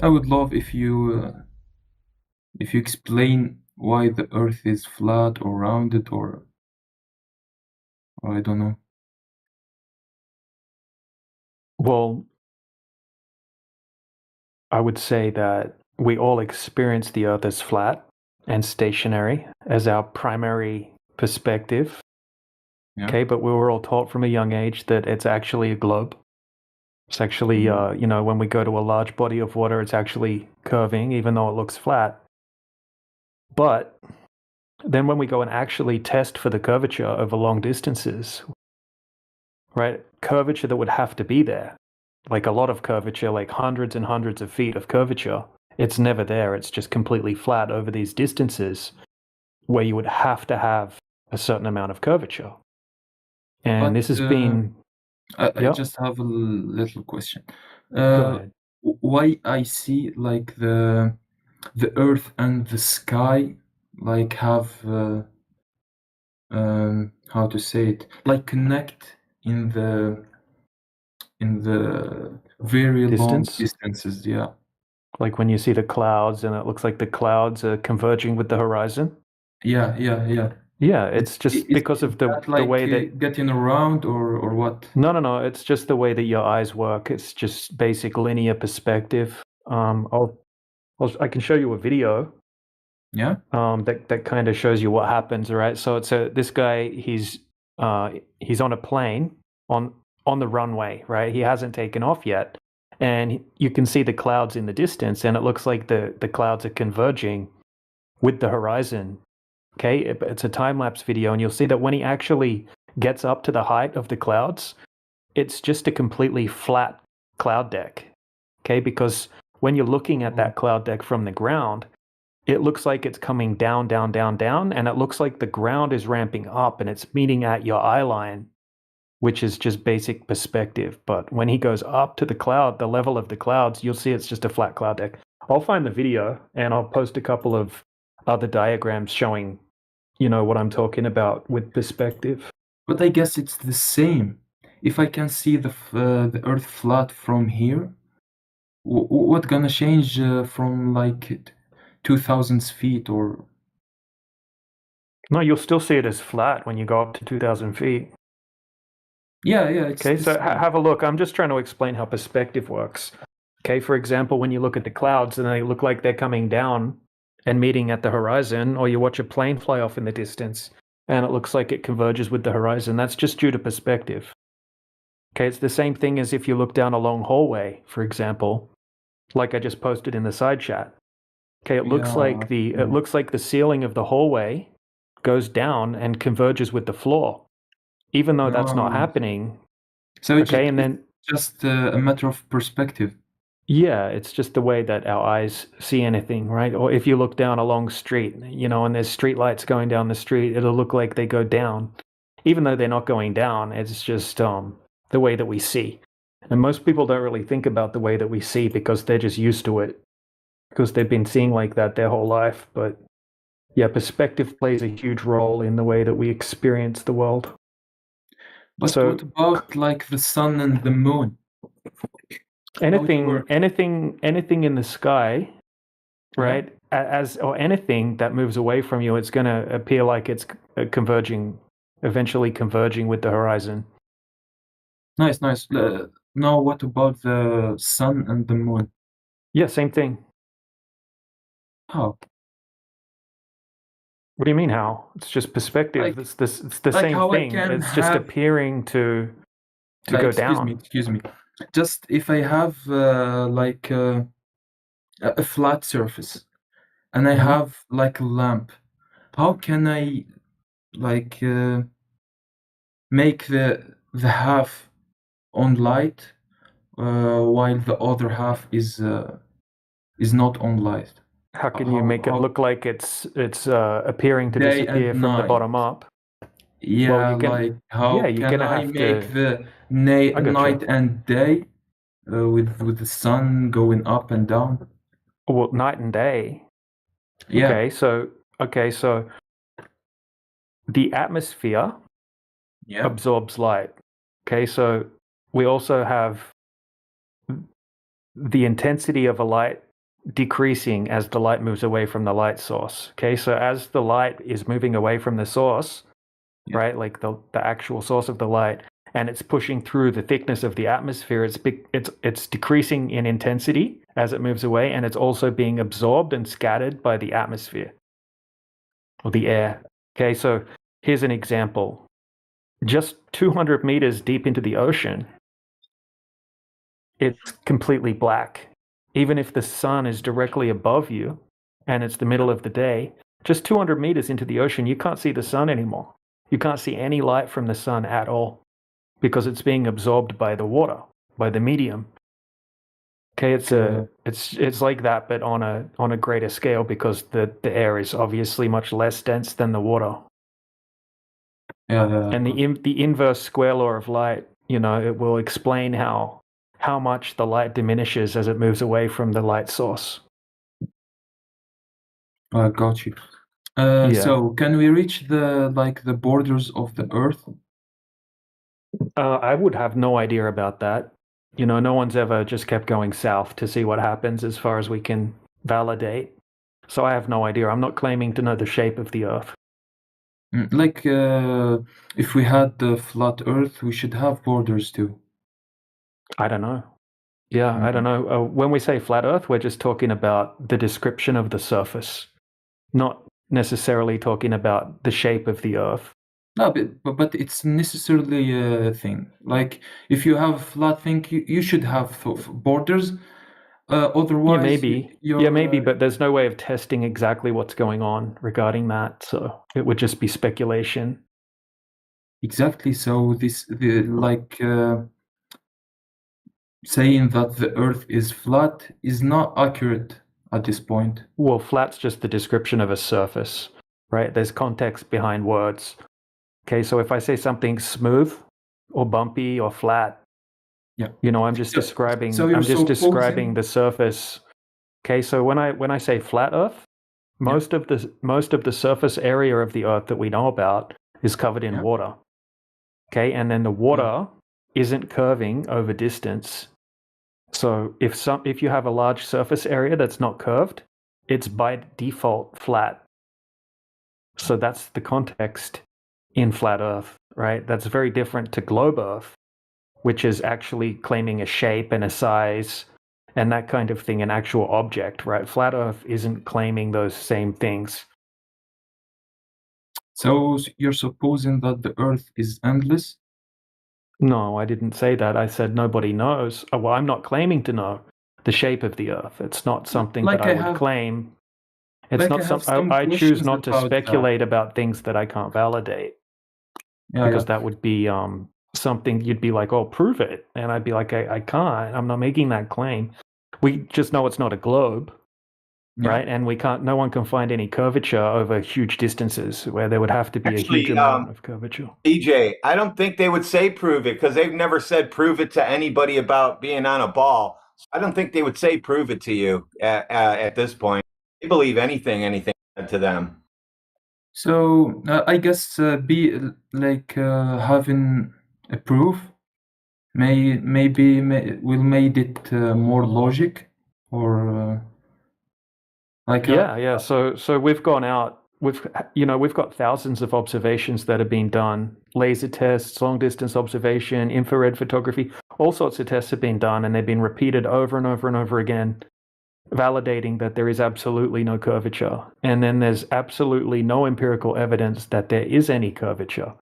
I would love if you explain why the Earth is flat or rounded or I don't know. Well, I would say that we all experience the Earth as flat and stationary as our primary perspective. Yeah. Okay, but we were all taught from a young age that it's actually a globe. It's actually, when we go to a large body of water, it's actually curving, even though it looks flat. But then when we go and actually test for the curvature over long distances, right, curvature that would have to be there, like a lot of curvature, like hundreds and hundreds of feet of curvature, it's never there. It's just completely flat over these distances where you would have to have a certain amount of curvature. And But this has been, I yeah, just have a little question. go Uh, ahead. why I see like the Earth and the sky like have how to say it, like connect in the very long Distance, distances. Yeah. like when you see the clouds and it looks like the clouds are converging with the horizon. Yeah, yeah, yeah. Yeah, it's just because Is of that the like way that getting around or what? no, it's just the way that your eyes work. It's just basic linear perspective. I can show you a video Yeah? that kind of shows you what happens, right? So it's this guy, he's on a plane on the runway, right? He hasn't taken off yet, and you can see the clouds in the distance, and it looks like the clouds are converging with the horizon. Okay, it's a time lapse video, and you'll see that when he actually gets up to the height of the clouds, it's just a completely flat cloud deck. Okay, because when you're looking at Oh, that cloud deck from the ground, it looks like it's coming down, down, down, down, and it looks like the ground is ramping up and it's meeting at your eye line, which is just basic perspective. But when he goes up to the cloud, the level of the clouds, you'll see it's just a flat cloud deck. I'll find the video and I'll post a couple of other diagrams showing, what I'm talking about with perspective. but I guess it's the same. If I can see the Earth flat from here, what gonna change from like 2,000 feet or No, you'll still see it as flat when you go up to 2,000 feet. yeah, yeah, it's Okay, the so same. have a look. I'm just trying to explain how perspective works. Okay, for example, when you look at the clouds and they look like they're coming down and meeting at the horizon, or you watch a plane fly off in the distance and it looks like it converges with the horizon, that's just due to perspective. Okay, it's the same thing as if you look down a long hallway, for example, like I just posted in the side chat. Okay, Yeah, it looks like the ceiling of the hallway goes down and converges with the floor, even though that's not right. happening. So Okay, and it's then just a matter of perspective. yeah, it's just the way that our eyes see anything, right? Or if you look down a long street, and there's street lights going down the street, it'll look like they go down, even though they're not going down. It's just the way that we see. And most people don't really think about the way that we see because they're just used to it, because they've been seeing like that their whole life. But yeah, perspective plays a huge role in the way that we experience the world. But what So about like the sun and the moon? How it anything, works? anything, anything in the sky, Yeah. right? As or anything that moves away from you, it's going to appear like it's converging, eventually converging with the horizon. Nice, nice. Now what about the sun and the moon? Yeah, same thing. How? What do you mean how? It's just perspective. Like It's the like same how I thing. can It's just have appearing to go excuse me, down. excuse me. Just if I have like a flat surface and I Mhm. have like a lamp, how can I like make the half on light while the other half is not on light? How can you How make it how look like it's appearing to day and disappear from the night? bottom up? Well, Yeah, you can. like Yeah, how you're can gonna I have make to. the I gotcha. night and day with the sun going up and down? Well, night and day. Yeah, Okay, so the atmosphere yeah, absorbs light. Okay, so we also have the intensity of a light decreasing as the light moves away from the light source. Okay, so as the light is moving away from the source, right, like the actual source of the light, and it's pushing through the thickness of the atmosphere, it's decreasing in intensity as it moves away, and it's also being absorbed and scattered by the atmosphere or the air. Okay, so here's an example. Just 200 meters deep into the ocean, it's completely black. Even if the sun is directly above you and it's the middle of the day, just 200 meters into the ocean, you can't see the sun anymore. You can't see any light from the sun at all because it's being absorbed by the water, by the medium. Okay, it's like that, but on a greater scale because the air is obviously much less dense than the water. And the inverse square law of light, it will explain how much the light diminishes as it moves away from the light source. Got you. So can we reach the borders of the Earth? I would have no idea about that. No one's ever just kept going south to see what happens as far as we can validate. So I have no idea. I'm not claiming to know the shape of the Earth. If we had the flat Earth, we should have borders too. I don't know. Yeah, I don't know. When we say flat Earth, we're just talking about the description of the surface, not necessarily talking about the shape of the Earth. No, but it's necessarily a thing. Like if you have a flat thing, you should have borders. Otherwise, maybe, but there's no way of testing exactly what's going on regarding that, so it would just be speculation. Exactly. So saying that the Earth is flat is not accurate at this point. Well, flat's just the description of a surface, right? There's context behind words. Okay, so if I say something smooth or bumpy or flat, I'm just describing the surface. Okay, so when I say flat Earth, most of the surface area of the Earth that we know about is covered in water. Okay, and then the water isn't curving over distance. So if you have a large surface area that's not curved, it's by default flat. So that's the context in flat Earth, right? That's very different to globe Earth, which is actually claiming a shape and a size and that kind of thing, an actual object, right? Flat Earth isn't claiming those same things. So you're supposing that the Earth is endless? No, I didn't say that. I said nobody knows. Well, I'm not claiming to know the shape of the Earth. It's not something that I would claim. It's not something I choose not to speculate about things that I can't validate. Because that would be something you'd be like, oh, prove it. And I'd be like, I can't. I'm not making that claim. We just know it's not a globe, right? And no one can find any curvature over huge distances where there would have to be a huge amount of curvature. DJ, I don't think they would say prove it because they've never said prove it to anybody about being on a ball. I don't think they would say prove it to you at this point. They believe anything said to them. So I guess having a proof will made it more logic or So we've gone out. We've got thousands of observations that have been done. Laser tests, long distance observation, infrared photography, all sorts of tests have been done, and they've been repeated over and over and over again, validating that there is absolutely no curvature. And then there's absolutely no empirical evidence that there is any curvature,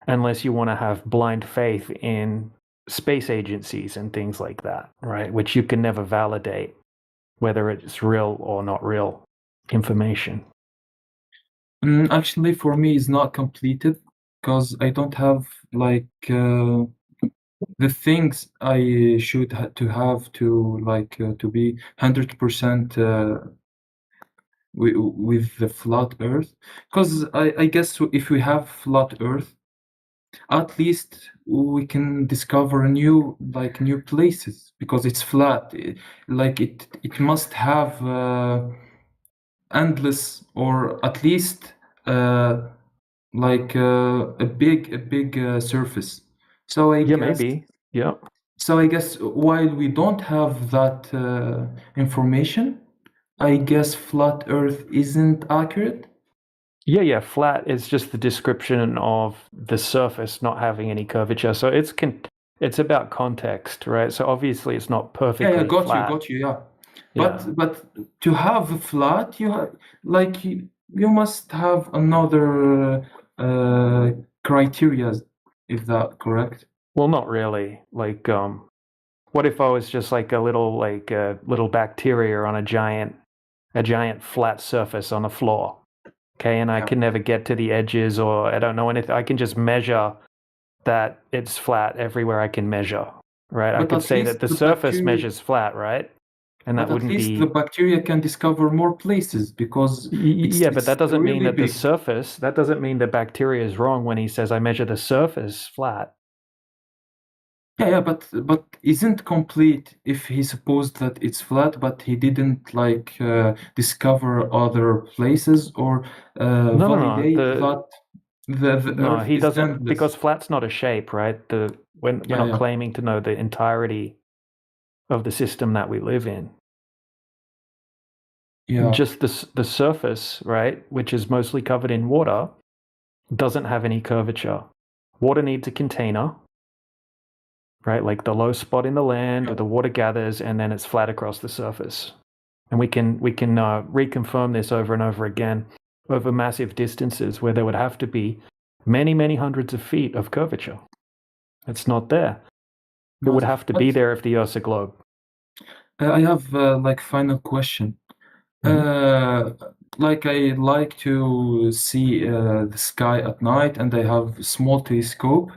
unless you want to have blind faith in space agencies and things like that, right? Which you can never validate whether it's real or not real information. Actually, for me, it's not completed because I don't have the things I should have to be 100% with the flat Earth. Because I guess if we have flat Earth, at least we can discover new places because it's flat. It must have endless or at least a big surface. So I guess maybe. Yeah. So I guess while we don't have that information, I guess flat Earth isn't accurate. Yeah. Flat is just the description of the surface not having any curvature. So it's about context, right? So obviously it's not perfectly Got flat. you, yeah. Yeah. But to have a flat, you must have another criteria. Is that correct? Well, not really. Like, what if I was just like a little bacteria on a giant flat surface on a floor? Okay, and I Yeah. can never get to the edges, or I don't know anything. I can just measure that it's flat everywhere I can measure, right? I But could at say least that the the surface bacteria, measures flat, right? And that but at wouldn't least the be. bacteria can discover more places because Yeah, but it's that doesn't mean really that the big. surface. That doesn't mean the bacteria is wrong when he says I measure the surface flat. But isn't complete if he supposed that it's flat, but he didn't discover other places or No. validate that the No, Earth he is doesn't, because endless. flat's not a shape, right? We're not Yeah, claiming to know the entirety of the system that we live in. yeah, Just the surface, right, which is mostly covered in water, doesn't have any curvature. Water needs a container, right? Like the low spot in the land where yeah. the water gathers, and then it's flat across the surface. And we can reconfirm this over and over again over massive distances where there would have to be many hundreds of feet of curvature. It's not there. It would have to be But there if the Earth's a globe. I have final question. Mhm. I like to see the sky at night, and I have a small telescope,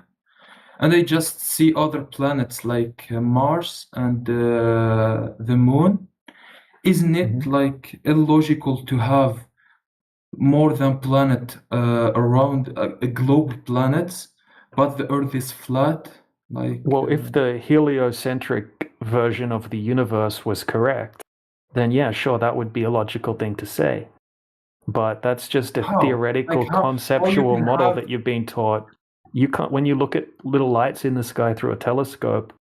and I just see other planets like Mars and the Moon. Isn't it Mhm. like illogical to have more than planet around a globe planets, but the Earth is flat? Well, if the heliocentric version of the universe was correct, then yeah, sure, that would be a logical thing to say. But that's just a How? theoretical, How you conceptual can model have? that you've been taught. You can't, when you look at little lights in the sky through a telescope,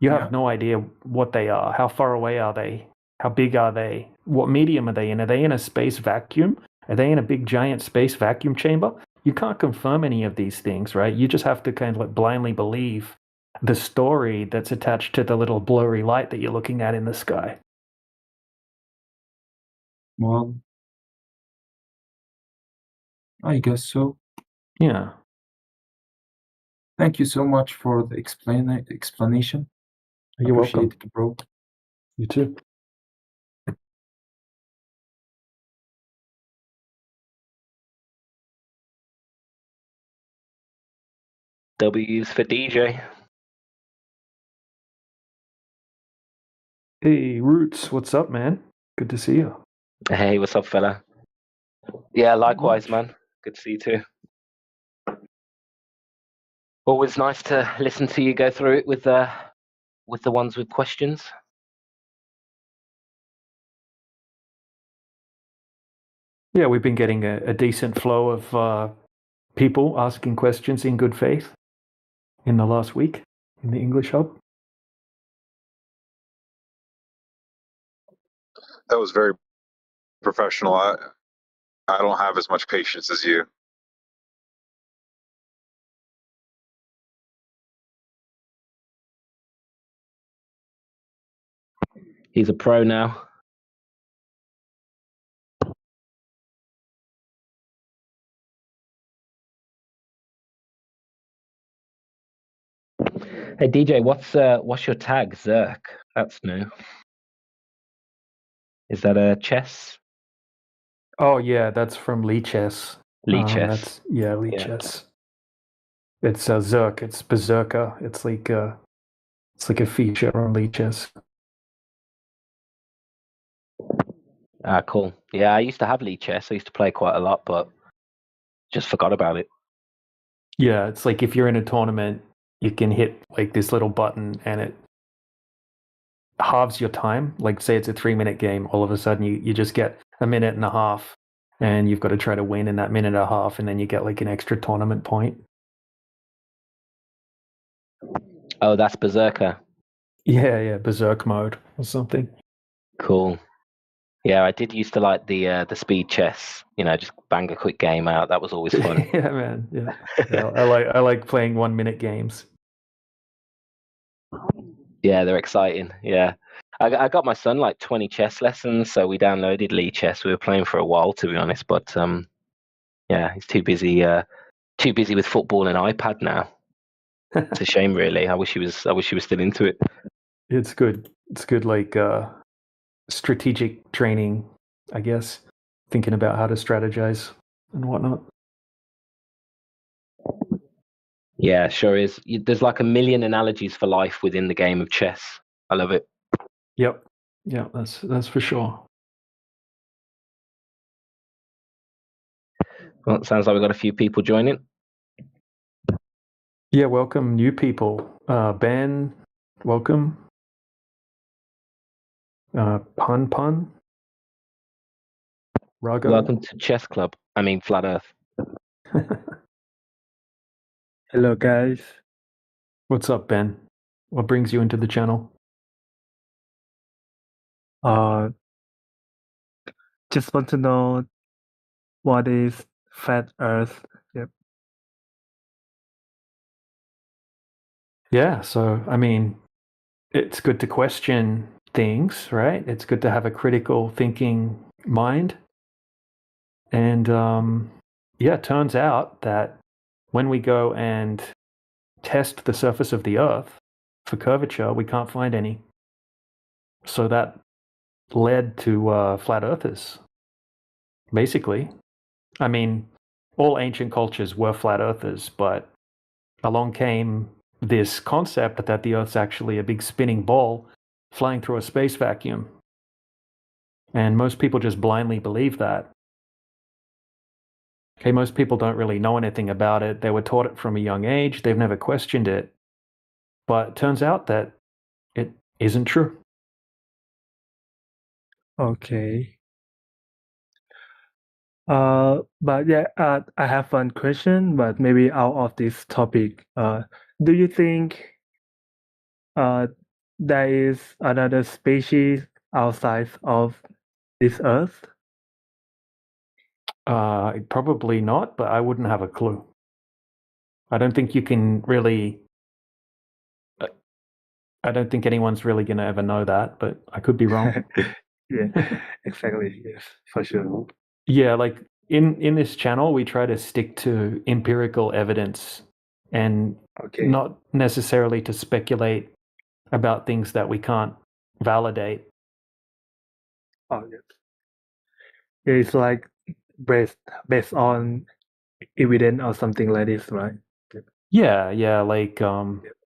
you have Yeah. no idea what they are. How far away are they? How big are they? What medium are they in? Are they in a space vacuum? Are they in a big giant space vacuum chamber? You can't confirm any of these things, right? You just have to kind of like blindly believe the story that's attached to the little blurry light that you're looking at in the sky. Well, I guess so. Yeah. Thank you so much for the explanation. You're welcome. Appreciate it, bro. You too. W's for DJ. Hey, Roots, what's up, man? Good to see you. Hey, what's up, fella? Yeah, likewise, Much. man. Good to see you too. Always nice to listen to you go through it with the ones with questions. Yeah, we've been getting a decent flow of people asking questions in good faith in the last week in the English Hub. That was very professional. I don't have as much patience as you. He's a pro now. Hey, DJ, what's your tag? Zerk. That's new. Is that a chess? Oh yeah, that's from Lee Chess. Lee chess. Lee Yeah. Chess. It's Zerk. It's Berserker. It's like a feature on Lee Chess. Ah, cool. Yeah, I used to have Lee chess. I used to play quite a lot, but just forgot about it. Yeah, it's like if you're in a tournament, you can hit like this little button and it halves your time. Like say it's a 3-minute game, all of a sudden you just get a minute and a half and you've got to try to win in that minute and a half, and then you get like an extra tournament point. Oh, that's Berserker. Yeah, Berserk mode or something. Cool. Yeah, I did used to like the speed chess. Just bang a quick game out. That was always fun. Yeah, man. Yeah. I like playing 1-minute games. Yeah, they're exciting. Yeah, I got my son like 20 chess lessons, so we downloaded Lee Chess. We were playing for a while, to be honest, but yeah, he's too busy with football and iPad now. It's a shame, really. I wish he was still into it. It's good. It's good, like strategic training, I guess. Thinking about how to strategize and whatnot. Yeah, sure is. There's like a million analogies for life within the game of chess. I love it. Yep. Yeah, that's for sure. Well, it sounds like we've got a few people joining. Yeah, welcome new people. Ben, welcome. Pun. Rago. Welcome to Chess Club. I mean, Flat Earth. Hello, guys. What's up, Ben? What brings you into the channel? Just want to know what is flat Earth. Yep. Yeah, so I mean, it's good to question things, right? It's good to have a critical thinking mind. And yeah, it turns out that when we go and test the surface of the Earth for curvature, we can't find any. So that led to flat earthers, basically. I mean, all ancient cultures were flat earthers, but along came this concept that the Earth's actually a big spinning ball flying through a space vacuum. And most people just blindly believe that. Okay, most people don't really know anything about it. They were taught it from a young age. They've never questioned it. But it turns out that it isn't true. Okay. But yeah, I have one question, but maybe out of this topic. Do you think there is another species outside of this Earth? Probably not, but I wouldn't have a clue. I don't think you can really. I don't think anyone's really going to ever know that, but I could be wrong. Yeah, exactly. Yes, for sure. Yeah, like in this channel, we try to stick to empirical evidence and Okay. not necessarily to speculate about things that we can't validate. Oh, yes. It's like based on evidence or something like this, right? Yeah, like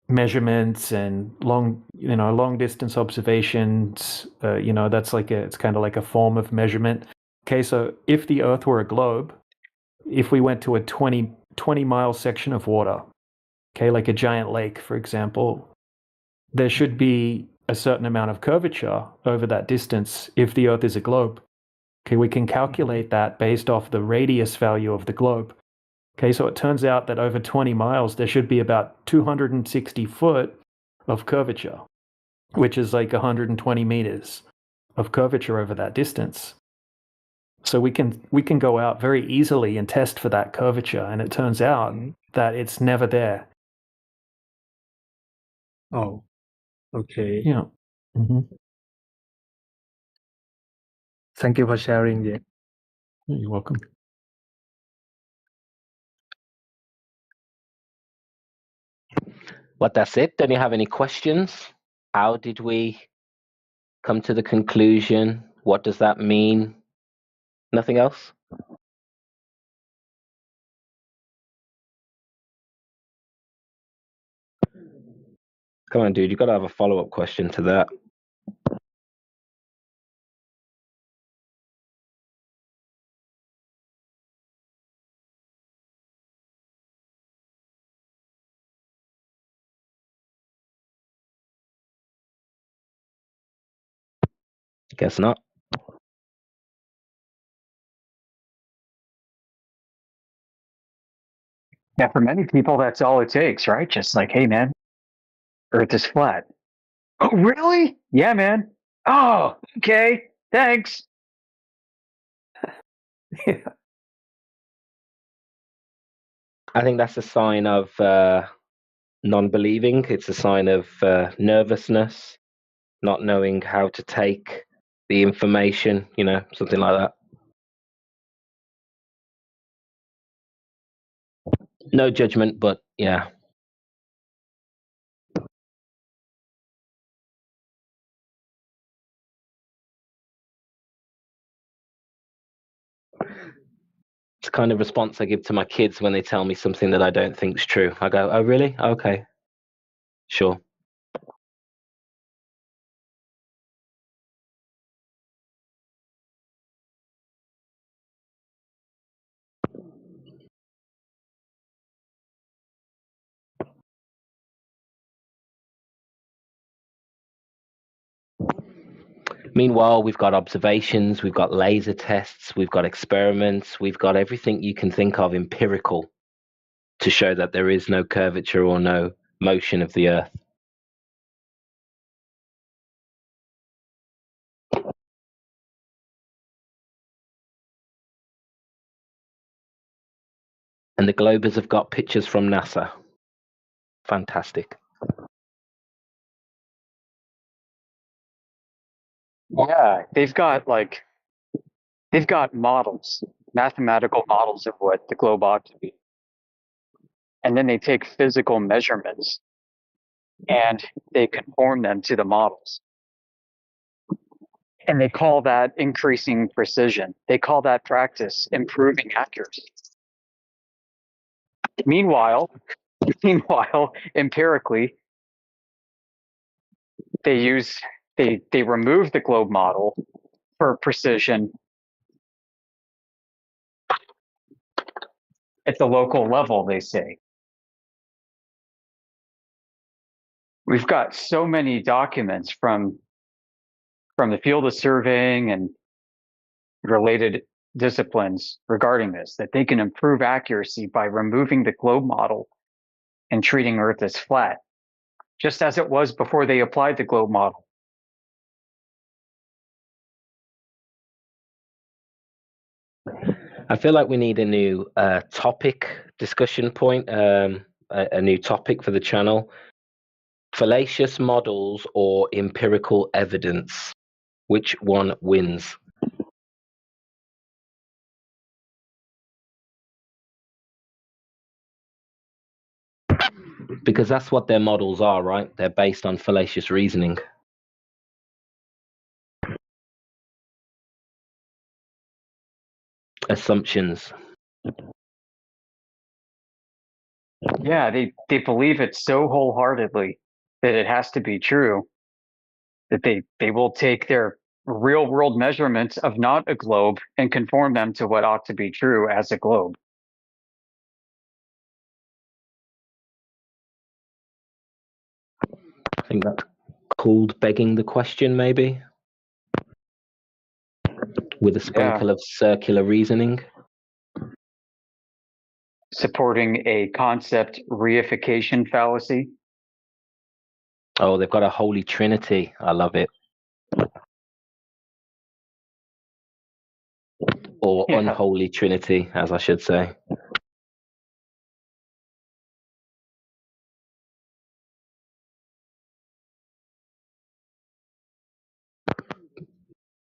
measurements and long distance observations. That's it's kind of like a form of measurement. Okay, so if the Earth were a globe, if we went to a 20-mile section of water, okay, like a giant lake, for example, there should be a certain amount of curvature over that distance if the Earth is a globe. Okay, we can calculate that based off the radius value of the globe. Okay, so it turns out that over 20 miles, there should be about 260 foot of curvature, which is like 120 meters of curvature over that distance. So we can go out very easily and test for that curvature, and it turns out that it's never there. Oh, okay. Yeah. Mm-hmm. Thank you for sharing. Yeah. You're welcome. Well, that's it. Don't you have any questions? How did we come to the conclusion? What does that mean? Nothing else? Come on, dude. You've got to have a follow-up question to that. Guess not. Yeah, for many people, that's all it takes, right? Just like, hey, man, Earth is flat. Oh, really? Yeah, man. Oh, okay. Thanks. I think that's a sign of non-believing. It's a sign of nervousness, not knowing how to take the information, something like that. No judgment, but yeah. It's the kind of response I give to my kids when they tell me something that I don't think's true. I go, "Oh, really? Okay, sure." Meanwhile, we've got observations, we've got laser tests, we've got experiments, we've got everything you can think of empirical to show that there is no curvature or no motion of the Earth. And the Globers have got pictures from NASA. Fantastic. Yeah, they've got models, mathematical models of what the globe ought to be. And then they take physical measurements and they conform them to the models. And they call that increasing precision. They call that practice improving accuracy. Meanwhile, empirically, they remove the globe model for precision at the local level, they say. We've got so many documents from the field of surveying and related disciplines regarding this, that they can improve accuracy by removing the globe model and treating Earth as flat, just as it was before they applied the globe model. I feel like we need a new topic discussion point, a new topic for the channel. Fallacious models or empirical evidence? Which one wins? Because that's what their models are, right? They're based on fallacious reasoning. Assumptions. Yeah, they believe it so wholeheartedly that it has to be true that they will take their real world measurements of not a globe and conform them to what ought to be true as a globe. I think that's called begging the question, maybe, with a sprinkle of circular reasoning. Supporting a concept reification fallacy. Oh, they've got a holy trinity. I love it. Or unholy trinity, as I should say.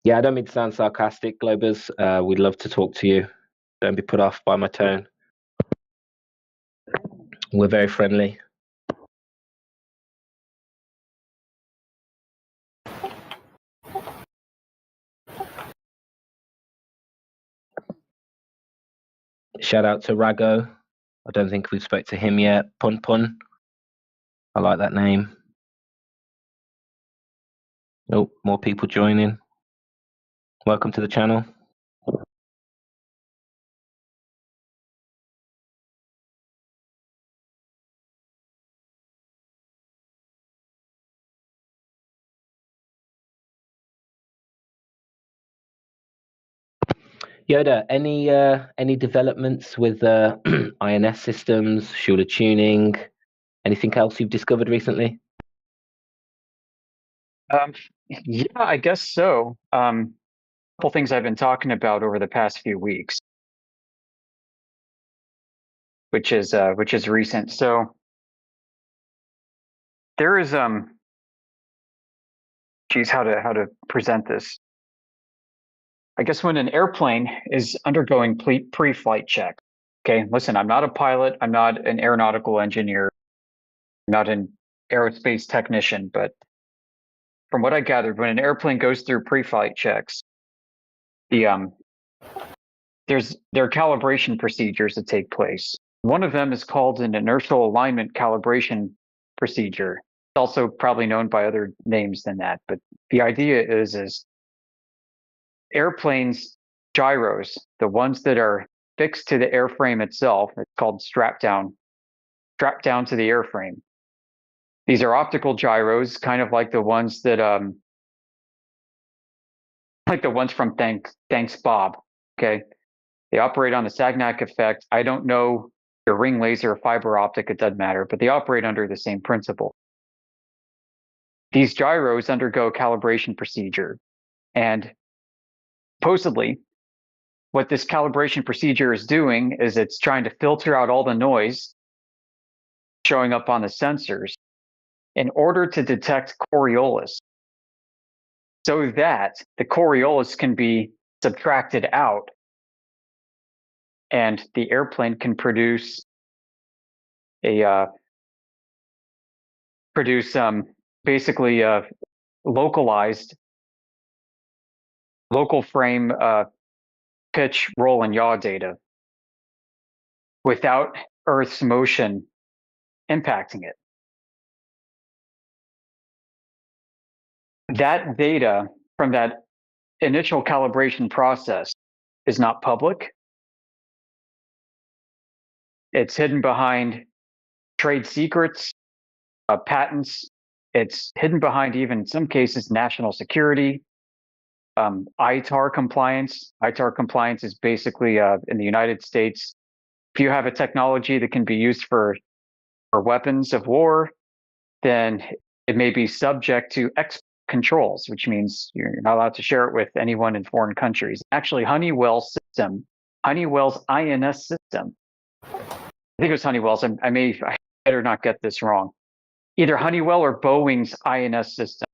Yeah, I don't mean to sound sarcastic, Globers. We'd love to talk to you. Don't be put off by my tone. We're very friendly. Shout out to Rago. I don't think we've spoke to him yet. Pun Pun. I like that name. Oh, more people joining. Welcome to the channel. Yoda, any developments with INS systems, Schuler tuning, anything else you've discovered recently? Yeah, I guess so. couple things I've been talking about over the past few weeks, which is recent. So there is geez, how to present this. I guess when an airplane is undergoing pre-flight check. Okay, listen, I'm not a pilot, I'm not an aeronautical engineer, I'm not an aerospace technician, but from what I gathered, when an airplane goes through pre-flight checks, there are calibration procedures that take place. One of them is called an inertial alignment calibration procedure. It's also probably known by other names than that, but the idea is airplanes gyros, the ones that are fixed to the airframe itself, it's called strapped down to the airframe. These are optical gyros, kind of like the ones that from Thanks Bob. Okay, they operate on the Sagnac effect. I don't know your ring laser or fiber optic, it doesn't matter, but they operate under the same principle. These gyros undergo calibration procedure, and supposedly what this calibration procedure is doing is it's trying to filter out all the noise showing up on the sensors in order to detect Coriolis, so that the Coriolis can be subtracted out and the airplane can produce basically localized local frame pitch, roll, and yaw data without Earth's motion impacting it. That data from that initial calibration process is not public. It's hidden behind trade secrets, patents. It's hidden behind, even in some cases, national security, ITAR compliance. ITAR compliance is basically in the United States, if you have a technology that can be used for weapons of war, then it may be subject to export controls, which means you're not allowed to share it with anyone in foreign countries. Actually, Honeywell's INS system, I think it was Honeywell's, I better not get this wrong. Either Honeywell or Boeing's INS system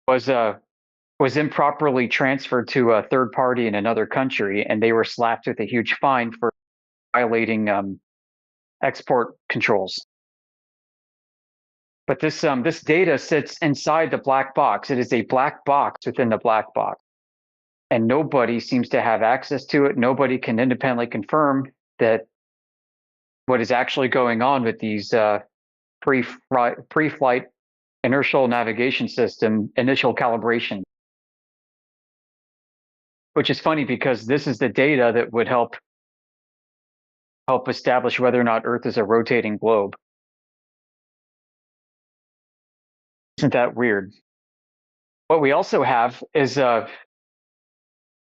was improperly transferred to a third party in another country, and they were slapped with a huge fine for violating export controls. But this data sits inside the black box. It is a black box within the black box, and nobody seems to have access to it. Nobody can independently confirm that what is actually going on with these pre-flight inertial navigation system initial calibration. Which is funny because this is the data that would help establish whether or not Earth is a rotating globe. Isn't that weird? What we also have is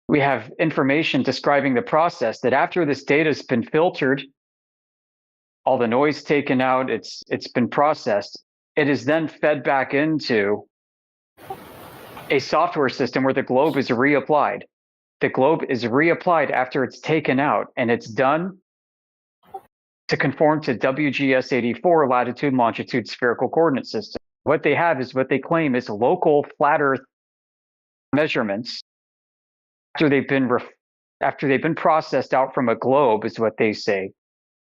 we have information describing the process that after this data has been filtered, all the noise taken out, it's been processed, it is then fed back into a software system where the globe is reapplied. The globe is reapplied after it's taken out, and it's done to conform to WGS 84 latitude and longitude spherical coordinate system. What they have is what they claim is local flat Earth measurements after they've been processed out from a globe, is what they say,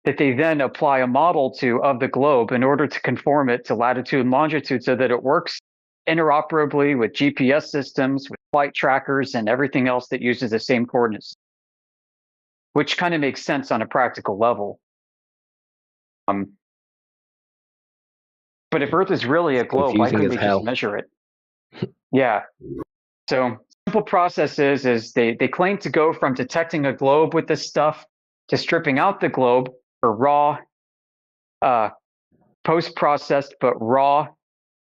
that they then apply a model of the globe in order to conform it to latitude and longitude so that it works interoperably with GPS systems, with flight trackers, and everything else that uses the same coordinates, which kind of makes sense on a practical level. But if Earth is really a globe, why couldn't they just measure it? Yeah. So simple process is they claim to go from detecting a globe with this stuff to stripping out the globe for raw, post-processed but raw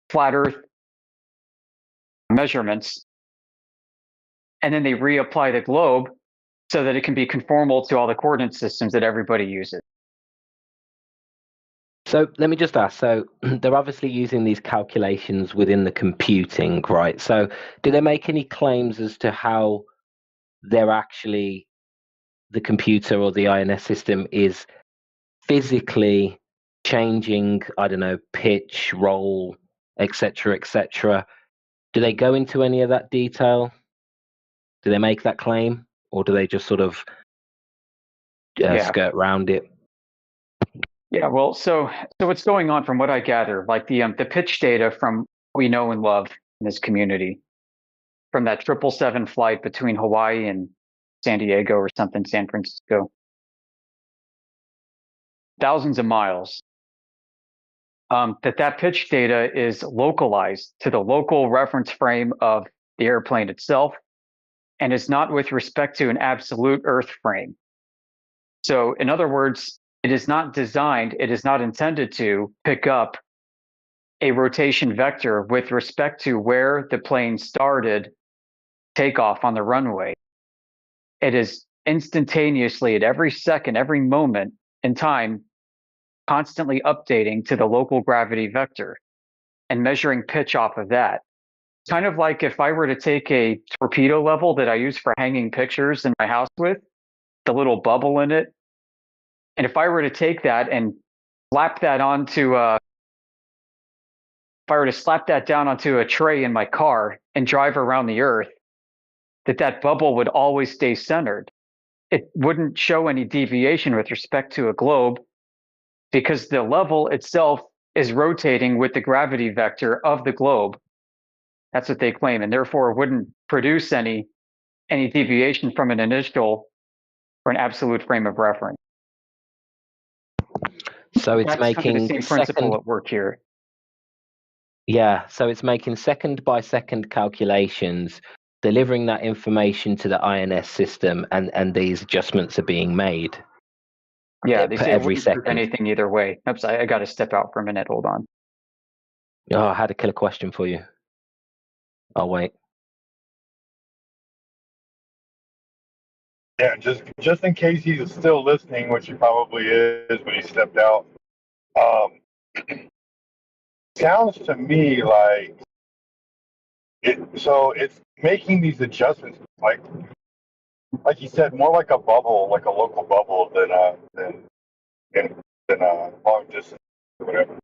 flat Earth measurements, and then they reapply the globe so that it can be conformal to all the coordinate systems that everybody uses. So let me just ask. So they're obviously using these calculations within the computing, right? So do they make any claims as to how they're actually the computer or the INS system is physically changing, I don't know, pitch, roll, etc., etc.? Do they go into any of that detail? Do they make that claim, or do they just sort of skirt around it? Yeah, well, so what's going on from what I gather, like the pitch data from what we know and love in this community, from that 777 flight between Hawaii and San Diego or something, San Francisco, thousands of miles, that pitch data is localized to the local reference frame of the airplane itself, and is not with respect to an absolute Earth frame. So, in other words, it is not designed, it is not intended to pick up a rotation vector with respect to where the plane started takeoff on the runway. It is instantaneously at every second, every moment in time, constantly updating to the local gravity vector and measuring pitch off of that. Kind of like if I were to take a torpedo level that I use for hanging pictures in my house with, the little bubble in it, and if I were to take that and slap that onto if I were to slap that down onto a tray in my car and drive around the Earth, that bubble would always stay centered. It wouldn't show any deviation with respect to a globe because the level itself is rotating with the gravity vector of the globe. That's what they claim, and therefore wouldn't produce any deviation from an initial or an absolute frame of reference. So it's That's making kind of the same principle at work here. Yeah, so it's making second by second calculations, delivering that information to the INS system, and these adjustments are being made. Yeah, they per say it every wouldn't prove second. anything either way. Oops, I got to step out for a minute. Hold on. Oh, I had a killer question for you. I'll wait. Yeah, just in case he's still listening, which he probably is, but he stepped out. Sounds to me like it. So it's making these adjustments, like you said, more like a bubble, like a local bubble than a long distance or whatever.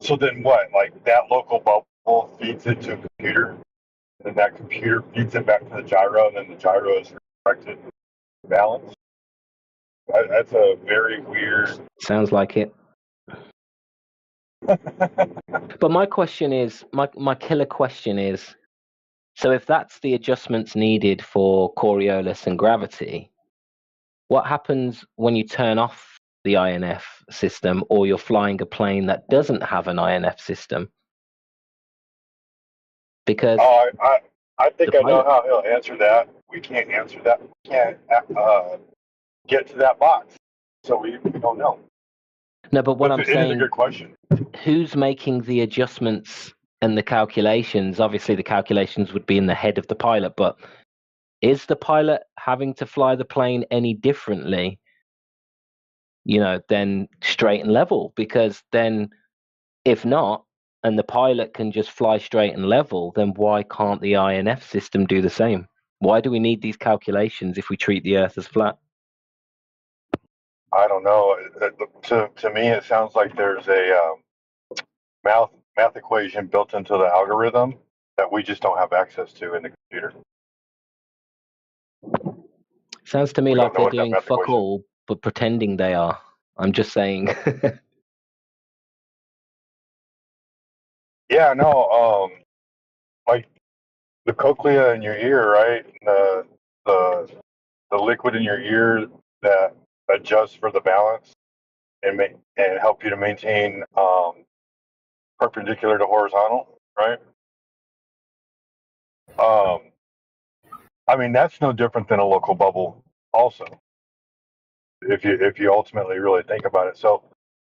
So then what? Like that local bubble feeds it to a computer, and that computer feeds it back to the gyro, and then the gyro is corrected balance. That's a very weird. Sounds like it. But my question is, my killer question is, so if that's the adjustments needed for Coriolis and gravity, what happens when you turn off the INF system, or you're flying a plane that doesn't have an INF system? Because I think I know how he'll answer that. We can't answer that. We can't get to that box, so we don't know. No, but what I'm saying, it is a good question. Who's making the adjustments and the calculations? Obviously, the calculations would be in the head of the pilot, but is the pilot having to fly the plane any differently, than straight and level? Because then, if not, and the pilot can just fly straight and level, then why can't the INF system do the same? Why do we need these calculations if we treat the Earth as flat? I don't know. To me, it sounds like there's a math equation built into the algorithm that we just don't have access to in the computer. Sounds to me like they're doing fuck all, but pretending they are. I'm just saying. Yeah, no. Like the cochlea in your ear, right? The liquid in your ear that adjusts for the balance and help you to maintain perpendicular to horizontal, right? I mean, that's no different than a local bubble, also. If you ultimately really think about it, so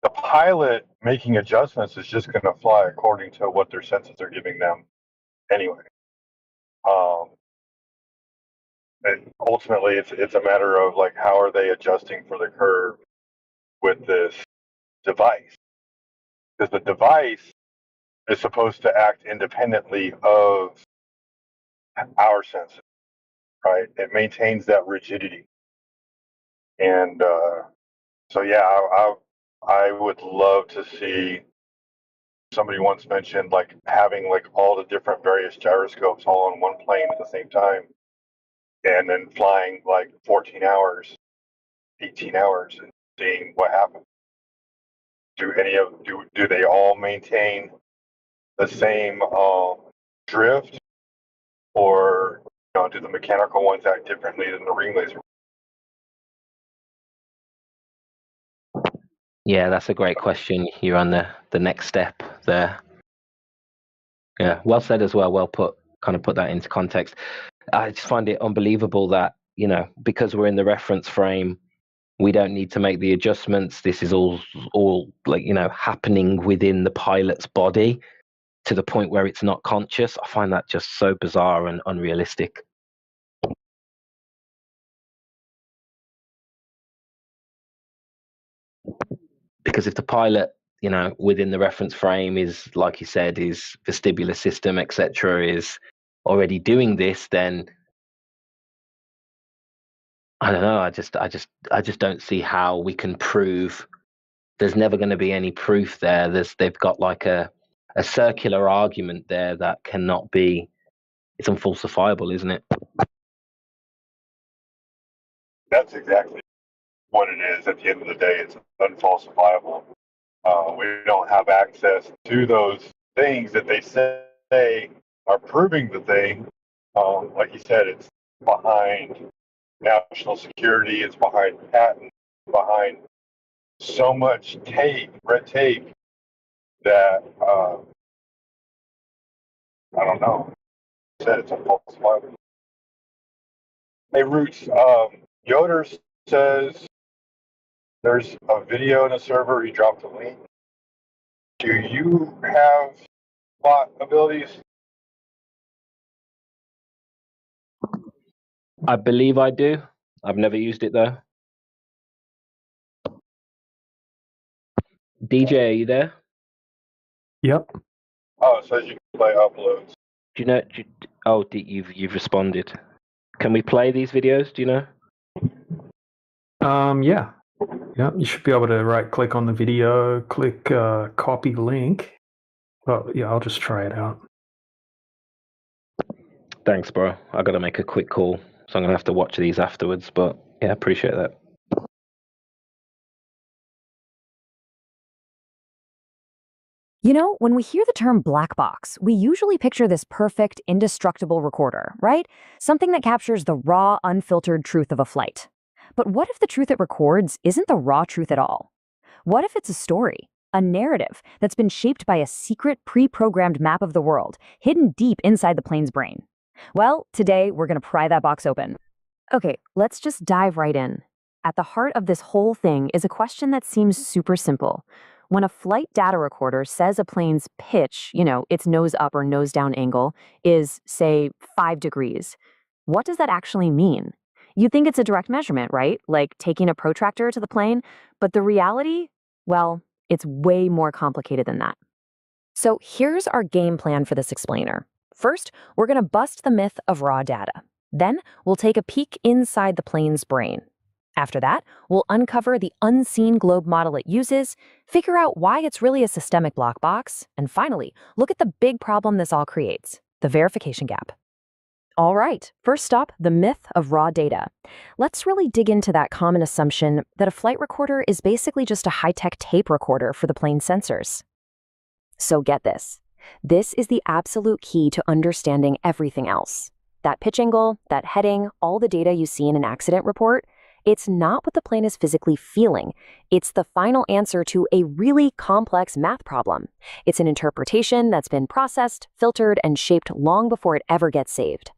the pilot making adjustments is just going to fly according to what their senses are giving them, anyway. And ultimately, it's a matter of like how are they adjusting for the curve with this device? Because the device is supposed to act independently of our senses, right? It maintains that rigidity, and so yeah, I would love to see. Somebody once mentioned like having like all the different various gyroscopes all on one plane at the same time, and then flying like 14 hours, 18 hours, and seeing what happens. Do they all maintain the same drift, or do the mechanical ones act differently than the ring laser? Yeah, that's a great question. You're on the next step there. Yeah, well said as well. Well put. Kind of put that into context. I just find it unbelievable that, because we're in the reference frame, we don't need to make the adjustments. This is all like, happening within the pilot's body to the point where it's not conscious. I find that just so bizarre and unrealistic. Because if the pilot, within the reference frame is, like you said, his vestibular system, etc., is already doing this, then I don't know. I just don't see how we can prove. There's never going to be any proof there. They've got like a circular argument there that cannot be. It's unfalsifiable, isn't it? That's exactly what it is. At the end of the day, it's unfalsifiable. We don't have access to those things that they say are proving the thing. Like you said, it's behind national security, it's behind patents, behind so much red tape, that I don't know. Like I said, it's unfalsifiable. Hey, Roots, Yoder says there's a video in a server. He dropped a link. Do you have bot abilities? I believe I do. I've never used it though. DJ, are you there? Yep. Oh, it says you can play uploads. Do you know? You've responded. Can we play these videos? Do you know? Yeah. Yeah, you should be able to right-click on the video, click copy link. Well, yeah, I'll just try it out. Thanks, bro. I got to make a quick call, so I'm going to have to watch these afterwards. But yeah, appreciate that. When we hear the term black box, we usually picture this perfect, indestructible recorder, right? Something that captures the raw, unfiltered truth of a flight. But what if the truth it records isn't the raw truth at all? What if it's a story, a narrative that's been shaped by a secret, pre-programmed map of the world, hidden deep inside the plane's brain? Well, today we're going to pry that box open. Okay, let's just dive right in. At the heart of this whole thing is a question that seems super simple. When a flight data recorder says a plane's pitch, its nose up or nose down angle, is, say, 5 degrees, what does that actually mean? You'd think it's a direct measurement, right? Like taking a protractor to the plane. But the reality? Well, it's way more complicated than that. So here's our game plan for this explainer. First, we're going to bust the myth of raw data. Then we'll take a peek inside the plane's brain. After that, we'll uncover the unseen globe model it uses, figure out why it's really a systemic block box, and finally, look at the big problem this all creates, the verification gap. All right, first stop, the myth of raw data. Let's really dig into that common assumption that a flight recorder is basically just a high-tech tape recorder for the plane's sensors. So get this. This is the absolute key to understanding everything else. That pitch angle, that heading, all the data you see in an accident report, it's not what the plane is physically feeling. It's the final answer to a really complex math problem. It's an interpretation that's been processed, filtered, and shaped long before it ever gets saved.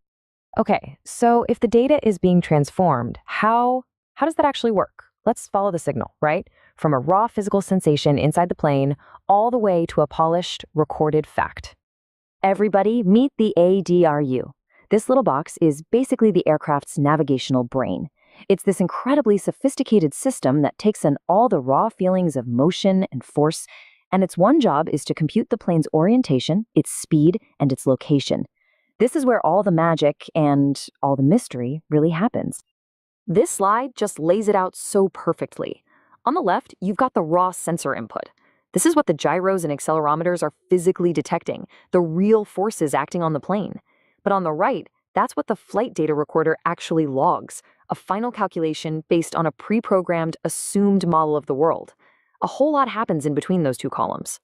Okay, so if the data is being transformed, how does that actually work? Let's follow the signal, right? From a raw physical sensation inside the plane, all the way to a polished, recorded fact. Everybody, meet the ADRU. This little box is basically the aircraft's navigational brain. It's this incredibly sophisticated system that takes in all the raw feelings of motion and force, and its one job is to compute the plane's orientation, its speed, and its location. This is where all the magic and all the mystery really happens. This slide just lays it out so perfectly. On the left, you've got the raw sensor input. This is what the gyros and accelerometers are physically detecting, the real forces acting on the plane. But on the right, that's what the flight data recorder actually logs, a final calculation based on a pre-programmed, assumed model of the world. A whole lot happens in between those two columns.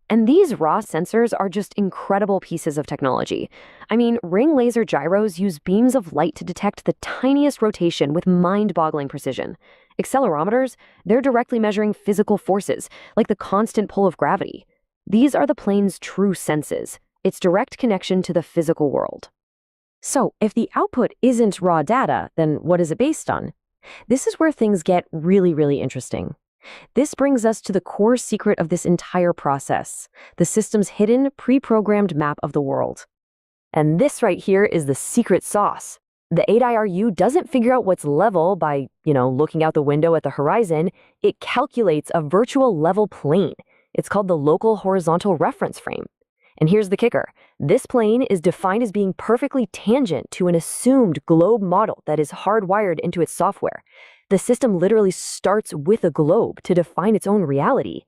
And these raw sensors are just incredible pieces of technology. I mean, ring laser gyros use beams of light to detect the tiniest rotation with mind-boggling precision. Accelerometers, they're directly measuring physical forces, like the constant pull of gravity. These are the plane's true senses, its direct connection to the physical world. So, if the output isn't raw data, then what is it based on? This is where things get really, really interesting. This brings us to the core secret of this entire process, the system's hidden, pre-programmed map of the world. And this right here is the secret sauce. The 8IRU doesn't figure out what's level by, looking out the window at the horizon. It calculates a virtual level plane. It's called the local horizontal reference frame. And here's the kicker. This plane is defined as being perfectly tangent to an assumed globe model that is hardwired into its software. The system literally starts with a globe to define its own reality.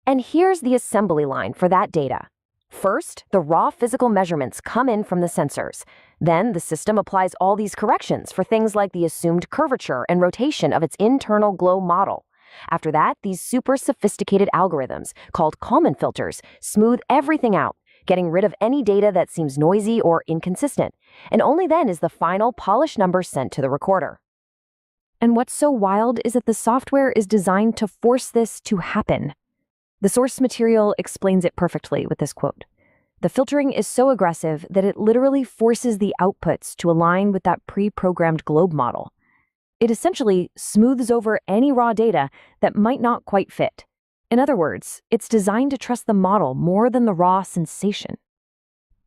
And here's the assembly line for that data. First, the raw physical measurements come in from the sensors. Then the system applies all these corrections for things like the assumed curvature and rotation of its internal globe model. After that, these super sophisticated algorithms, called Kalman filters, smooth everything out, getting rid of any data that seems noisy or inconsistent. And only then is the final polished number sent to the recorder. And what's so wild is that the software is designed to force this to happen. The source material explains it perfectly with this quote. The filtering is so aggressive that it literally forces the outputs to align with that pre-programmed globe model. It essentially smooths over any raw data that might not quite fit. In other words, it's designed to trust the model more than the raw sensation.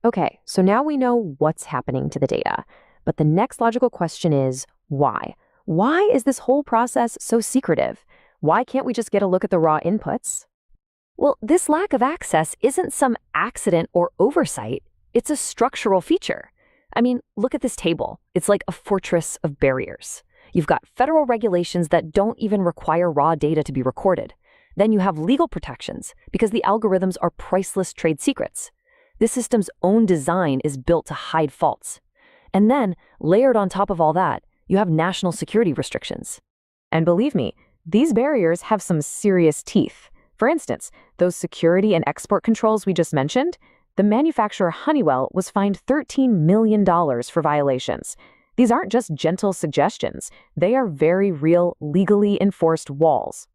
Okay, so now we know what's happening to the data. But the next logical question is, why? Why is this whole process so secretive? Why can't we just get a look at the raw inputs? Well, this lack of access isn't some accident or oversight. It's a structural feature. I mean, look at this table. It's like a fortress of barriers. You've got federal regulations that don't even require raw data to be recorded. Then you have legal protections because the algorithms are priceless trade secrets. This system's own design is built to hide faults. And then, layered on top of all that, you have national security restrictions. And believe me, these barriers have some serious teeth. For instance, those security and export controls we just mentioned, the manufacturer Honeywell was fined $13 million for violations. These aren't just gentle suggestions. They are very real, legally enforced walls.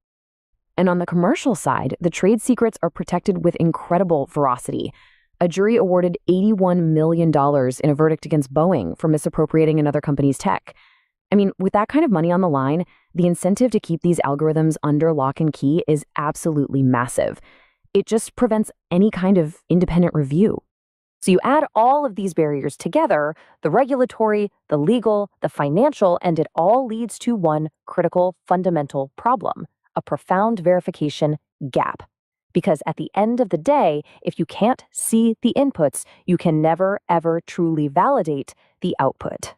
And on the commercial side, the trade secrets are protected with incredible veracity. A jury awarded $81 million in a verdict against Boeing for misappropriating another company's tech. I mean, with that kind of money on the line, the incentive to keep these algorithms under lock and key is absolutely massive. It just prevents any kind of independent review. So you add all of these barriers together, the regulatory, the legal, the financial, and it all leads to one critical, fundamental problem, a profound verification gap. Because at the end of the day, if you can't see the inputs, you can never, ever truly validate the output.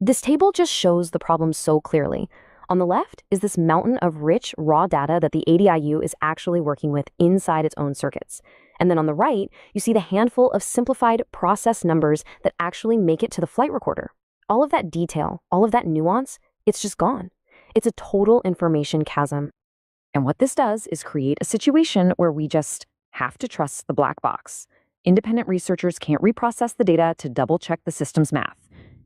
This table just shows the problem so clearly. On the left is this mountain of rich, raw data that the ADIU is actually working with inside its own circuits. And then on the right, you see the handful of simplified process numbers that actually make it to the flight recorder. All of that detail, all of that nuance, it's just gone. It's a total information chasm. And what this does is create a situation where we just have to trust the black box. Independent researchers can't reprocess the data to double-check the system's math.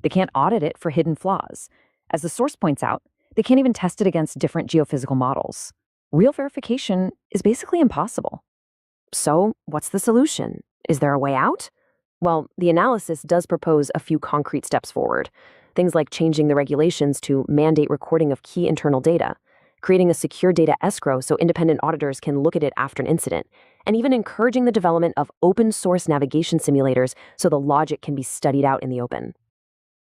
They can't audit it for hidden flaws. As the source points out, they can't even test it against different geophysical models. Real verification is basically impossible. So, what's the solution? Is there a way out? Well, the analysis does propose a few concrete steps forward. Things like changing the regulations to mandate recording of key internal data. creating a secure data escrow so independent auditors can look at it after an incident, and even encouraging the development of open source navigation simulators so the logic can be studied out in the open.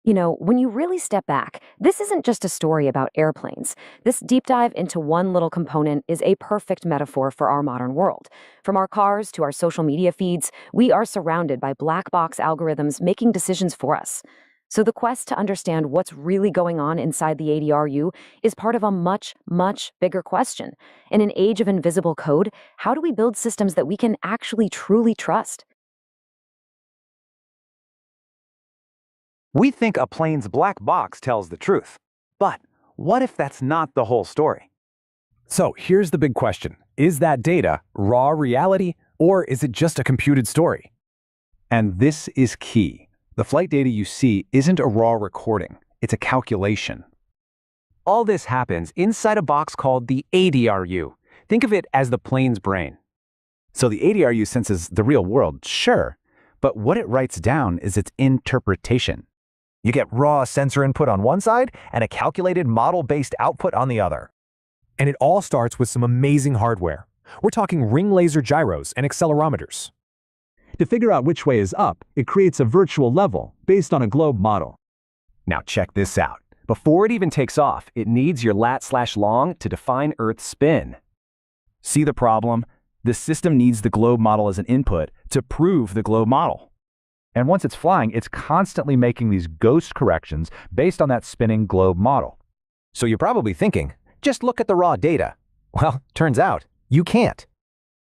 You know, when you really step back, this isn't just a story about airplanes. This deep dive into one little component is a perfect metaphor for our modern world. From our cars to our social media feeds, we are surrounded by black box algorithms making decisions for us. So the quest to understand what's really going on inside the ADRU is part of a much, much bigger question. In an age of invisible code, how do we build systems that we can actually truly trust? We think a plane's black box tells the truth. But what if that's not the whole story? So here's the big question. Is that data raw reality, or is it just a computed story? And this is key. The flight data you see isn't a raw recording, it's a calculation. All this happens inside a box called the ADRU. Think of it as the plane's brain. So the ADRU senses the real world, sure, but what it writes down is its interpretation. You get raw sensor input on one side and a calculated model-based output on the other. And it all starts with some amazing hardware. We're talking ring laser gyros and accelerometers. To figure out which way is up, it creates a virtual level based on a globe model. Now check this out. Before it even takes off, it needs your lat/long to define Earth's spin. See the problem? The system needs the globe model as an input to prove the globe model. And once it's flying, it's constantly making these ghost corrections based on that spinning globe model. So you're probably thinking, just look at the raw data. Well, turns out, you can't.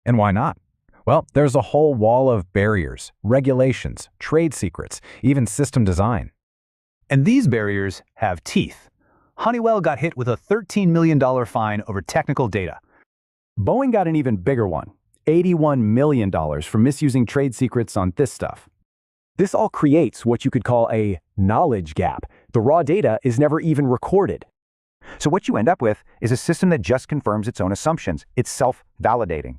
And why not? Well, there's a whole wall of barriers, regulations, trade secrets, even system design. And these barriers have teeth. Honeywell got hit with a $13 million fine over technical data. Boeing got an even bigger one, $81 million for misusing trade secrets on this stuff. This all creates what you could call a knowledge gap. The raw data is never even recorded. So what you end up with is a system that just confirms its own assumptions. It's self-validating.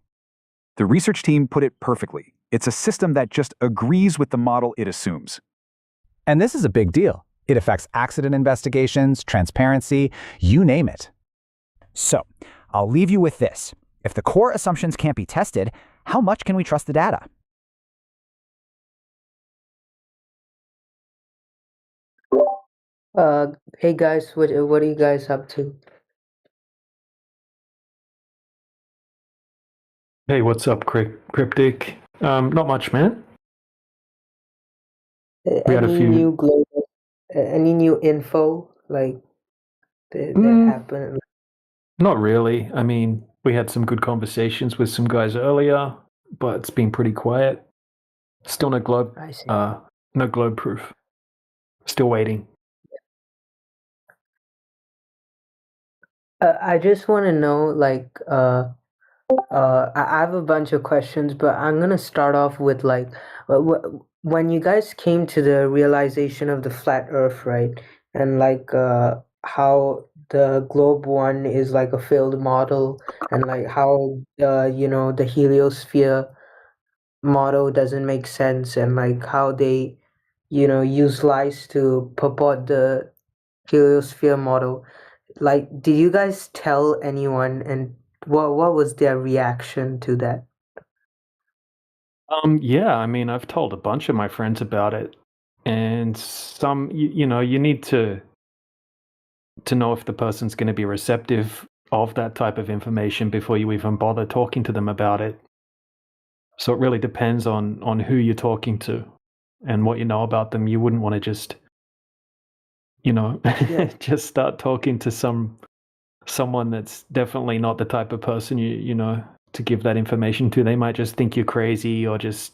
The research team put it perfectly. It's a system that just agrees with the model it assumes. And this is a big deal. It affects accident investigations, transparency, you name it. So, I'll leave you with this. If the core assumptions can't be tested, how much can we trust the data? Hey guys, what are you guys up to? Hey, what's up, Cryptic? Not much, man. We had a Any few. new global, any new info like that happened? Not really. I mean, we had some good conversations with some guys earlier, but it's been pretty quiet. Still no globe. I see. No globe proof. Still waiting. I just want to know, like, I have a bunch of questions, but I'm gonna start off with like, when you guys came to the realization of the flat Earth, right? And like, how the globe one is like a failed model, and like how the heliosphere model doesn't make sense, and like how they use lies to purport the heliosphere model. Like, did you guys tell anyone, and what was their reaction to that? Yeah, I mean, I've told a bunch of my friends about it, and some, you need to know if the person's going to be receptive of that type of information before you even bother talking to them about it. So it really depends on who you're talking to and what you know about them. You wouldn't want to just, just start talking to someone that's definitely not the type of person you know to give that information to. They might just think you're crazy, or just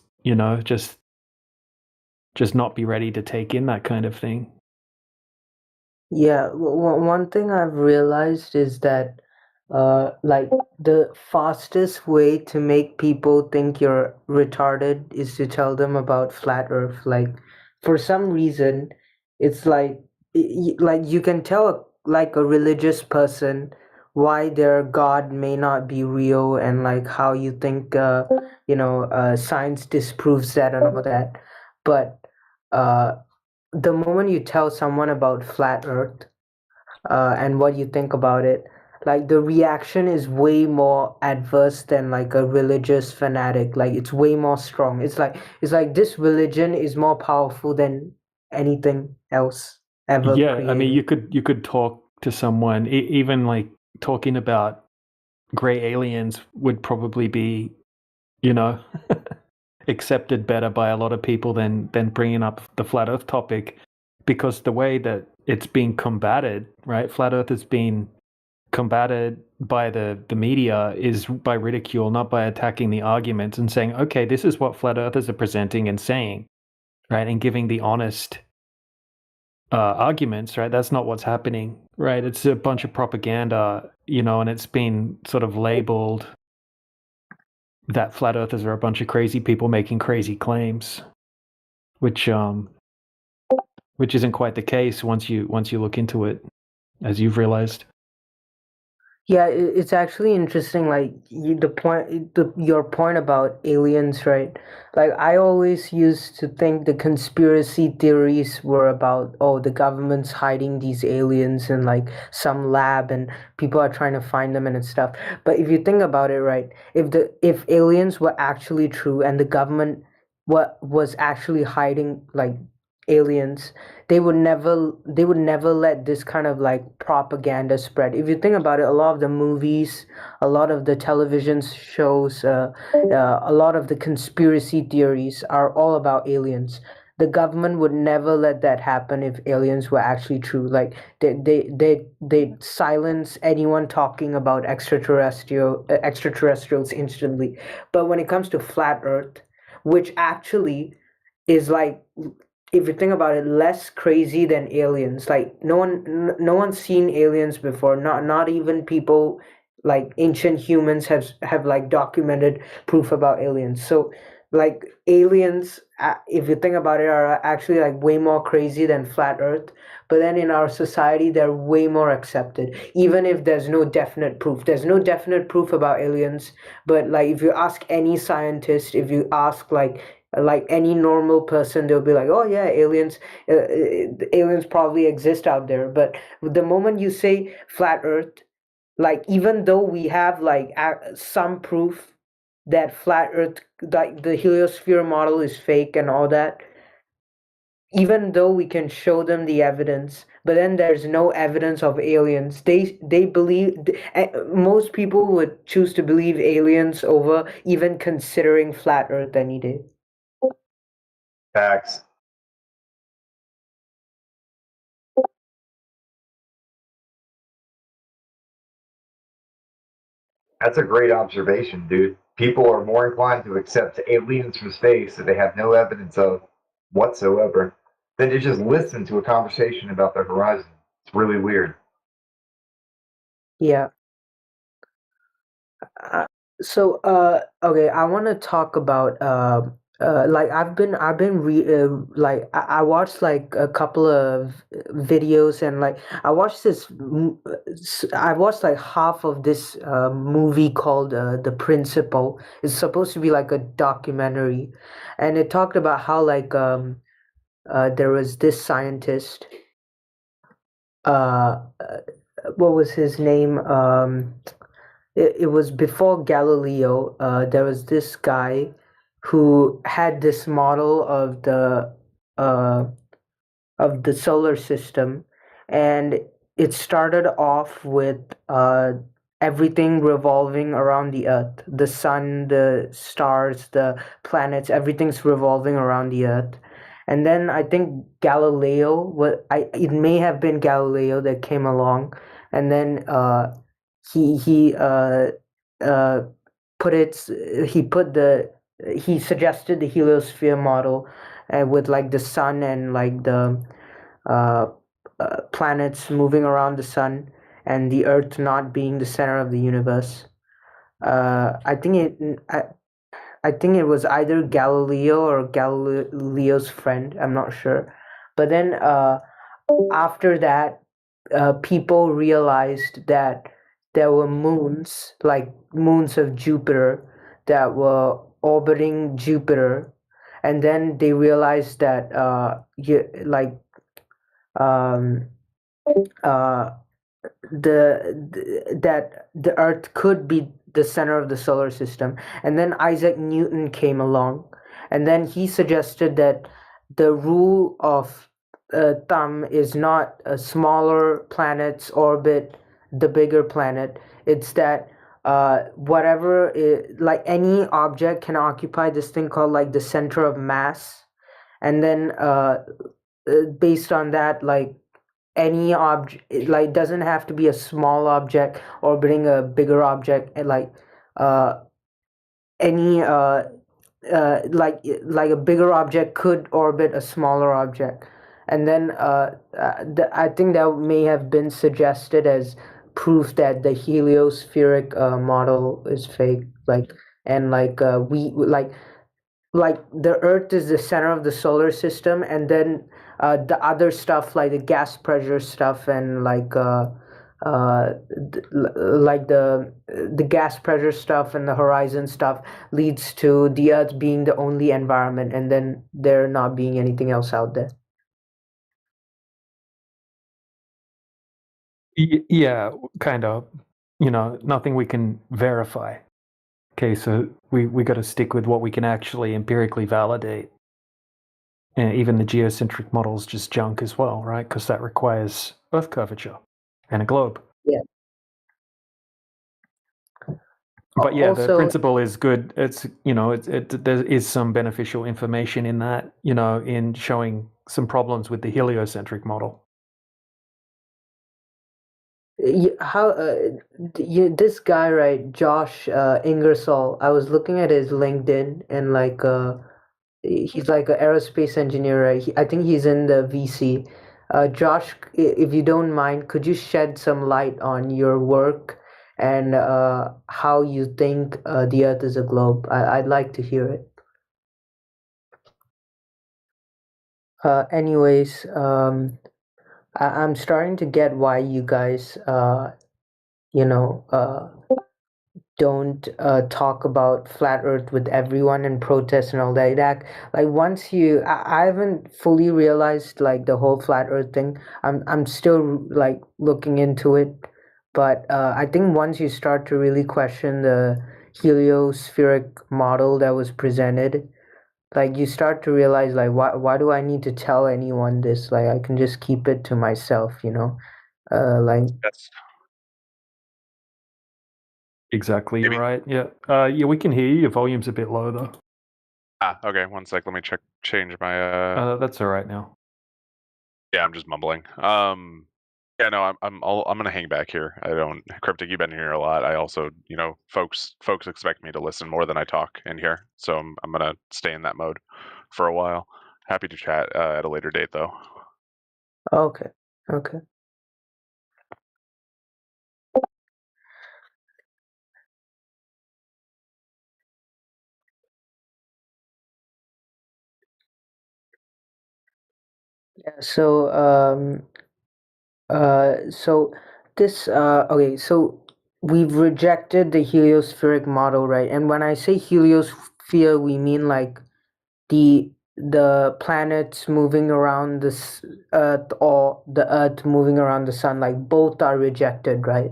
not be ready to take in that kind of thing. Yeah, one thing I've realized is that like the fastest way to make people think you're retarded is to tell them about flat Earth. Like, for some reason, it's like like you can tell like a religious person why their God may not be real, and like how you think science disproves that and all that. But the moment you tell someone about flat Earth and what you think about it, like the reaction is way more adverse than like a religious fanatic. Like it's way more strong. It's like this religion is more powerful than anything else ever Yeah, I mean, created. you could talk to someone, even like talking about gray aliens would probably be, you know, accepted better by a lot of people than bringing up the flat Earth topic, because the way that it's being combated, right? Flat Earth has been combated by the media is by ridicule, not by attacking the arguments and saying, okay, this is what flat earthers are presenting and saying, right? And giving the honest arguments, right? That's not what's happening, right? It's a bunch of propaganda, and it's been sort of labeled that flat earthers are a bunch of crazy people making crazy claims, which isn't quite the case once you look into it, as you've realized. Yeah, it's actually interesting. Like your point about aliens, right? Like I always used to think the conspiracy theories were about, oh, the government's hiding these aliens in like some lab and people are trying to find them and stuff. But if you think about it, right, if aliens were actually true and the government was actually hiding like aliens, they would never let this kind of like propaganda spread. If you think about it, a lot of the movies, a lot of the television shows, a lot of the conspiracy theories are all about aliens. The government would never let that happen if aliens were actually true. Like they silence anyone talking about extraterrestrials instantly. But when it comes to flat earth, which actually is like, if you think about it, less crazy than aliens. Like no one's seen aliens before. Not even people like ancient humans have like documented proof about aliens. So like aliens, if you think about it, are actually like way more crazy than flat Earth. But then in our society, they're way more accepted, even if there's no definite proof. There's no definite proof about aliens, but like if you ask any scientist, if you ask like any normal person, they'll be like, oh yeah, aliens probably exist out there. But the moment you say flat earth, like even though we have like some proof that flat earth, like the heliosphere model is fake and all that, even though we can show them the evidence, but then there's no evidence of aliens, they believe, most people would choose to believe aliens over even considering flat earth any day. Facts. That's a great observation, dude. People are more inclined to accept aliens from space that they have no evidence of whatsoever than to just listen to a conversation about the horizon. It's really weird. Yeah. Okay, I want to talk about like I watched like a couple of videos, and like I watched like half of this movie called The Principle. It's supposed to be like a documentary, and it talked about how like there was this scientist, uh what was his name? It was before Galileo. There was this guy who had this model uh, of the solar system, and it started off with everything revolving around the Earth, the sun, the stars, the planets, everything's revolving around the Earth. And then I think Galileo, it may have been Galileo that came along, and then he uh put it he put the he suggested the heliosphere model, with like the sun and like the uh, planets moving around the sun and the earth not being the center of the universe. I think I think it was either Galileo or Galileo's friend, I'm not sure. But then after that, people realized that there were moons, like moons of Jupiter, that were orbiting Jupiter, and then they realized that um, uh, that the Earth could be the center of the solar system. And then Isaac Newton came along, and then he suggested that the rule of thumb is not a smaller planets orbit the bigger planet. It's that like any object can occupy this thing called like the center of mass, and then based on that, like any object, like doesn't have to be a small object orbiting a bigger object, and like uh any like a bigger object could orbit a smaller object. And then I think that may have been suggested as proof that the heliospheric model is fake, like, and we like the Earth is the center of the solar system, and then the other stuff like the gas pressure stuff and like the gas pressure stuff and the horizon stuff leads to the Earth being the only environment, and then there not being anything else out there. Yeah, kind of. Nothing we can verify. Okay, so we got to stick with what we can actually empirically validate. And even the geocentric model's just junk as well, right? Because that requires Earth curvature and a globe. Yeah. But yeah, Also, the principle is good. It's there is some beneficial information in that, in showing some problems with the heliocentric model. This guy, right, Josh Ingersoll, I was looking at his LinkedIn, and he's like an aerospace engineer, right? I think he's in the VC. Josh, if you don't mind, could you shed some light on your work and how you think the Earth is a globe? I'd like to hear it. Anyways, I'm starting to get why you guys, don't talk about flat Earth with everyone and protest and all that. Like once I haven't fully realized like the whole flat Earth thing. I'm still like looking into it, but I think once you start to really question the heliospheric model that was presented, like you start to realize like why do I need to tell anyone this? Like I can just keep it to myself, like. That's Exactly, Maybe. you're right. Yeah. Yeah, we can hear you. Your volume's a bit low though. Okay. 1 sec. Let me change my. That's all right now. Yeah, I'm just mumbling. Yeah, no, I'm gonna hang back here. I don't, Cryptic, you've been here a lot. I also, folks expect me to listen more than I talk in here, so I'm gonna stay in that mode for a while. Happy to chat at a later date, though. Okay. Yeah, so this okay, so we've rejected the heliospheric model, right? And when I say heliosphere, we mean like the planets moving around this Earth or the Earth moving around the sun, like both are rejected, right?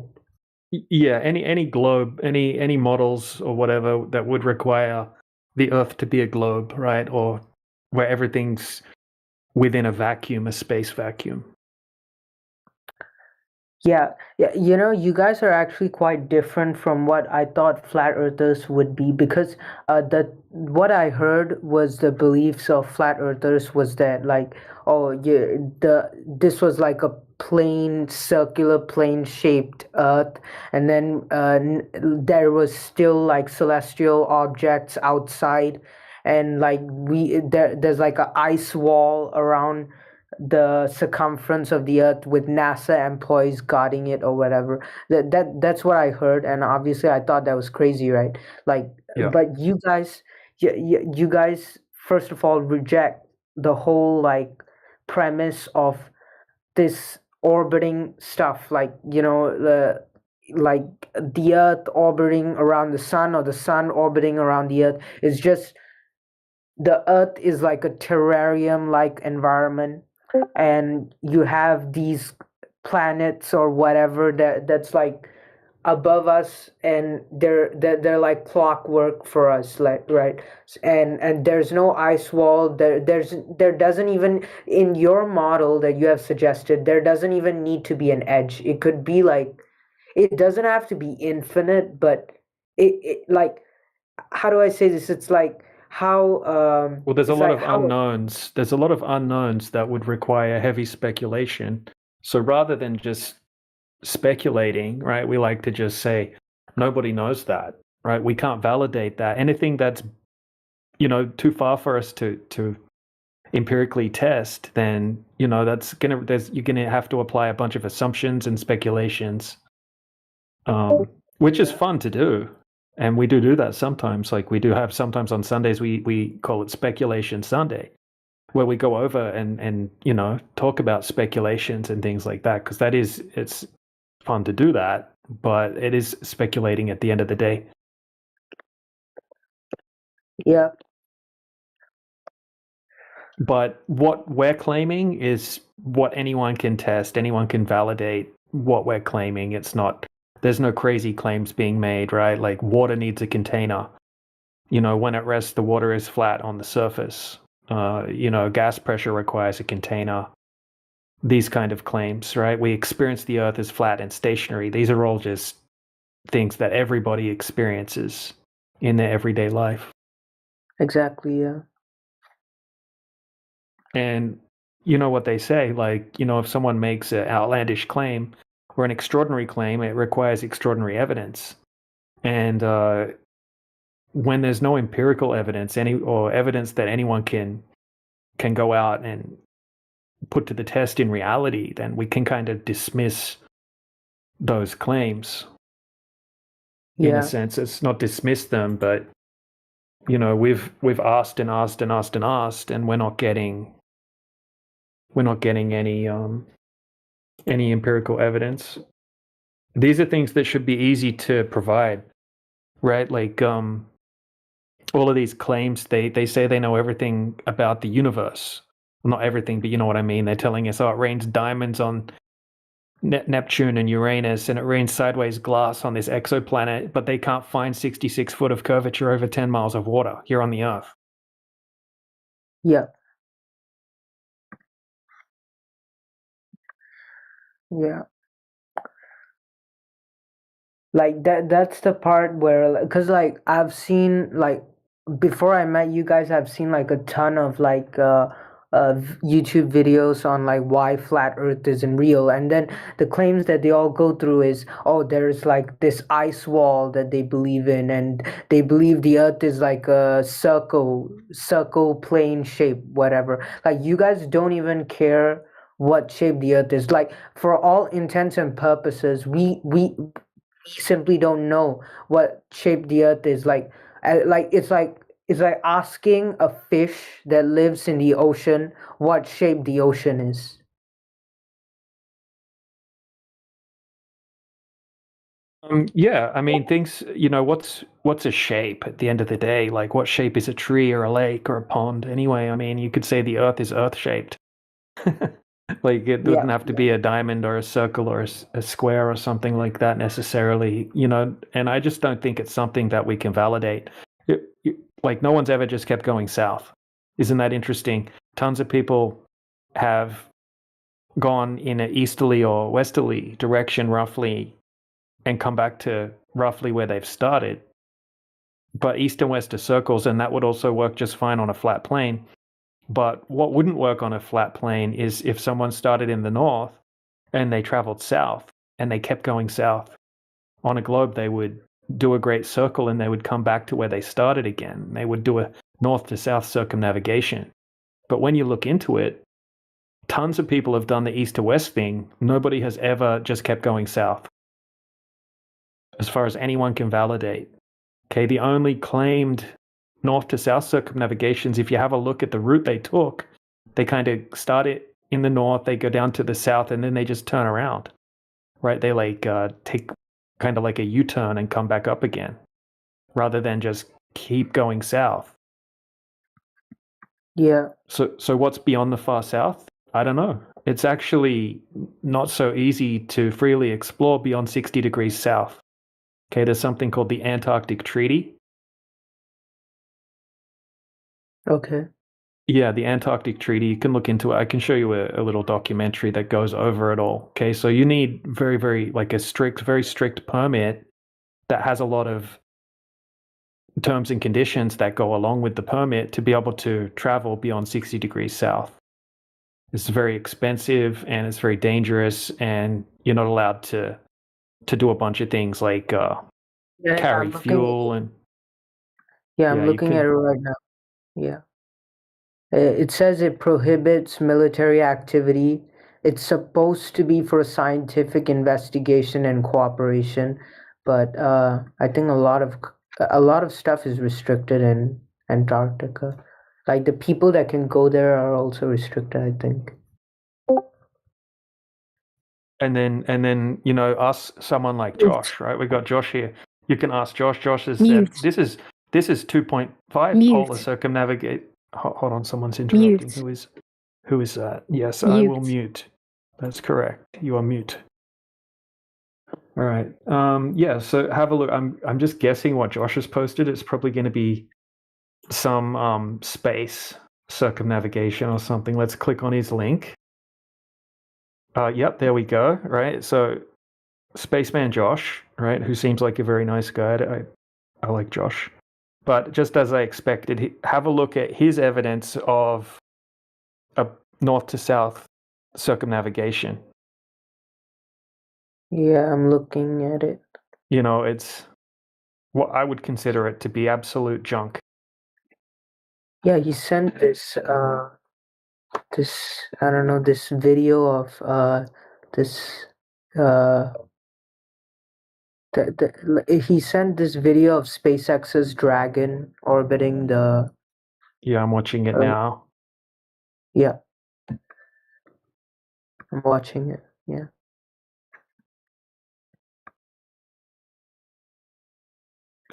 Yeah, any globe, any models or whatever that would require the Earth to be a globe, right? Or where everything's within a vacuum, a space vacuum. Yeah, you guys are actually quite different from what I thought flat earthers would be, because what I heard was the beliefs of flat earthers was that like, oh yeah, this was like a plain circular plane shaped earth, and then there was still like celestial objects outside, and like there's like a ice wall around the circumference of the earth with NASA employees guarding it or whatever. That's what I heard, and obviously I thought that was crazy, right? Like, Yeah. but you guys, you guys first of all reject the whole like premise of this orbiting stuff, like like the earth orbiting around the sun or the sun orbiting around the earth. Is just the earth is like a terrarium like environment, and you have these planets or whatever that's like above us, and they're like clockwork for us, like, right? And there's no ice wall there doesn't even, in your model that you have suggested, there doesn't even need to be an edge. It could be like, it doesn't have to be infinite, but it like, how do I say this? It's like how Well, there's a it's lot like of how unknowns. There's a lot of unknowns that would require heavy speculation. So rather than just speculating, right, we like to just say nobody knows that, right? We can't validate that. Anything that's, too far for us to empirically test, then you're gonna have to apply a bunch of assumptions and speculations, which is fun to do. And we do that sometimes. Like we do have sometimes on Sundays, we call it Speculation Sunday, where we go over and talk about speculations and things like that, because it's fun to do that, but it is speculating at the end of the day. yeah. But what we're claiming is what anyone can test, anyone can validate what we're claiming. There's no crazy claims being made, right? Like water needs a container. When at rest, the water is flat on the surface. Gas pressure requires a container. These kind of claims, right? We experience the earth as flat and stationary. These are all just things that everybody experiences in their everyday life. Exactly, yeah. And you know what they say, like, if someone makes an outlandish claim or an extraordinary claim, it requires extraordinary evidence. And when there's no empirical evidence, or evidence that anyone can go out and put to the test in reality, then we can kind of dismiss those claims. In a sense, it's not dismiss them, but we've asked and asked and asked and asked, and we're not getting any empirical evidence. These are things that should be easy to provide, right? Like all of these claims, they say they know everything about the universe. Well, not everything, but you know what I mean. They're telling us, it rains diamonds on Neptune and Uranus, and it rains sideways glass on this exoplanet, but they can't find 66 foot of curvature over 10 miles of water here on the Earth. Yeah. Yeah. Like that's the part where, because like I've seen, like, before I met you guys, I've seen like a ton of like YouTube videos on like why flat earth isn't real, and then the claims that they all go through is, oh, there's like this ice wall that they believe in, and they believe the earth is like a circle plane shape, whatever. Like, you guys don't even care what shape the earth is. Like, for all intents and purposes, we simply don't know what shape the earth is. Like, it's like asking a fish that lives in the ocean what shape the ocean is. Yeah, I mean, things, what's a shape at the end of the day? Like, what shape is a tree or a lake or a pond anyway? I mean, you could say the earth is earth shaped. Like, it Yeah. wouldn't have to be a diamond or a circle or a square or something like that necessarily, and I just don't think it's something that we can validate. Like, no one's ever just kept going south. Isn't that interesting? Tons of people have gone in an easterly or westerly direction roughly and come back to roughly where they've started. But east and west are circles, and that would also work just fine on a flat plane. But what wouldn't work on a flat plane is if someone started in the north and they traveled south and they kept going south. On a globe, they would do a great circle and they would come back to where they started again. They would do a north to south circumnavigation. But when you look into it, tons of people have done the east to west thing. Nobody has ever just kept going south, as far as anyone can validate. Okay, the only claimed north to south circumnavigations, if you have a look at the route they took, they kind of start it in the north, they go down to the south, and then they just turn around, right? They like take kind of like a U-turn and come back up again, rather than just keep going south. Yeah. So what's beyond the far south? I don't know. it's actually not so easy to freely explore beyond 60 degrees south. Okay, there's something called the Antarctic Treaty. Okay. Yeah, the Antarctic Treaty, you can look into it. I can show you a little documentary that goes over it all. Okay, so you need very, like a very strict permit that has a lot of terms and conditions that go along with the permit to be able to travel beyond 60 degrees south. It's very expensive and it's very dangerous, and you're not allowed to do a bunch of things like carry I'm fuel and I'm looking at it right now. Yeah. It says it prohibits military activity. It's supposed to be for scientific investigation and cooperation, but I think a lot of stuff is restricted in Antarctica. Like the people that can go there are also restricted, I think. and then ask someone like Josh, right? We got Josh here. You can ask Josh. Josh has said this is 2.5 polar circumnavigate. Hold on, someone's interrupting. Who is that? Yes, I will mute. That's correct. You are mute. All right. Yeah. So have a look. I'm just guessing what Josh has posted. It's probably going to be some space circumnavigation or something. Let's click on his link. Yep, there we go. Right. So Spaceman Josh, right, who seems like a very nice guy. I like Josh. But just as I expected, have a look at his evidence of a north to south circumnavigation. Yeah, I'm looking at it. It's what I would consider it to be absolute junk. Yeah, he sent this I don't know, this video of this he sent this video of SpaceX's Dragon orbiting the. Yeah, I'm watching it now. Yeah, I'm watching it. Yeah.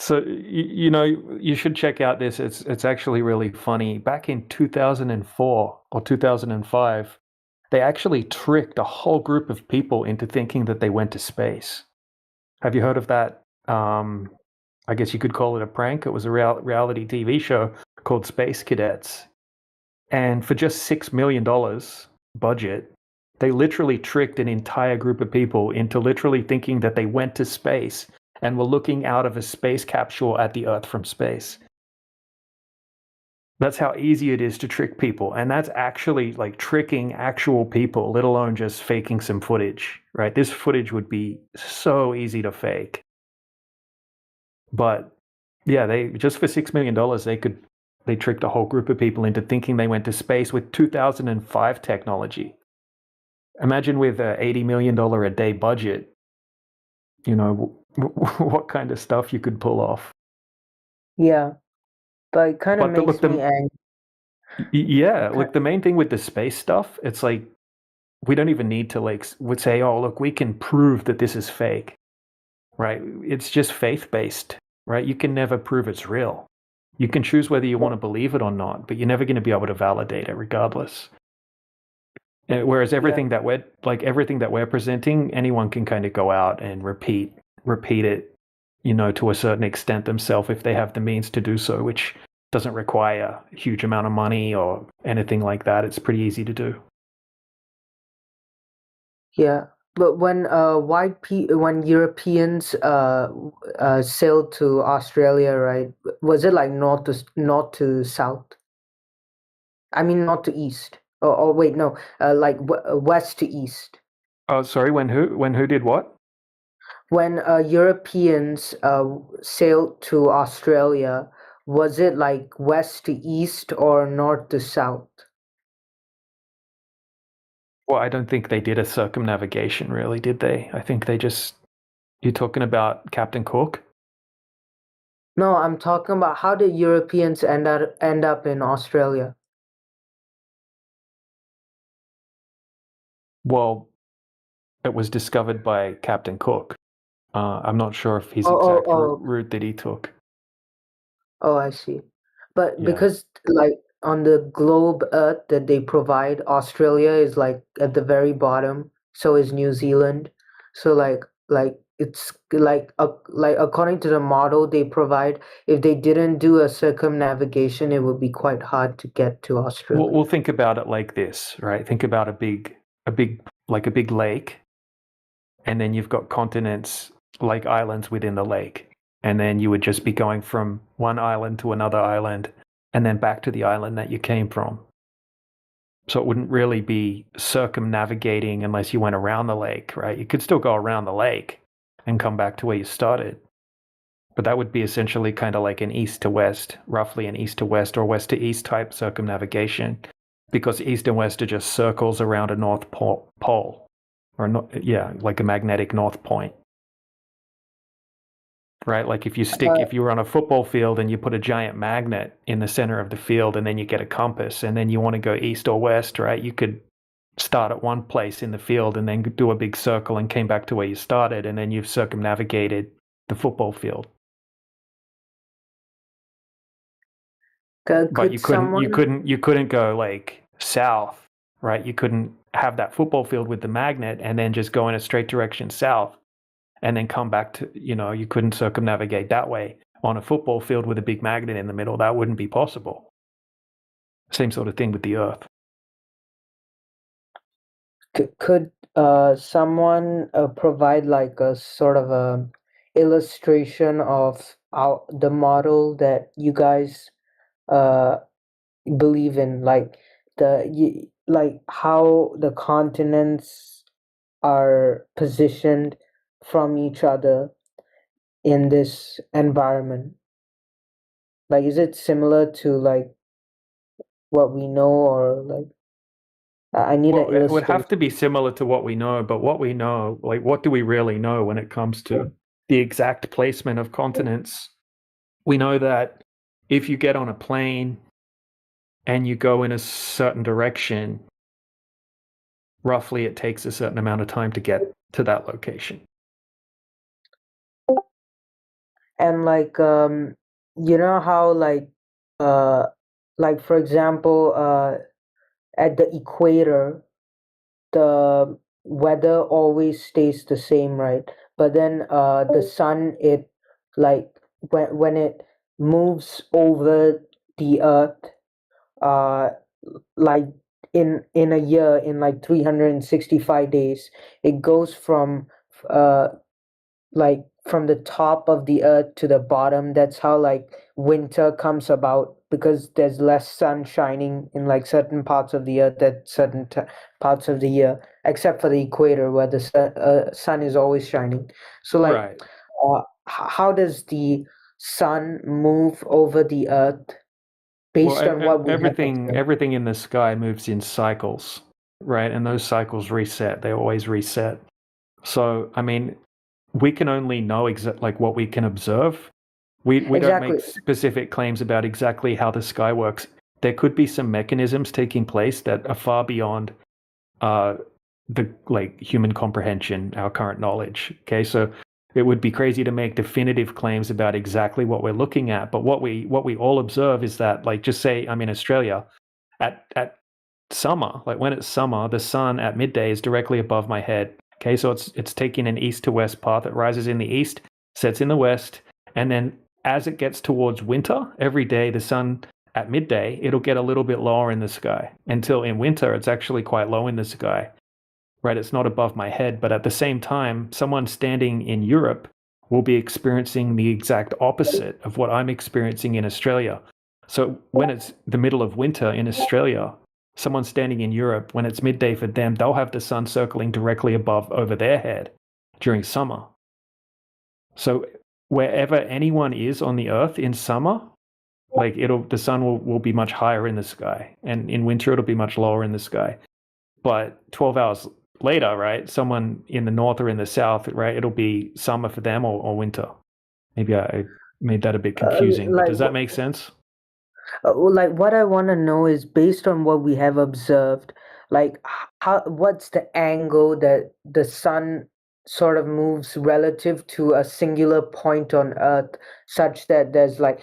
So you should check out this. It's actually really funny. Back in 2004 or 2005, they actually tricked a whole group of people into thinking that they went to space. Have you heard of that? I guess you could call it a prank. It was a reality TV show called Space Cadets. And for just $6 million budget, they literally tricked an entire group of people into literally thinking that they went to space and were looking out of a space capsule at the Earth from space. That's how easy it is to trick people. And that's actually like tricking actual people, let alone just faking some footage, right? This footage would be so easy to fake. But yeah, they just for $6 million, they tricked a whole group of people into thinking they went to space with 2005 technology. Imagine with a $80 million a day budget, what kind of stuff you could pull off. Yeah, but it kind of makes me angry. Yeah, look, the main thing with the space stuff, it's like we don't even need to would say, oh, look, we can prove that this is fake, right? It's just faith-based, right? You can never prove it's real. You can choose whether you want to believe it or not, but you're never going to be able to validate it regardless. Whereas everything that we're presenting, anyone can kind of go out and repeat it, to a certain extent themselves if they have the means to do so, which doesn't require a huge amount of money or anything like that. It's pretty easy to do. Yeah, but when when Europeans sailed to Australia, right? Was it like north to south? I mean, north to east. Oh wait, no, like west to east. Oh, sorry. When who did what? When Europeans sailed to Australia, was it like west to east or north to south? Well, I don't think they did a circumnavigation, really, did they? I think they just. You're talking about Captain Cook? No, I'm talking about how did Europeans end up in Australia? Well, it was discovered by Captain Cook. I'm not sure if his exact route that he took. Oh, I see. But because like on the globe Earth that they provide, Australia is like at the very bottom. So is New Zealand. So it's like according to the model they provide, if they didn't do a circumnavigation, it would be quite hard to get to Australia. We'll think about it like this, right? Think about a big lake, and then you've got continents like islands within the lake, and then you would just be going from one island to another island, and then back to the island that you came from. So it wouldn't really be circumnavigating unless you went around the lake, right? You could still go around the lake and come back to where you started. But that would be essentially kind of like an east to west, roughly an east to west or west to east type circumnavigation, because east and west are just circles around a north pole, or like a magnetic north point. Right? Like if you were on a football field and you put a giant magnet in the center of the field and then you get a compass and then you want to go east or west, right? You could start at one place in the field and then do a big circle and came back to where you started, and then you've circumnavigated the football field. But you couldn't go like south, right? You couldn't have that football field with the magnet and then just go in a straight direction south and then come back to, you couldn't circumnavigate that way on a football field with a big magnet in the middle. That wouldn't be possible. Same sort of thing with the Earth. Could someone provide like a sort of a illustration of the model that you guys believe in, like how the continents are positioned from each other in this environment? Like, is it similar to like what we know, or like I need an illustration? It would have to be similar to what we know, but what we know, like what do we really know when it comes to the exact placement of continents? We know that if you get on a plane and you go in a certain direction, roughly it takes a certain amount of time to get to that location. And like how like for example at the equator the weather always stays the same, right? But then the sun, it like when it moves over the earth, like in a year, in like 365 days, it goes from like from the top of the earth to the bottom. That's how like winter comes about, because there's less sun shining in like certain parts of the earth at certain parts of the year, except for the equator where the sun is always shining. So like Right. how does the sun move over the earth based on what we have observed? Everything in the sky moves in cycles, right? And those cycles reset. They always reset. So, I mean, we can only know like what we can observe. We don't Exactly. make specific claims about exactly how the sky works. There could be some mechanisms taking place that are far beyond the like human comprehension, our current knowledge. Okay, so it would be crazy to make definitive claims about exactly what we're looking at. But what we all observe is that, like, just say I'm in Australia, at summer, like when it's summer, the sun at midday is directly above my head. Okay, so it's taking an east to west path. It rises in the east, sets in the west, and then as it gets towards winter, every day the sun at midday, it'll get a little bit lower in the sky, until in winter it's actually quite low in the sky. Right, it's not above my head, but at the same time, someone standing in Europe will be experiencing the exact opposite of what I'm experiencing in Australia. So when it's the middle of winter in Australia, someone standing in Europe, when it's midday for them, they'll have the sun circling directly above over their head during summer. So wherever anyone is on the earth in summer, like the sun will be much higher in the sky, and in winter it'll be much lower in the sky. But 12 hours later, right, someone in the north or in the south, right, it'll be summer for them or winter. Maybe I made that a bit confusing, but does that make sense? Like what I want to know is, based on what we have observed, like what's the angle that the sun sort of moves relative to a singular point on Earth, such that there's like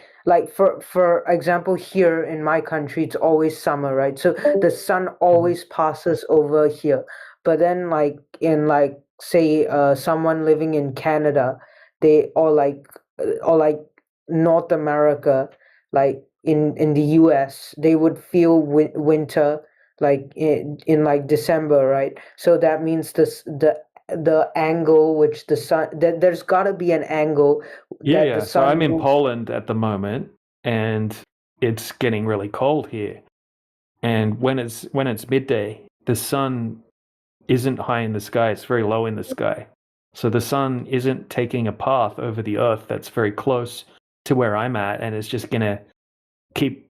for example, here in my country it's always summer, right? So the sun always passes over here. But then like in like say someone living in Canada, they or like North America, like in the US, they would feel winter like in like December, right? So that means the angle which the sun there's got to be an angle Yeah, that the yeah. So I'm sun in moves. Poland at the moment, and it's getting really cold here. And when it's midday, the sun isn't high in the sky; it's very low in the sky. So the sun isn't taking a path over the Earth that's very close to where I'm at, and it's just gonna keep,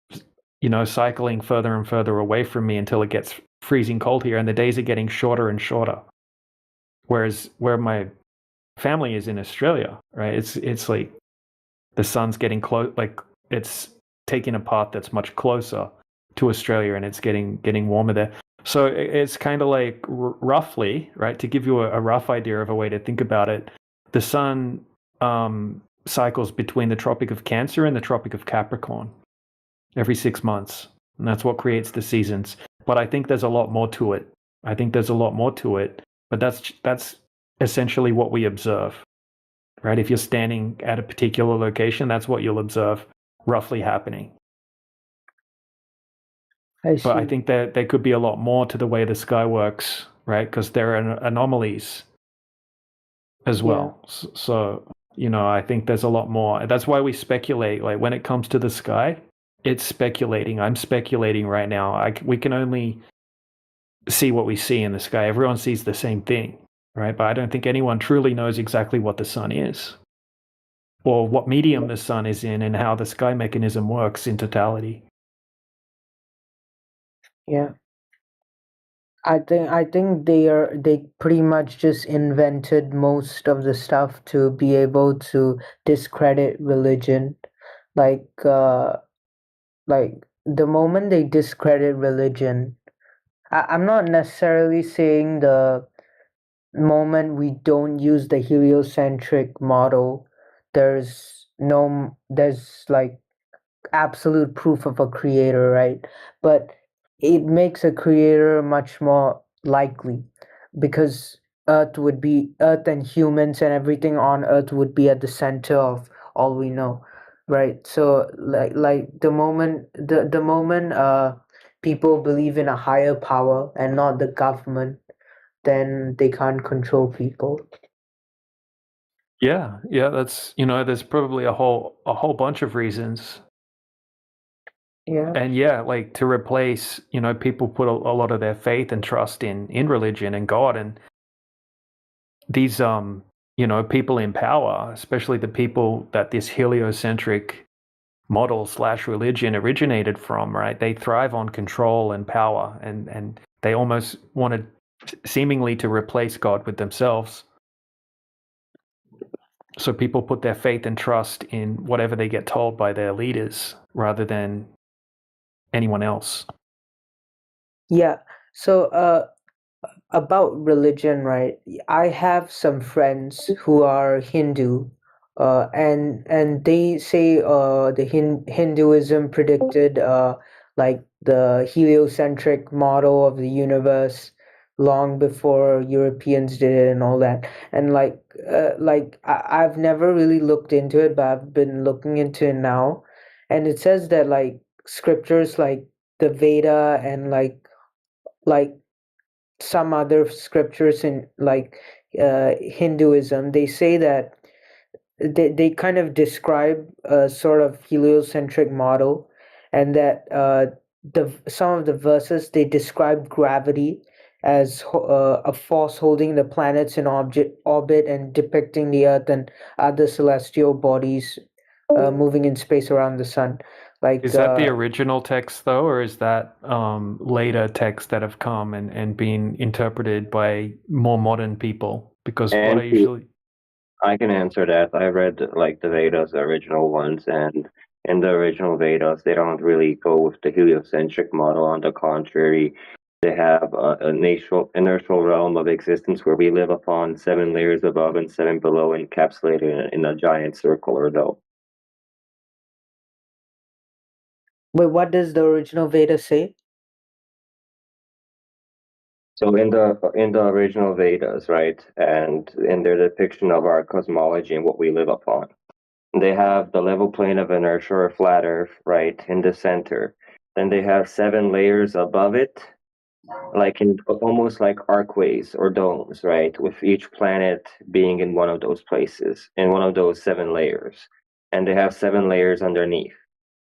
cycling further and further away from me until it gets freezing cold here, and the days are getting shorter and shorter. Whereas where my family is in Australia, right? It's like the sun's getting close, like it's taking a path that's much closer to Australia, and it's getting warmer there. So it's kind of like roughly, right? To give you a rough idea of a way to think about it, the sun cycles between the Tropic of Cancer and the Tropic of Capricorn every 6 months, and that's what creates the seasons. But I think there's a lot more to it. But that's essentially what we observe, right? If you're standing at a particular location, that's what you'll observe roughly happening. But I think that there could be a lot more to the way the sky works, right? Because there are anomalies as well. Yeah. So, I think there's a lot more. That's why we speculate. Like when it comes to the sky, it's speculating. I'm speculating right now. We can only see what we see in the sky. Everyone sees the same thing, right? But I don't think anyone truly knows exactly what the sun is, or what medium the sun is in, and how the sky mechanism works in totality. Yeah. I think they pretty much just invented most of the stuff to be able to discredit religion. Like the moment they discredit religion, I'm not necessarily saying the moment we don't use the heliocentric model, there's like absolute proof of a creator, right? But it makes a creator much more likely, because Earth and humans and everything on Earth would be at the center of all we know, right? So like the moment people believe in a higher power and not the government, then they can't control people. Yeah, that's there's probably a whole bunch of reasons. Yeah. And yeah, like to replace, people put a lot of their faith and trust in religion and God, and these people in power, especially the people that this heliocentric model / religion originated from, right? They thrive on control and power, and they almost wanted seemingly to replace God with themselves. So people put their faith and trust in whatever they get told by their leaders rather than anyone else. Yeah. So about religion, right? I have some friends who are Hindu, and they say the Hinduism predicted like the heliocentric model of the universe long before Europeans did it and all that. And I've never really looked into it, but I've been looking into it now, and it says that like scriptures like the Veda and like some other scriptures in like Hinduism, they say that they kind of describe a sort of heliocentric model, and that the some of the verses they describe gravity as a force holding the planets in orbit and depicting the Earth and other celestial bodies moving in space around the sun. Like is that the original text though, or is that later texts that have come and been interpreted by more modern people? Because what I can answer that. I read like the Vedas, the original ones, and in the original Vedas, they don't really go with the heliocentric model. On the contrary, They have an inertial realm of existence where we live upon 7 layers above and 7 below, encapsulated in a giant circle or dome. Wait, what does the original Veda say? So in the original Vedas, right, and in their depiction of our cosmology and what we live upon, they have the level plane of inertia or flat Earth, right, in the center. Then they have 7 layers above it, like in almost like archways or domes, right, with each planet being in one of those places, in one of those 7 layers. And they have 7 layers underneath.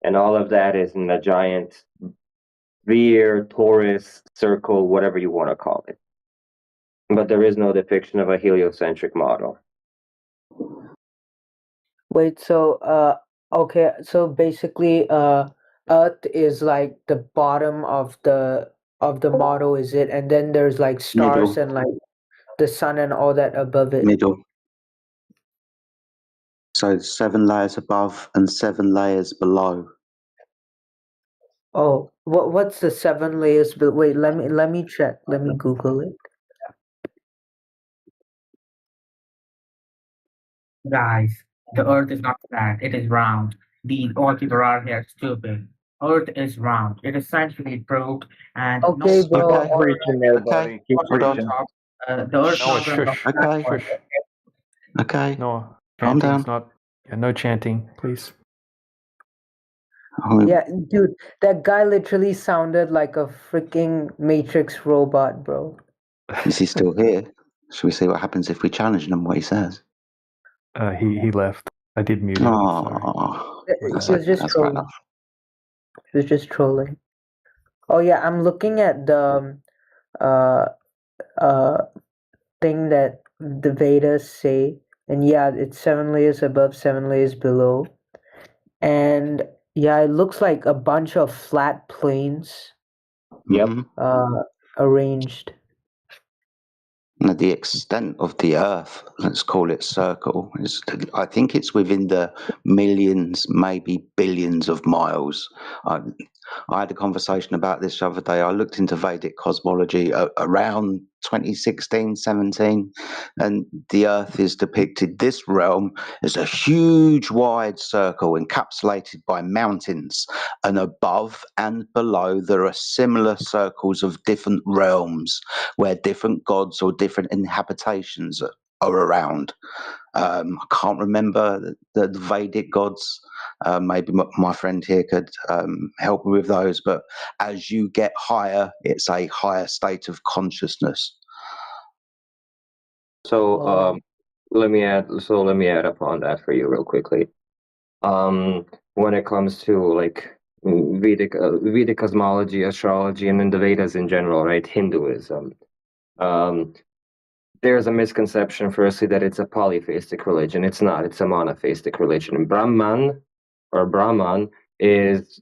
And all of that is in a giant sphere, torus, circle, whatever you want to call it. But there is no depiction of a heliocentric model. Wait, so okay, so basically Earth is like the bottom of the model, is it? And then there's like stars Middle. and like the sun and all that above it. Middle. So 7 layers above and 7 layers below. Oh, what's the 7 layers? But wait, let me check. Let me Google it. Guys, the Earth is not flat, it is round. The Altivarar here is stupid. Earth is round. It is scientifically proved, and Okay, bro. Keep preaching, nobody. Keep preaching. the Earth Noah, program of shush. Okay. Shush. Okay. Noah, Calm chanting's down. not. Yeah, no chanting, please. Yeah, dude, that guy literally sounded like a freaking Matrix robot, bro. Is he still here? Should we see what happens if we challenge him what he says? He left. I did mute him. Sorry. Oh, He was just that's fair trolling. enough. He was just trolling. Oh yeah, I'm looking at the uh thing that the Vedas say, and yeah, it's 7 layers above, 7 layers below, and yeah, it looks like a bunch of flat planes. Yep. Arranged. The extent of the Earth, let's call it circle, I think it's within the millions, maybe billions of miles. I had a conversation about this the other day. I looked into Vedic cosmology around 2016, 17, and the Earth is depicted, this realm, as a huge wide circle encapsulated by mountains, and above and below there are similar circles of different realms where different gods or different inhabitations are around. I can't remember the Vedic gods. Maybe my friend here could help me with those. But as you get higher, it's a higher state of consciousness. So let me add upon that for you real quickly. When it comes to like Vedic cosmology, astrology, and then the Vedas in general, right? Hinduism. There's a misconception, firstly, that it's a polytheistic religion. It's not. It's a monotheistic religion. Brahman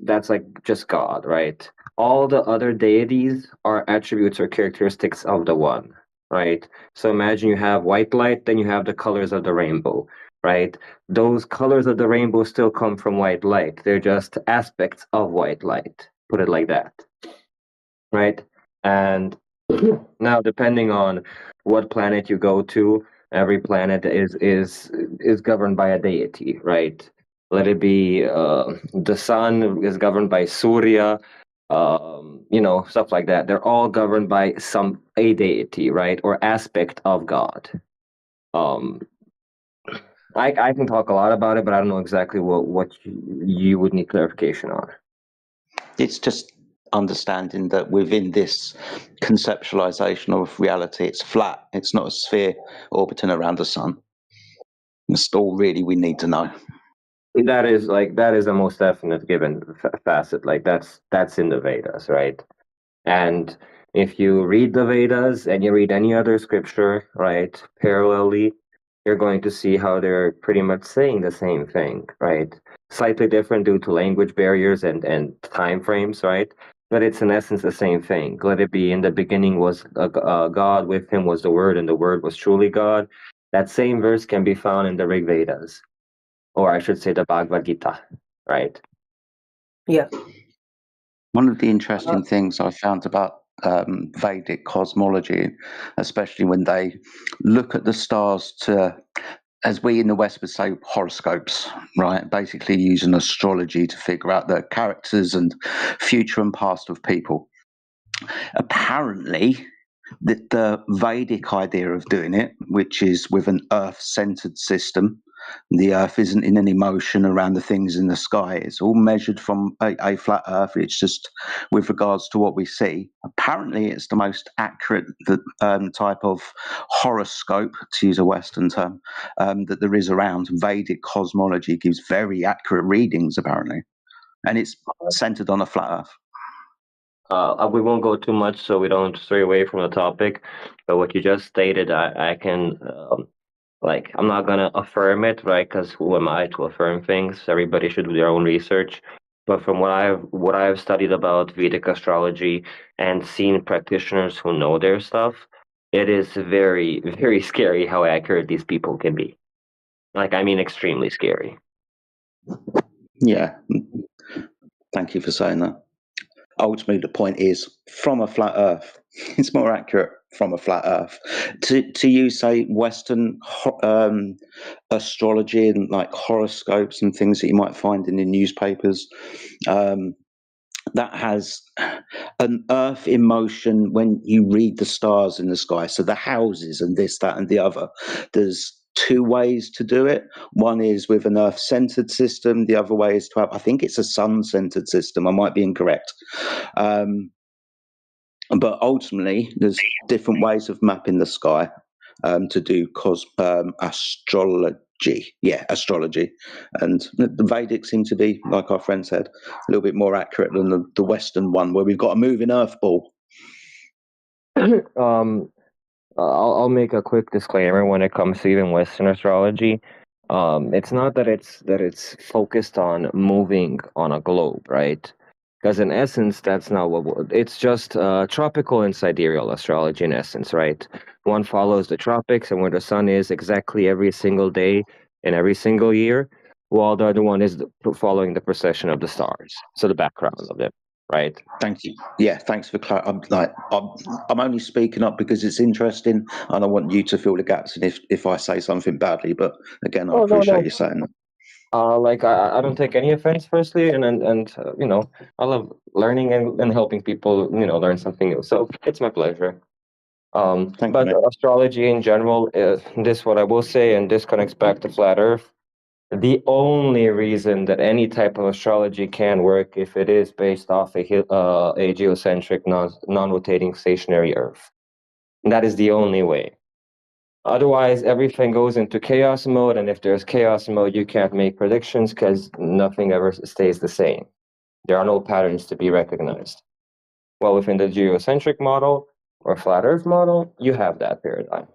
that's like just God, right? All the other deities are attributes or characteristics of the one, right? So imagine you have white light, then you have the colors of the rainbow, right? Those colors of the rainbow still come from white light. They're just aspects of white light. Put it like that, right? And now, depending on what planet you go to, every planet is governed by a deity, right? Let it be the sun is governed by Surya, stuff like that. They're all governed by a deity, right, or aspect of God. I can talk a lot about it, but I don't know exactly what you would need clarification on. It's just understanding that within this conceptualization of reality, it's flat. It's not a sphere orbiting around the sun. That's all really we need to know. That is a most definite given facet. Like that's in the Vedas, right? And if you read the Vedas and you read any other scripture, right, parallelly, you're going to see how they're pretty much saying the same thing, right? Slightly different due to language barriers and time frames, right? But it's in essence the same thing. Let it be, in the beginning was God, with him was the Word, and the Word was truly God. That same verse can be found in the Rig Vedas, or I should say the Bhagavad Gita, right? Yeah. One of the interesting things I found about Vedic cosmology, especially when they look at the stars to, as we in the West would say, horoscopes, right? Basically using astrology to figure out the characters and future and past of people. Apparently, the Vedic idea of doing it, which is with an Earth-centered system, the Earth isn't in any motion around the things in the sky. It's all measured from a flat Earth. It's just with regards to what we see. Apparently, it's the most accurate type of horoscope, to use a Western term, that there is around. Vedic cosmology gives very accurate readings, apparently, and it's centered on a flat Earth. We won't go too much so we don't stray away from the topic. But what you just stated, I can, I'm not going to affirm it, right? Because who am I to affirm things? Everybody should do their own research. But from what I've studied about Vedic astrology and seen practitioners who know their stuff, it is very, very scary how accurate these people can be. I mean, extremely scary. Yeah. Thank you for saying that. Ultimately, the point is, from a flat Earth, it's more accurate from a flat Earth. To use, say, Western astrology and like horoscopes and things that you might find in the newspapers, that has an Earth in motion when you read the stars in the sky. So the houses and this, that, and the other. There's two ways to do it. One is with an Earth-centered system. The other way is to have, I think it's a sun-centered system. I might be incorrect. But ultimately, there's different ways of mapping the sky to do astrology. Yeah, astrology. And the Vedic seem to be, like our friend said, a little bit more accurate than the Western one, where we've got a moving Earth ball. I'll make a quick disclaimer when it comes to even Western astrology. It's not that it's focused on moving on a globe, right? Because in essence, that's not it's just tropical and sidereal astrology in essence, right? One follows the tropics and where the sun is exactly every single day and every single year, while the other one is following the precession of the stars, so the background of them. Right. Thank you. Yeah, thanks for clarifying. I'm only speaking up because it's interesting, and I want you to fill the gaps. And if I say something badly, but again, I appreciate you saying that. I don't take any offense, firstly, and I love learning and helping people, learn something new. So it's my pleasure. But astrology in general, this what I will say, and this connects back to flat Earth. The only reason that any type of astrology can work if it is based off a geocentric, non-rotating stationary Earth. And that is the only way. Otherwise, everything goes into chaos mode, and if there's chaos mode, you can't make predictions because nothing ever stays the same. There are no patterns to be recognized. Well, within the geocentric model or flat Earth model, you have that paradigm.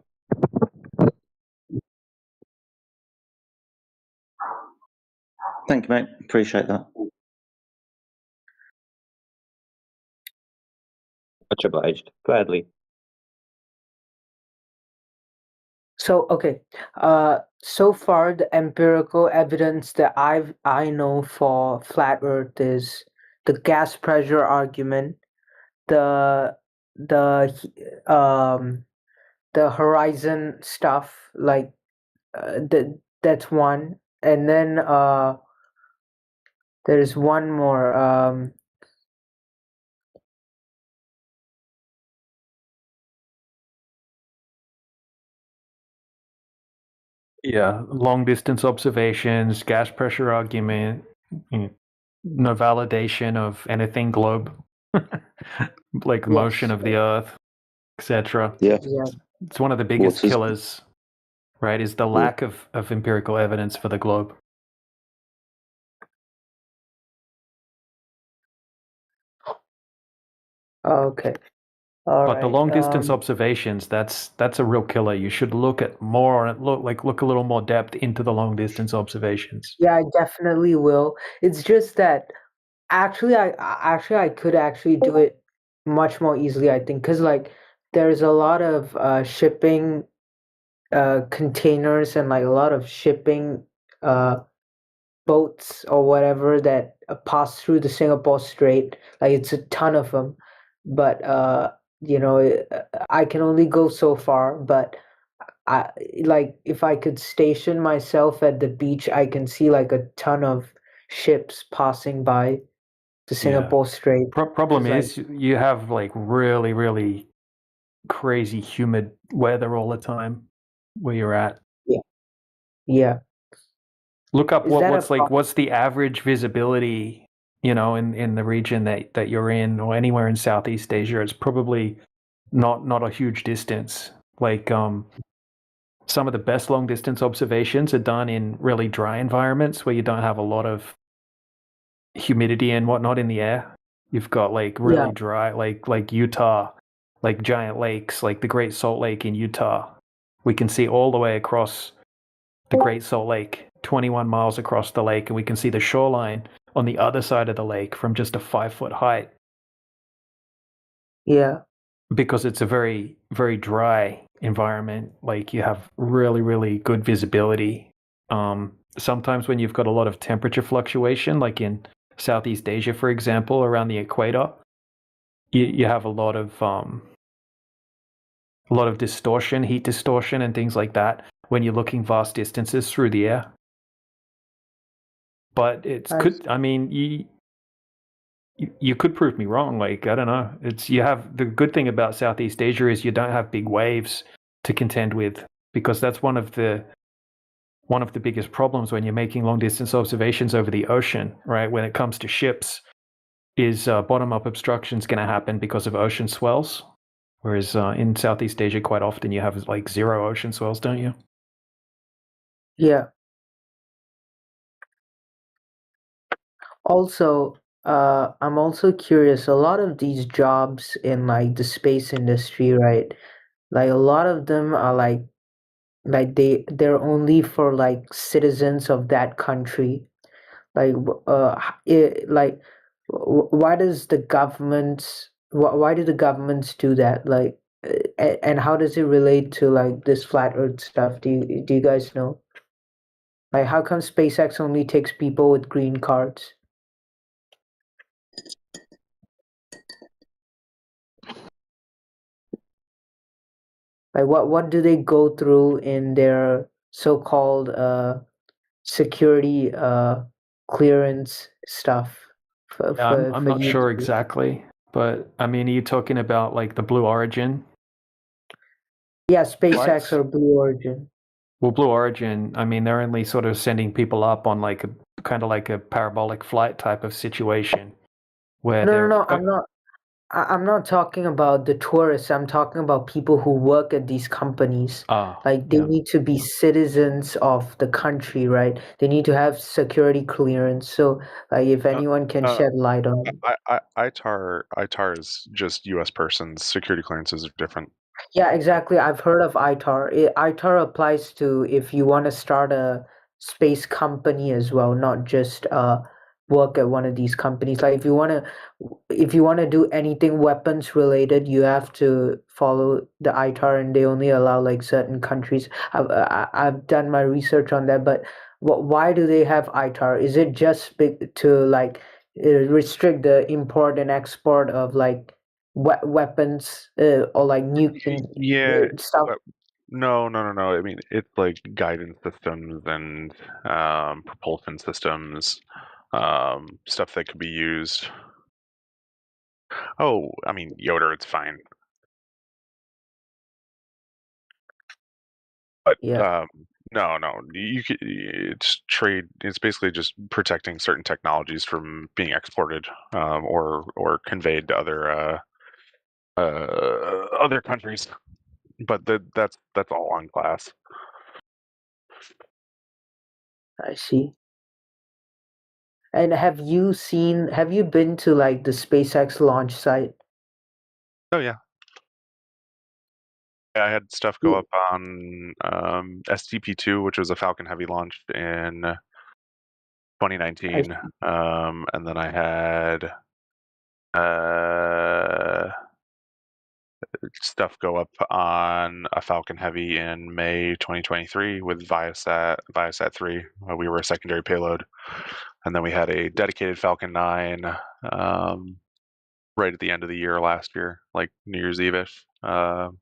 Thank you, mate. Appreciate that. Much obliged. Gladly. So okay, so far the empirical evidence that I know for flat Earth is the gas pressure argument, the horizon stuff, that's one, and then there's one more. Yeah, long distance observations, gas pressure argument, no validation of anything globe, like motion of the Earth, etc. Yeah. It's one of the biggest killers, right? Is the lack of empirical evidence for the globe. Okay. But the long distance observations, that's a real killer. You should look at more, look a little more depth into the long distance observations. Yeah, I definitely will. It's just that actually I could actually do it much more easily, I think, because there's a lot of shipping containers and a lot of shipping boats or whatever that pass through the Singapore Strait. It's a ton of them. but you know, I can only go so far. But I like if I could station myself at the beach, I can see like a ton of ships passing by the Singapore Strait. Problem 'Cause, like, is you have like really, really crazy humid weather all the time where you're at. yeah, yeah. Look up Is that a what's the average visibility, in the region that you're in or anywhere in Southeast Asia. It's probably not a huge distance. Like some of the best long distance observations are done in really dry environments where you don't have a lot of humidity and whatnot in the air. You've got like really Yeah. dry, like Utah, like giant lakes, like the Great Salt Lake in Utah. We can see all the way across the Great Salt Lake, 21 miles across the lake, and we can see the shoreline on the other side of the lake from just a 5-foot height. Yeah. Because it's a very, very dry environment. Like you have really, really good visibility. Sometimes when you've got a lot of temperature fluctuation, like in Southeast Asia, for example, around the equator, you have a lot of distortion, heat distortion, and things like that when you're looking vast distances through the air. But I mean, you could prove me wrong. Like, I don't know. You have the good thing about Southeast Asia is you don't have big waves to contend with, because that's one of the biggest problems when you're making long distance observations over the ocean, right? When it comes to ships, is bottom up obstruction is going to happen because of ocean swells. Whereas in Southeast Asia, quite often you have like zero ocean swells, don't you? Yeah. Also, I'm also curious. A lot of these jobs in like the space industry, right? Like a lot of them are like they're only for like citizens of that country. Like why does the governments why do the governments do that? Like, and how does it relate to like this flat Earth stuff? Do you guys know? Like, how come SpaceX only takes people with green cards? Like, what do they go through in their so-called security clearance stuff I'm for not you sure to do? exactly, but I mean, are you talking about like the Blue Origin? Yeah, SpaceX flights? or Blue Origin. Well, Blue Origin, I mean, they're only sort of sending people up on like a kind of like a parabolic flight type of situation where No, I'm not talking about the tourists. I'm talking about people who work at these companies. Like, they need to be citizens of the country, right? They need to have security clearance. So, like, if anyone can shed light on it. ITAR is just U.S. persons. Security clearances are different. Yeah, exactly. I've heard of ITAR. ITAR applies to if you want to start a space company as well, not just work at one of these companies. Like, if you want to do anything weapons related, you have to follow the ITAR, and they only allow like certain countries. I've done my research on that, but why do they have ITAR? Is it just to like restrict the import and export of like weapons or like Yeah, stuff? but no. I mean, it's like guidance systems and propulsion systems, stuff that could be used. Oh, I mean, Yoder, it's fine. But Yeah. no, it's trade. It's basically just protecting certain technologies from being exported or conveyed to other countries. But that's all on class. I see. And have you been to like the SpaceX launch site? Oh yeah. I had stuff go up on STP-2, which was a Falcon Heavy launch in 2019, and then I had stuff go up on a Falcon Heavy in May 2023 with Viasat 3. We were a secondary payload, and then we had a dedicated Falcon 9 right at the end of the year last year, like New Year's Eve-ish. But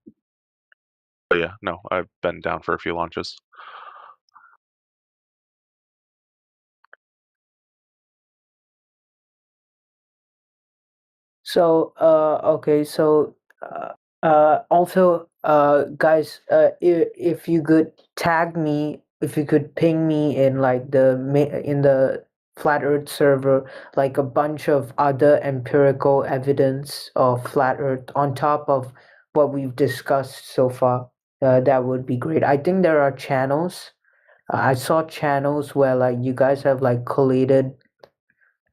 yeah, no, I've been down for a few launches. So, okay, so also, guys, if you could tag me, if you could ping me in like in the Flat Earth server, like a bunch of other empirical evidence of Flat Earth on top of what we've discussed so far, that would be great. I think there are channels. I saw channels where like you guys have like collated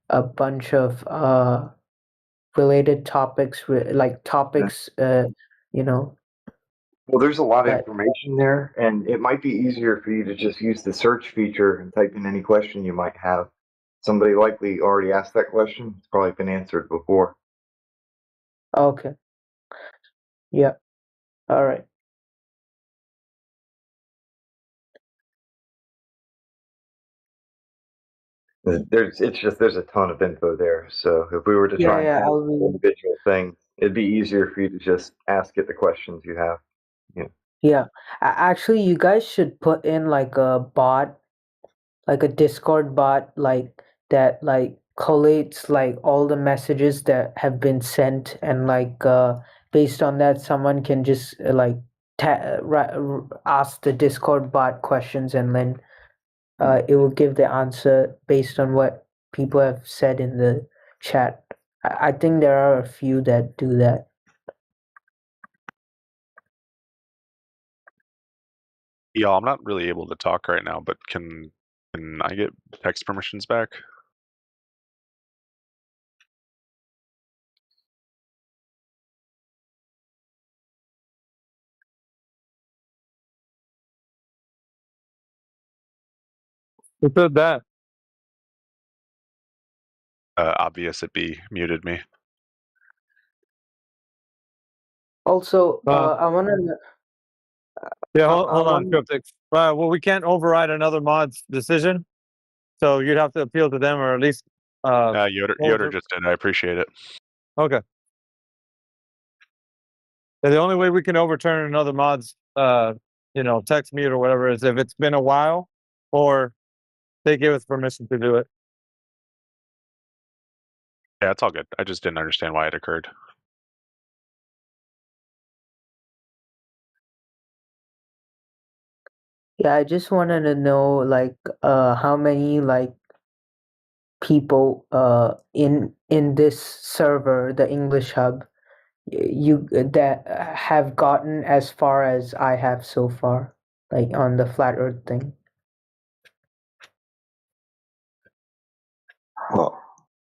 a bunch of related topics, like topics, you know, Well, there's a lot of that. information there, and it might be easier for you to just use the search feature and type in any question you might have. Somebody likely already asked that question. It's probably been answered before. Okay. Yeah. All right. There's a ton of info there. So if we were to Yeah, try and yeah. ask I'll be. individual things, it'd be easier for you to just ask it the questions you have. Yeah. Yeah. Actually, you guys should put in like a bot, like a Discord bot, like that, like collates like all the messages that have been sent, and like based on that, someone can just ask the Discord bot questions, and then it will give the answer based on what people have said in the chat. I think there are a few that do that. Yeah, I'm not really able to talk right now, but can I get text permissions back? Who said that? Obvious it be muted me. Also, I want to. Yeah, I hold on, want. Cryptic. Well, we can't override another mod's decision, so you'd have to appeal to them, or at least. Yoder just did. I appreciate it. Okay. Yeah, the only way we can overturn another mod's, text mute or whatever is if it's been a while, or they give us permission to do it. Yeah, it's all good. I just didn't understand why it occurred. Yeah, I just wanted to know like how many like people in this server, the English hub, you that have gotten as far as I have so far, like on the flat Earth thing. What?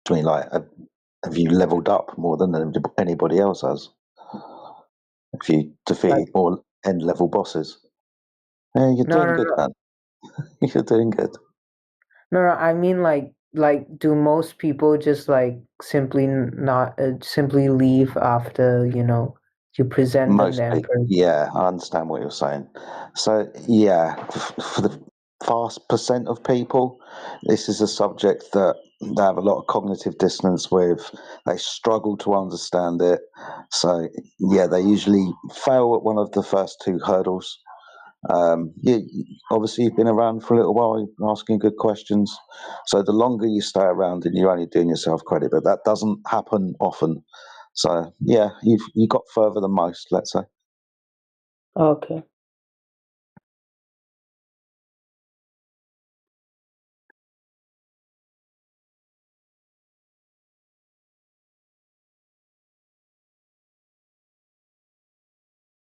Do you mean like have you leveled up more than anybody else has? If you defeated more end level bosses, yeah, you're No, doing no, good, no. man. You're doing good. No, no, I mean like do most people just like simply not simply leave after, you present them the Most people, emperor? yeah, I understand what you're saying. So, yeah, for the vast percent of people, this is a subject that they have a lot of cognitive dissonance with. They struggle to understand it. So, yeah, they usually fail at one of the first two hurdles. Obviously, you've been around for a little while, you're asking good questions. So, the longer you stay around, and you're only doing yourself credit, but that doesn't happen often. So yeah, you got further than most, let's say. Okay.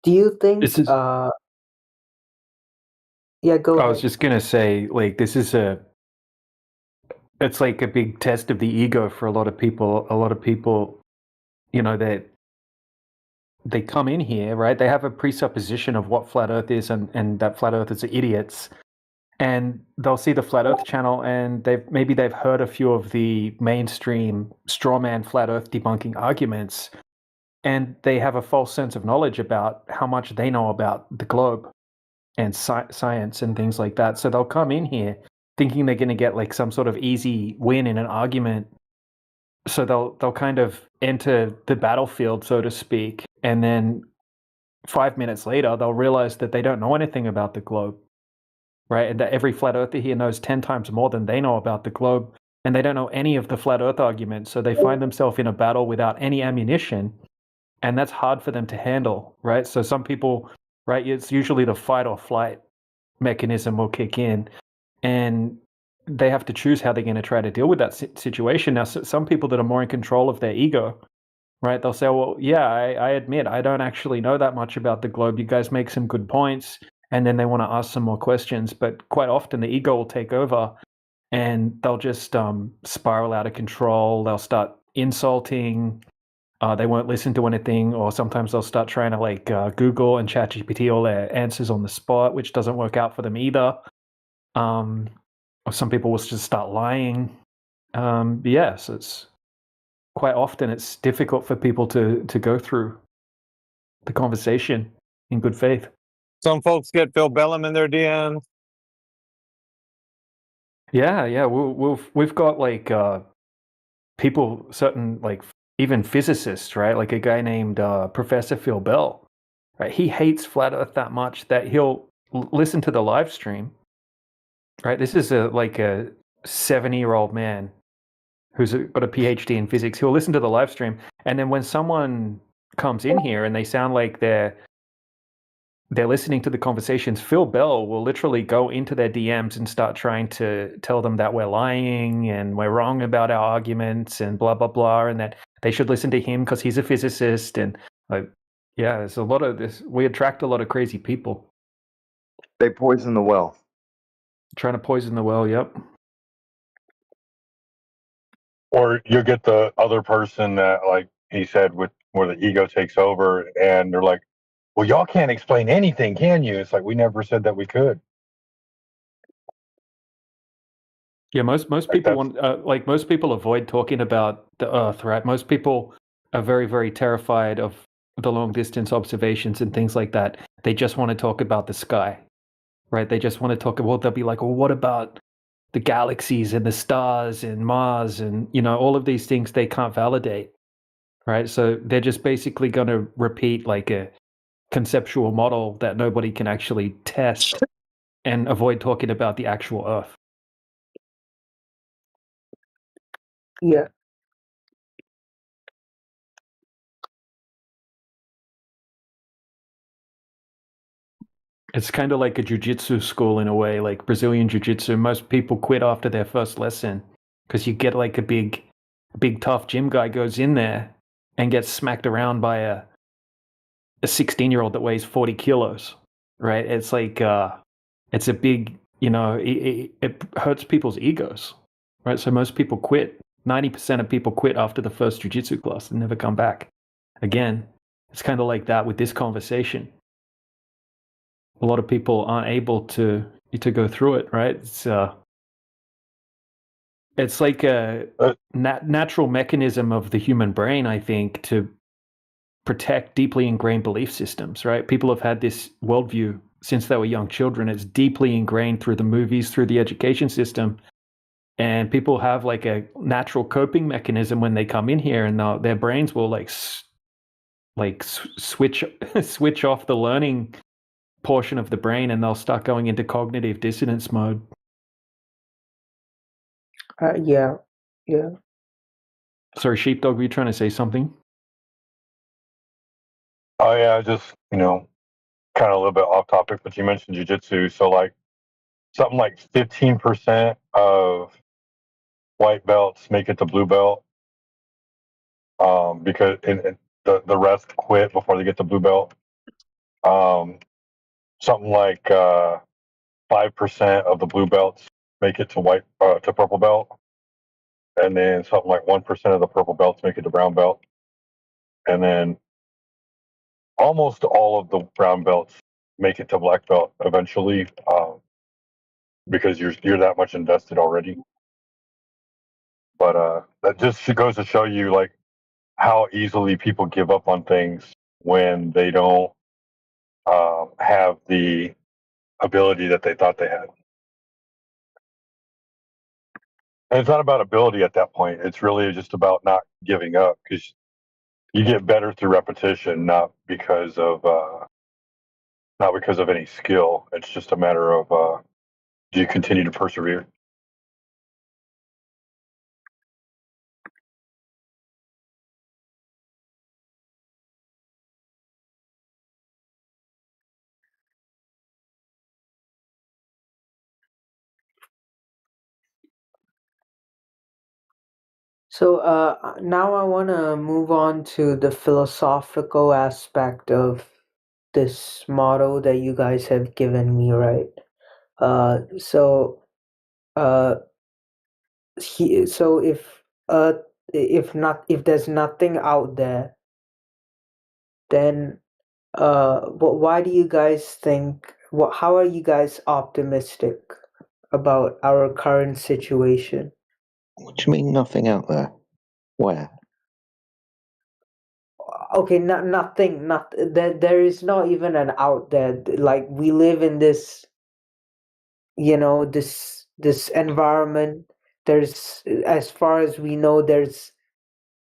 Do you think This is. Yeah, go I ahead. was just gonna say, like, this is it's like a big test of the ego for a lot of people. A lot of people, they come in here, right? They have a presupposition of what flat Earth is, and that flat Earthers are idiots. And they'll see the Flat Earth channel, and they've heard a few of the mainstream strawman flat Earth debunking arguments, and they have a false sense of knowledge about how much they know about the globe and science and things like that. So they'll come in here thinking they're going to get like some sort of easy win in an argument, So they'll kind of enter the battlefield, so to speak, and then 5 minutes later they'll realize that they don't know anything about the globe, right? And that every flat earther here knows 10 times more than they know about the globe, and they don't know any of the flat earth arguments, so they find themselves in a battle without any ammunition, and that's hard for them to handle, right? So some people, right, it's usually the fight or flight mechanism will kick in, and they have to choose how they're going to try to deal with that situation. Now, some people that are more in control of their ego, right, they'll say, well, yeah, I admit I don't actually know that much about the globe. You guys make some good points, and then they want to ask some more questions. But quite often the ego will take over, and they'll just spiral out of control. They'll start insulting. They won't listen to anything, or sometimes they'll start trying to like Google and ChatGPT all their answers on the spot, which doesn't work out for them either. Or some people will just start lying. Yes, it's quite often it's difficult for people to go through the conversation in good faith. Some folks get Phil Bellum in their DMs. Yeah, we've got like people, certain like even physicists, right? Like a guy named Professor Phil Bell, right? He hates flat Earth that much that he'll listen to the live stream, right? This is like a 70-year-old man who's got a PhD in physics. He'll listen to the live stream, and then when someone comes in here and they sound like they're listening to the conversations, Phil Bell will literally go into their DMs and start trying to tell them that we're lying and we're wrong about our arguments and blah, blah, blah, and that they should listen to him because he's a physicist. And like, yeah, there's a lot of this. We attract a lot of crazy people. They poison the well. Trying to poison the well, yep. Or you get the other person that, like he said, with where the ego takes over, and they're like, "Well, y'all can't explain anything, can you?" It's like, we never said that we could. Yeah, most people want most people avoid talking about the Earth, right? Most people are very, very terrified of the long distance observations and things like that. They just want to talk about the sky, right? They just want to talk. Well, they'll be like, well, what about the galaxies and the stars and Mars and all of these things they can't validate, right? So they're just basically going to repeat like a conceptual model that nobody can actually test and avoid talking about the actual Earth. Yeah. It's kind of like a jiu-jitsu school in a way, like Brazilian jiu-jitsu. Most people quit after their first lesson because you get like a big tough gym guy goes in there and gets smacked around by a 16-year-old that weighs 40 kilos, right? It's like it's a big, it hurts people's egos, right? So most people quit. 90% of people quit after the first jiu-jitsu class and never come back again. It's kind of like that with this conversation. A lot of people aren't able to go through it, right? It's like a natural mechanism of the human brain, I think, to protect deeply ingrained belief systems, right? People have had this worldview since they were young children. It's deeply ingrained through the movies, through the education system. And people have like a natural coping mechanism when they come in here, and their brains will switch off the learning portion of the brain, and they'll start going into cognitive dissonance mode. Yeah. Sorry, Sheepdog, were you trying to say something? Oh yeah, just kind of a little bit off topic, but you mentioned jiu-jitsu, so like something like 15% of white belts make it to blue belt, because the rest quit before they get to blue belt. Something like 5% of the blue belts make it to purple belt, and then something like 1% of the purple belts make it to brown belt, and then almost all of the brown belts make it to black belt eventually, because you're that much invested already. But that just goes to show you like how easily people give up on things when they don't have the ability that they thought they had. And it's not about ability at that point. It's really just about not giving up, because you get better through repetition, not because of any skill. It's just a matter of do you continue to persevere? So now I want to move on to the philosophical aspect of this model that you guys have given me, right? So if there's nothing out there, then why do you guys think? How are you guys optimistic about our current situation? What do you mean nothing out there? Where? Okay, nothing. There is not even an out there. Like, we live in this, this environment. There's, as far as we know, this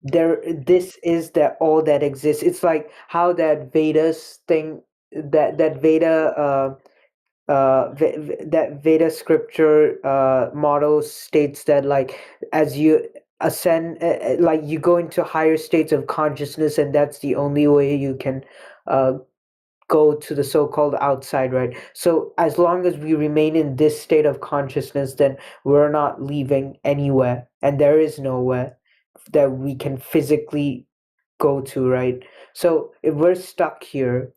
is that all that exists. It's like how that Vedas thing, that Veda that Veda scripture model states that, like, as you ascend, like, you go into higher states of consciousness, and that's the only way you can uh, go to the so-called outside, right? So as long as we remain in this state of consciousness, then we're not leaving anywhere, and there is nowhere that we can physically go to, right? So if we're stuck here,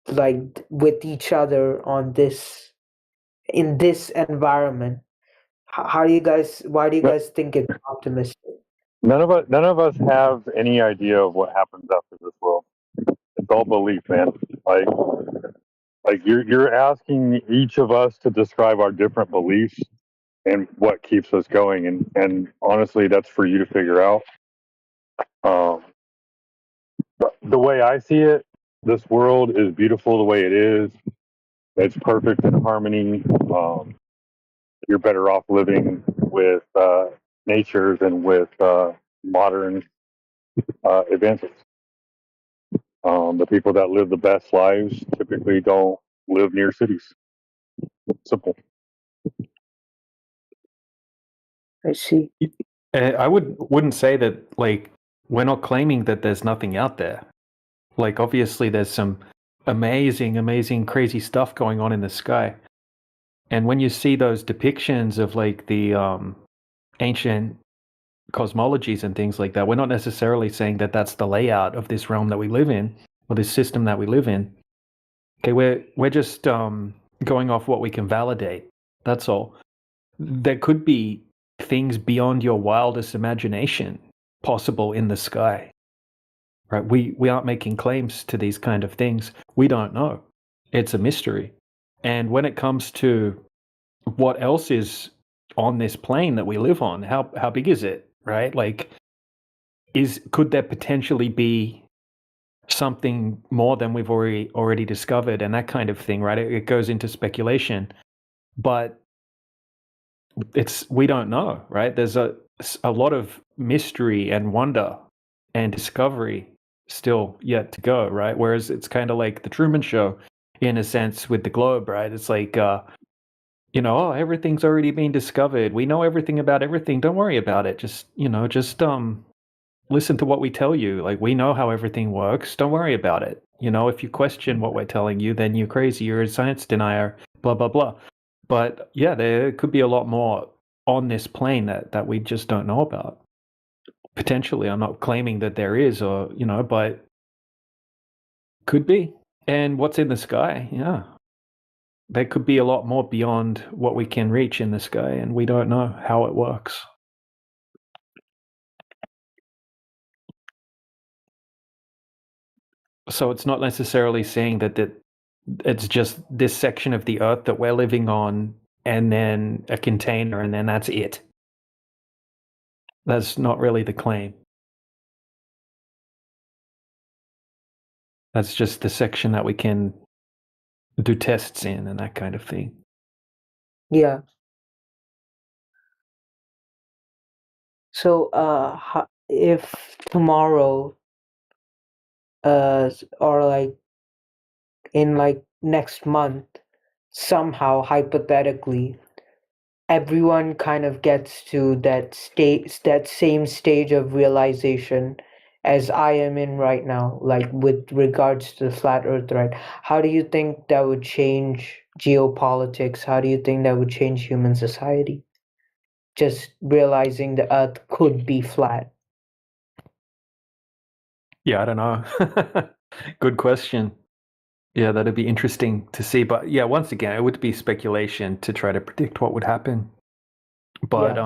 like, with each other in this environment, how do you guys why do you guys think it's optimistic? None of us have any idea of what happens after this world. It's all belief, man. Like you're asking each of us to describe our different beliefs and what keeps us going, and honestly, that's for you to figure out. But the way I see it, this world is beautiful the way it is. It's perfect in harmony. You're better off living with nature than with modern advances. The people that live the best lives typically don't live near cities. Simple. I see. I wouldn't say that, like, we're not claiming that there's nothing out there. Like, obviously there's some amazing, crazy stuff going on in the sky. And when you see those depictions of, like, the ancient cosmologies and things like that, we're not necessarily saying that that's the layout of this realm that we live in, or this system that we live in. Okay, we're just going off what we can validate. That's all. There could be things beyond your wildest imagination possible in the sky. Right? We aren't making claims to these kind of things. We don't know. It's a mystery. And when it comes to what else is on this plane that we live on, how big is it? Right? Like, could there potentially be something more than we've already discovered, and that kind of thing, right? It goes into speculation, but we don't know, right? There's a lot of mystery and wonder and discovery still yet to go, right? Whereas it's kind of like the Truman Show, in a sense, with the globe, right? It's like, oh, everything's already been discovered. We know everything about everything. Don't worry about it. Just listen to what we tell you. Like, we know how everything works. Don't worry about it. If you question what we're telling you, then you're crazy. You're a science denier, blah, blah, blah. But yeah, there could be a lot more on this plane that we just don't know about. Potentially, I'm not claiming that there is, but could be. And what's in the sky? Yeah. There could be a lot more beyond what we can reach in the sky, and we don't know how it works. So it's not necessarily saying that it's just this section of the earth that we're living on, and then a container, and then that's it. That's not really the claim. That's just the section that we can do tests in and that kind of thing. Yeah. So, if tomorrow, or like in like next month, somehow hypothetically, everyone kind of gets to that same stage of realization as I am in right now, like with regards to the flat earth, right? How do you think that would change geopolitics? How do you think that would change human society? Just realizing the earth could be flat. Yeah, I don't know. Good question. Yeah, that'd be interesting to see. But yeah, once again, it would be speculation to try to predict what would happen. But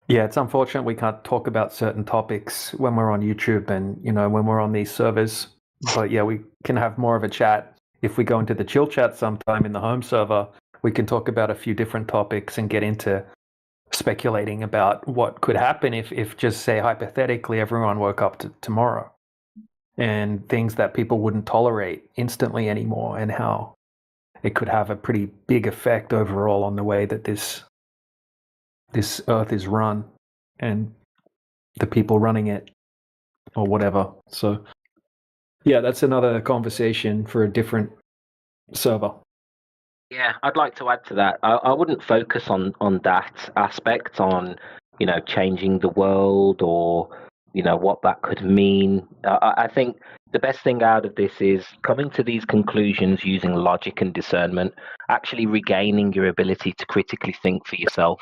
yeah, it's unfortunate we can't talk about certain topics when we're on YouTube and, when we're on these servers. But yeah, we can have more of a chat. If we go into the chill chat sometime in the home server, we can talk about a few different topics and get into speculating about what could happen if just say hypothetically everyone woke up to tomorrow, and things that people wouldn't tolerate instantly anymore, and how it could have a pretty big effect overall on the way that this earth is run and the people running it or whatever. So yeah, that's another conversation for a different server. Yeah, I'd like to add to that. I wouldn't focus on that aspect, on changing the world, or what that could mean. I think the best thing out of this is coming to these conclusions using logic and discernment, actually regaining your ability to critically think for yourself,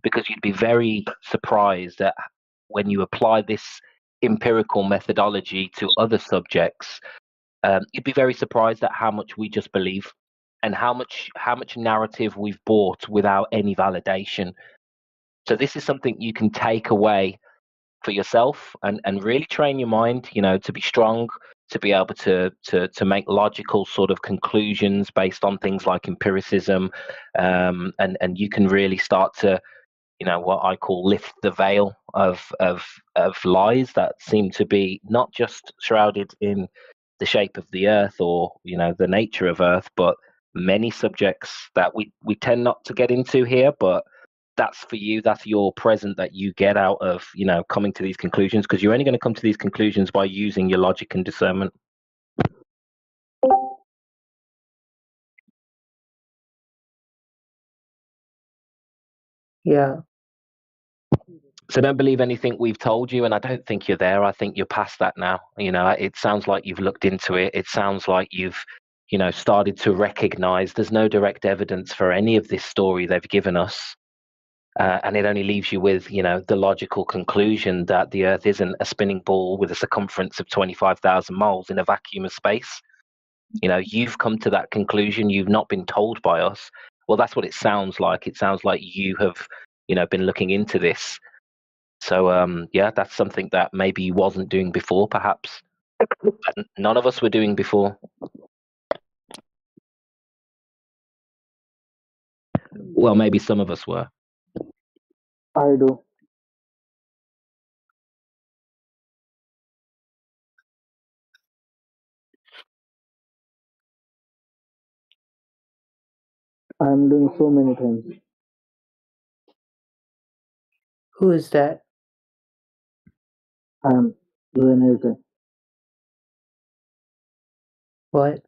because you'd be very surprised at when you apply this empirical methodology to other subjects. You'd be very surprised at how much we just believe, and how much narrative we've bought without any validation. So this is something you can take away for yourself, and really train your mind, to be strong, to be able to make logical sort of conclusions based on things like empiricism, and you can really start to, what I call lift the veil of lies that seem to be not just shrouded in the shape of the earth, or the nature of earth, but many subjects that we tend not to get into here. But that's for you, that's your present that you get out of coming to these conclusions, because you're only going to come to these conclusions by using your logic and discernment. Yeah. So don't believe anything we've told you, and I don't think you're there. I think you're past that now. It sounds like you've looked into it. It sounds like you've started to recognize there's no direct evidence for any of this story they've given us. And it only leaves you with, the logical conclusion that the Earth isn't a spinning ball with a circumference of 25,000 miles in a vacuum of space. You've come to that conclusion. You've not been told by us. Well, that's what it sounds like. It sounds like you have, been looking into this. So, yeah, that's something that maybe you wasn't doing before, perhaps. None of us were doing before. Well, maybe some of us were. I do. I'm doing so many things. Who is that? I'm doing everything. What?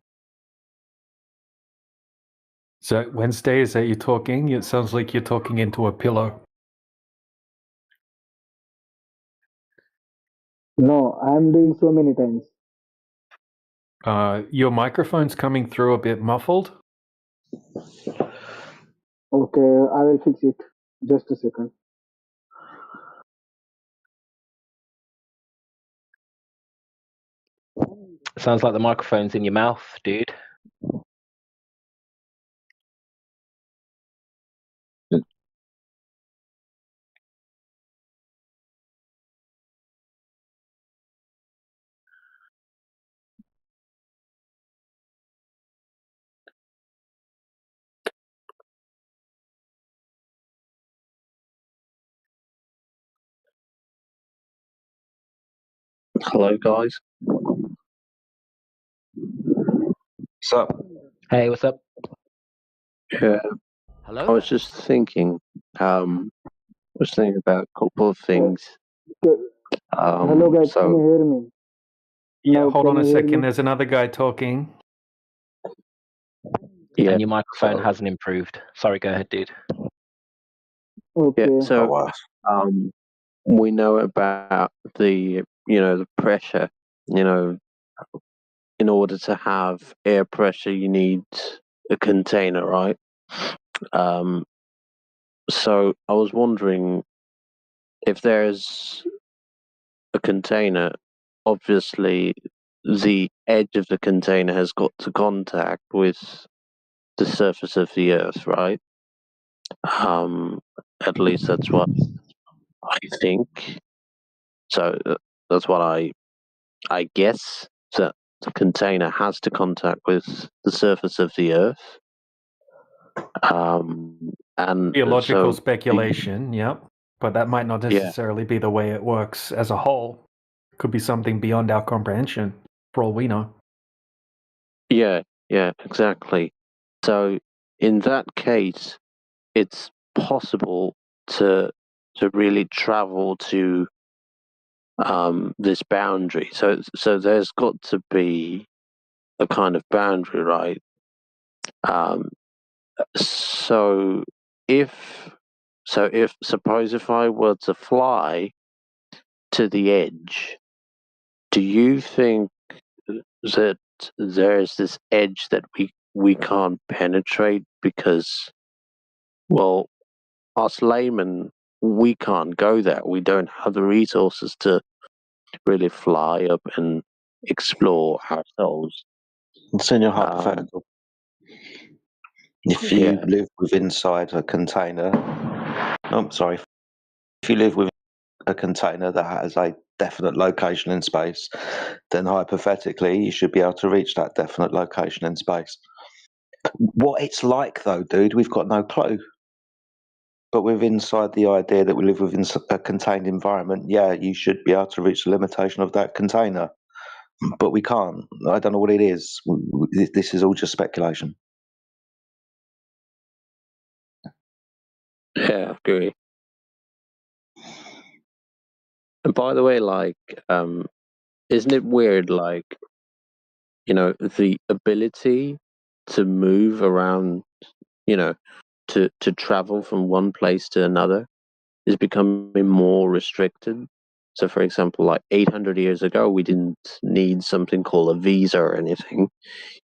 So Wednesday, is that you talking? It sounds like you're talking into a pillow. No, I'm doing so many things. Your microphone's coming through a bit muffled. Okay, I will fix it. Just a second. Sounds like the microphone's in your mouth, dude. Hello, guys. What's up? Hey, what's up? Yeah. Hello I was there. just thinking, was thinking about a couple of things. Hello guys, can you hear me? Yeah, Now, hold can on a you hear second. me? There's another guy talking. Yeah. And your microphone So, hasn't improved. Sorry, go ahead, dude. Okay. yeah. So, we know about the the pressure. In order to have air pressure, you need a container, right? So I was wondering if there's a container, obviously the edge of the container has got to contact with the surface of the earth, right? At least that's what I think. So that's what I guess, that the container has to contact with the surface of the earth. And Theological so speculation, yep. But that might not Yeah. necessarily be the way it works as a whole. Could be something beyond our comprehension, for all we know. Yeah, exactly. So in that case, it's possible to really travel to this boundary. So there's got to be a kind of boundary, right? So if suppose if I were to fly to the edge, do you think that there's this edge that we can't penetrate because, well, us laymen, we can't go there. We don't have the resources to really fly up and explore ourselves. It's in your hypothetical. If you live inside a container, if you live within a container that has a definite location in space, then hypothetically you should be able to reach that definite location in space. What it's like, though, dude, we've got no clue. But we're inside the idea that we live within a contained environment. Yeah, you should be able to reach the limitation of that container, but we can't. I don't know what it is. This is all just speculation. Yeah, I agree. And by the way, isn't it weird, the ability to move around, to travel from one place to another is becoming more restricted. So, for example, like 800 years ago, we didn't need something called a visa or anything.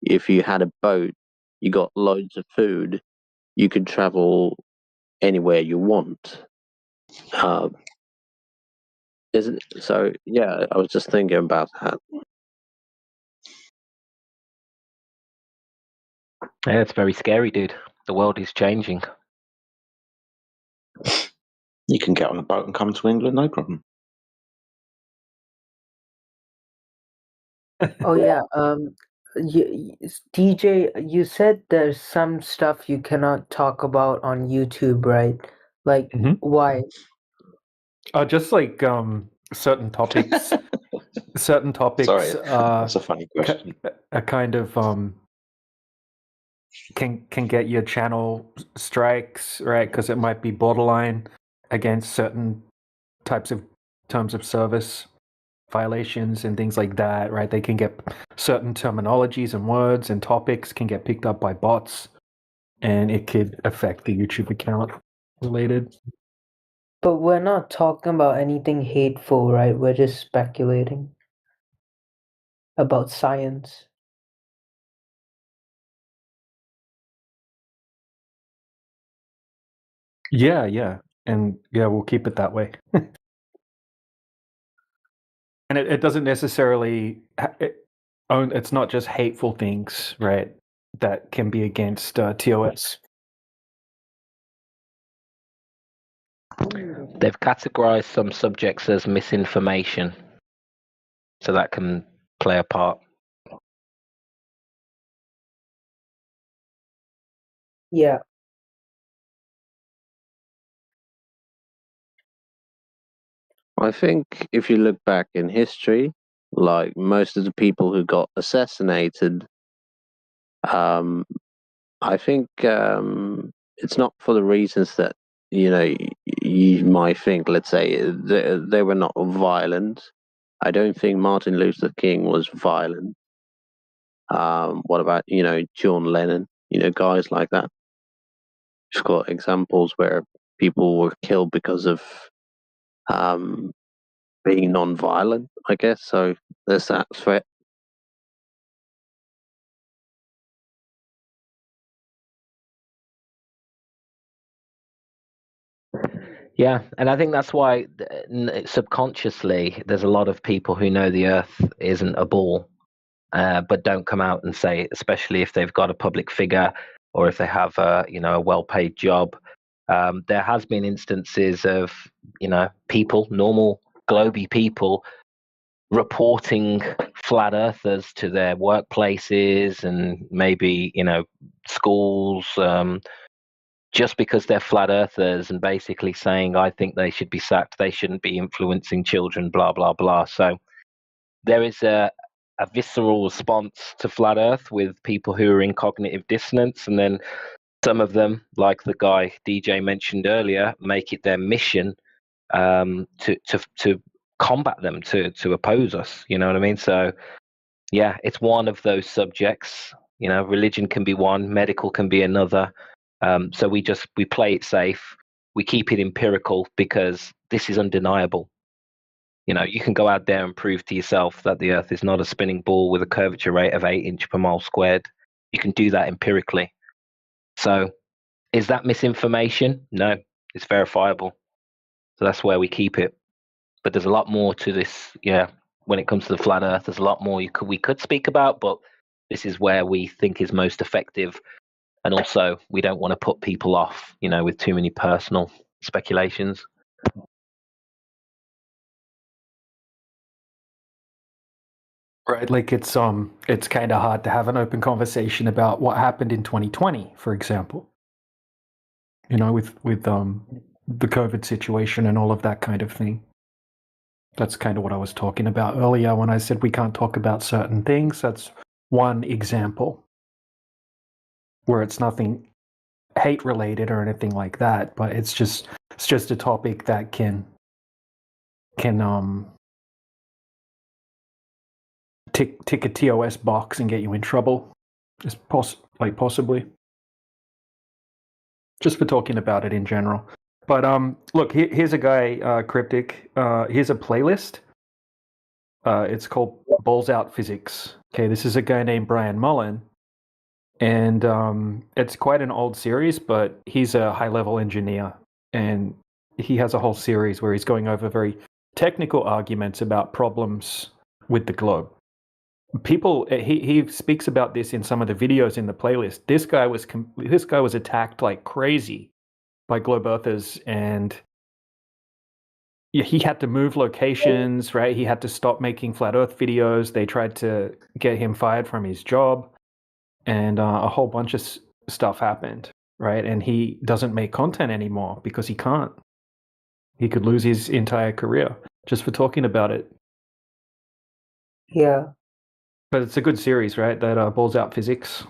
If you had a boat, you got loads of food, you could travel anywhere you want. Isn't so? Yeah, I was just thinking about that. Yeah, it's very scary, dude. The world is changing. You can get on a boat and come to England, no problem. Oh yeah, DJ, you said there's some stuff you cannot talk about on YouTube, right? Like, why? Just like certain topics. Certain topics Sorry, that's a funny question. a kind of can get your channel strikes, right? Because it might be borderline against certain types of terms of service violations and things like that, right? They can get certain terminologies and words and topics can get picked up by bots, and it could affect the YouTube account related. But we're not talking about anything hateful, right? We're just speculating about science. Yeah, and yeah, we'll keep it that way. And it doesn't necessarily it's not just hateful things, right, that can be against TOS. They've categorized some subjects as misinformation, so that can play a part. Yeah. I think if you look back in history, like most of the people who got assassinated, I think it's not for the reasons that you might think, let's say, they were not violent. I don't think Martin Luther King was violent. What about, John Lennon? Guys like that. Just got examples where people were killed because of being non-violent, I guess. So there's that threat. Yeah, and I think that's why subconsciously there's a lot of people who know the Earth isn't a ball, but don't come out and say it, especially if they've got a public figure or if they have a well-paid job. There has been instances of people, normal globy people, reporting flat earthers to their workplaces and maybe schools. Just because they're flat earthers and basically saying, I think they should be sacked, they shouldn't be influencing children, blah, blah, blah. So there is a visceral response to flat earth with people who are in cognitive dissonance. And then some of them, like the guy DJ mentioned earlier, make it their mission to combat them, to oppose us. You know what I mean? So yeah, it's one of those subjects. Religion can be one, medical can be another. So we play it safe. We keep it empirical because this is undeniable. You can go out there and prove to yourself that the Earth is not a spinning ball with a curvature rate of 8 inches per mile squared. You can do that empirically. So is that misinformation? No, it's verifiable. So that's where we keep it. But there's a lot more to this. Yeah, when it comes to the flat Earth, there's a lot more we could speak about, but this is where we think is most effective. And also, we don't want to put people off, with too many personal speculations. Right, like it's kind of hard to have an open conversation about what happened in 2020, for example. With the COVID situation and all of that kind of thing. That's kind of what I was talking about earlier when I said we can't talk about certain things. That's one example where it's nothing hate related or anything like that, but it's just a topic that can tick a TOS box and get you in trouble, possibly, just for talking about it in general. But look, here's a guy, Cryptic. Here's a playlist. It's called Balls Out Physics. Okay, this is a guy named Brian Mullen, and it's quite an old series, but he's a high-level engineer, and he has a whole series where he's going over very technical arguments about problems with the globe. He speaks about this in some of the videos in the playlist. This guy was attacked like crazy by globe earthers, and he had to move locations, right? He had to stop making flat earth videos. They tried to get him fired from his job, and a whole bunch of stuff happened, right? And he doesn't make content anymore because he can't. He could lose his entire career just for talking about it. Yeah. But it's a good series, right? That Balls Out Physics.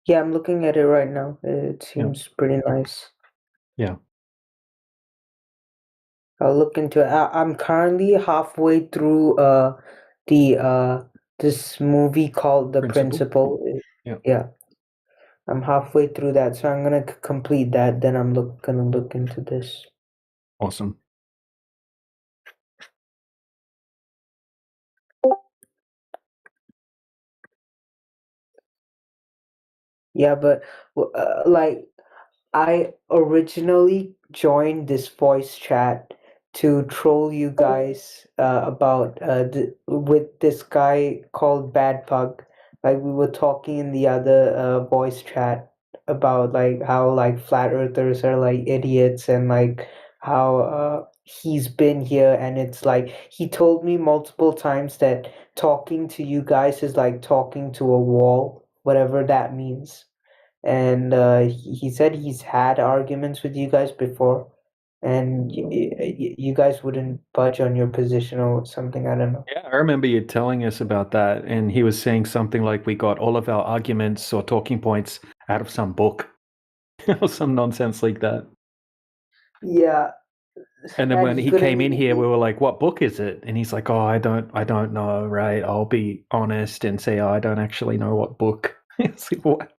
Yeah, I'm looking at it right now. It seems pretty nice. Yeah. I'll look into it. I'm currently halfway through this movie called The Principle. Yeah. I'm halfway through that, so I'm gonna complete that. Then I'm gonna look into this. Awesome. Yeah, but like I originally joined this voice chat to troll you guys about with this guy called Bad Pug. Like we were talking in the other voice chat about like how like flat earthers are like idiots and like how he's been here, and it's like he told me multiple times that talking to you guys is like talking to a wall, whatever that means. And he said he's had arguments with you guys before, and you guys wouldn't budge on your position or something. I don't know. Yeah, I remember you telling us about that, and he was saying something like we got all of our arguments or talking points out of some book or some nonsense like that. Yeah. And then And when he he couldn't came in even here, we were like, "What book is it?" And he's like, "Oh, I don't know, right? I'll be honest and say, oh, I don't actually know what book." It's like, what?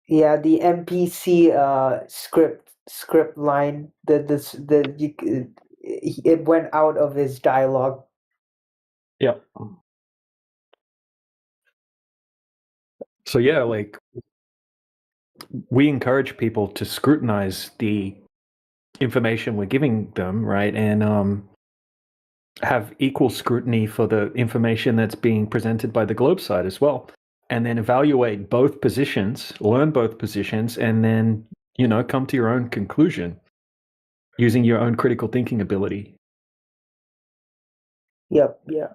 Yeah, the NPC script line it went out of his dialogue. Yep. So yeah, like we encourage people to scrutinize the information we're giving them, right? And have equal scrutiny for the information that's being presented by the Globe side as well. And then evaluate both positions, learn both positions, and then, come to your own conclusion using your own critical thinking ability. Yep, yeah.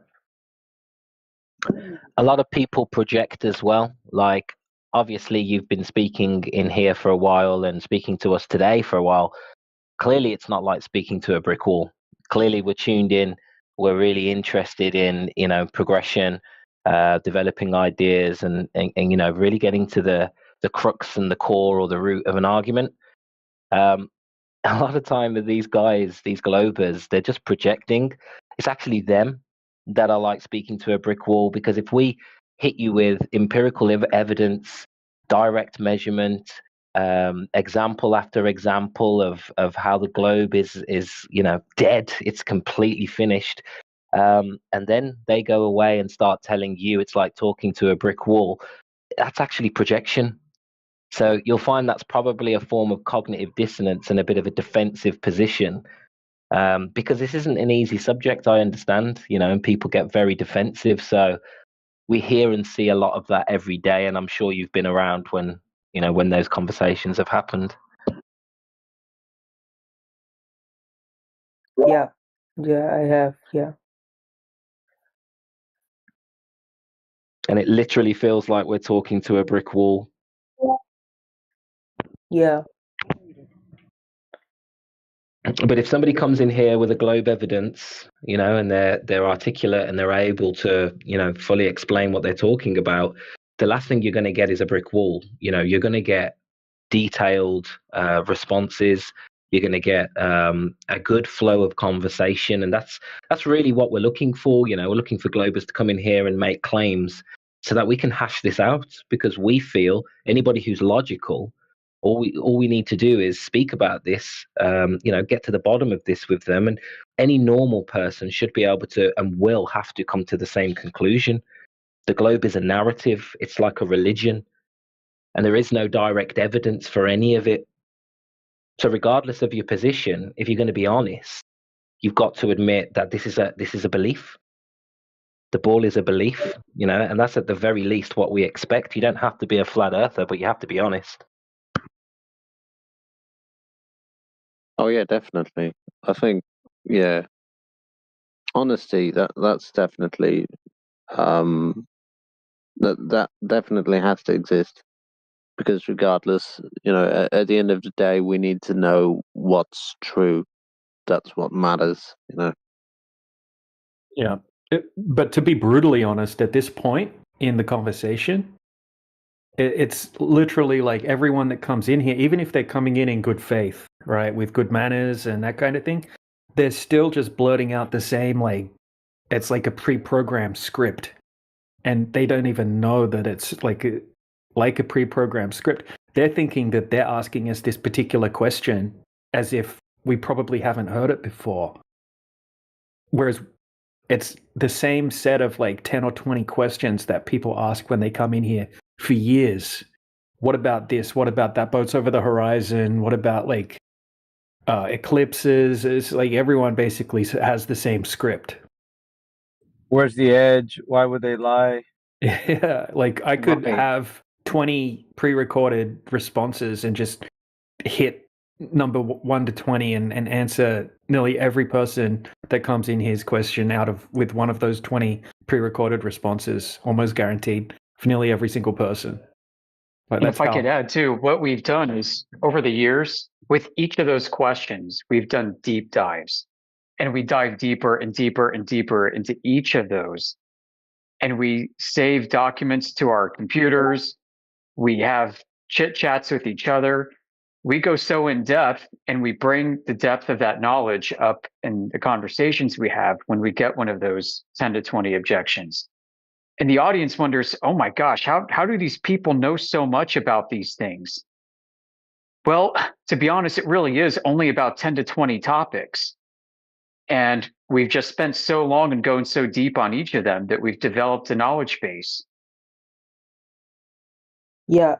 A lot of people project as well. Like, obviously, you've been speaking in here for a while and speaking to us today for a while. Clearly, it's not like speaking to a brick wall. Clearly, we're tuned in. We're really interested in, progression, developing ideas, and really getting to the crux and the core or the root of an argument. A lot of time with these guys, these globers, they're just projecting. It's actually them that are like speaking to a brick wall, because if we hit you with empirical evidence, direct measurement, example after example of how the globe is dead, it's completely finished, and then they go away and start telling you it's like talking to a brick wall, that's actually projection. So you'll find that's probably a form of cognitive dissonance and a bit of a defensive position, because this isn't an easy subject, I understand, and people get very defensive. So we hear and see a lot of that every day, and I'm sure you've been around when those conversations have happened. Yeah, I have, yeah. And it literally feels like we're talking to a brick wall. Yeah. But if somebody comes in here with a globe evidence, and they're articulate and they're able to, fully explain what they're talking about, the last thing you're going to get is a brick wall. You're going to get detailed responses. You're going to get a good flow of conversation, and that's really what we're looking for. We're looking for globers to come in here and make claims so that we can hash this out, because we feel anybody who's logical, all we need to do is speak about this, get to the bottom of this with them, and any normal person should be able to and will have to come to the same conclusion. The globe is a narrative. It's like a religion, and there is no direct evidence for any of it. So regardless of your position, if you're going to be honest, you've got to admit that this is a belief. The ball is a belief, and that's at the very least what we expect. You don't have to be a flat earther, but you have to be honest. Oh yeah, definitely. I think, yeah, honesty, that's definitely that definitely has to exist, because regardless, at the end of the day, we need to know what's true. That's what matters. Yeah. But to be brutally honest, at this point in the conversation, it's literally like everyone that comes in here, even if they're coming in good faith, right, with good manners and that kind of thing, they're still just blurting out the same, like, it's like a pre-programmed script, and they don't even know that it's like a pre-programmed script. They're thinking that they're asking us this particular question as if we probably haven't heard it before, whereas it's the same set of like 10 or 20 questions that people ask when they come in here for years. What about this? What about that? Boats over the horizon? What about like eclipses? It's like everyone basically has the same script. Where's the edge? Why would they lie? Yeah, like I could have 20 pre-recorded responses and just hit number 1 to 20 and answer nearly every person that comes in his question with one of those 20 pre-recorded responses, almost guaranteed for nearly every single person. And if I could add too, what we've done is over the years, with each of those questions, we've done deep dives, and we dive deeper and deeper and deeper into each of those. And we save documents to our computers. We have chit chats with each other. we go so in depth and we bring the depth of that knowledge up in the conversations we have when we get one of those 10 to 20 objections. And the audience wonders, oh my gosh, how do these people know so much about these things? Well, to be honest, it really is only about 10 to 20 topics. And we've just spent so long and going so deep on each of them that we've developed a knowledge base. Yeah,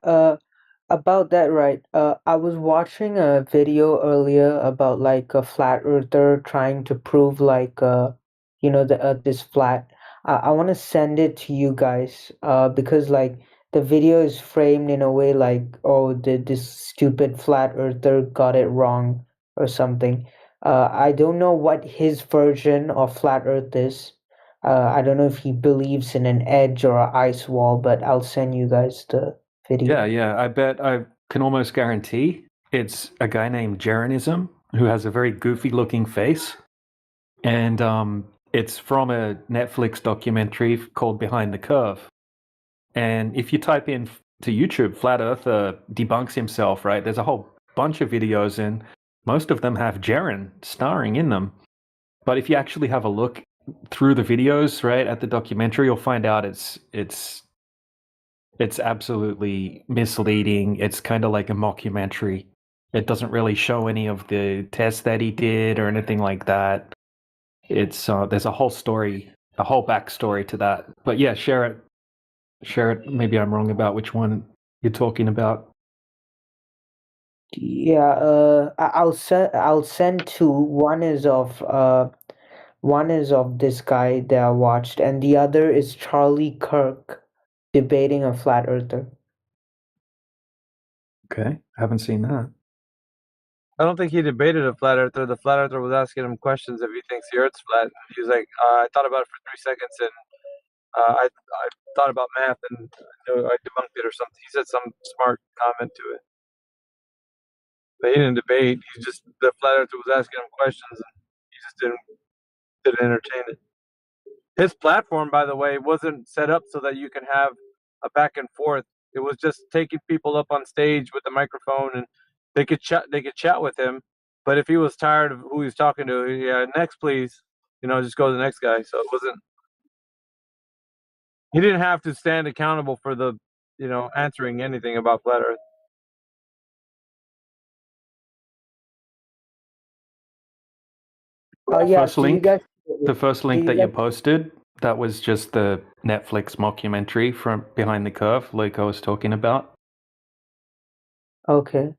about that, right? I was watching a video earlier about like a flat earther trying to prove like the earth is flat. I want to send it to you guys because like the video is framed in a way like, oh, this stupid flat earther got it wrong or something. I don't know what his version of flat earth is. I don't know if he believes in an edge or an ice wall, but I'll send you guys the video. Yeah. I bet I can almost guarantee it's a guy named Jeranism who has a very goofy looking face. And it's from a Netflix documentary called Behind the Curve. And if you type in to YouTube, Flat Earther debunks himself, right? There's a whole bunch of videos, and most of them have Jaren starring in them. But if you actually have a look through the videos, right, at the documentary, you'll find out it's absolutely misleading. It's kind of like a mockumentary. It doesn't really show any of the tests that he did or anything like that. It's there's a whole story, a whole backstory to that. But yeah, share it. Maybe I'm wrong about which one you're talking about. Yeah, I'll send two. One is of this guy that I watched, and the other is Charlie Kirk debating a flat earther. Okay, I haven't seen that. I don't think he debated a flat earther. The flat earther was asking him questions if he thinks the Earth's flat. He was like, I thought about it for 3 seconds, and I thought about math, and I debunked it or something. He said some smart comment to it. But he didn't debate. The flat earther was asking him questions, and he just didn't entertain it. His platform, by the way, wasn't set up so that you can have a back and forth. It was just taking people up on stage with the microphone, and they could chat with him. But if he was tired of who he was talking to, yeah, next please, just go to the next guy. So it wasn't. He didn't have to stand accountable for the, answering anything about flat Earth. Yeah. The first link that you posted, that was just the Netflix mockumentary from Behind the Curve, like I was talking about. Okay.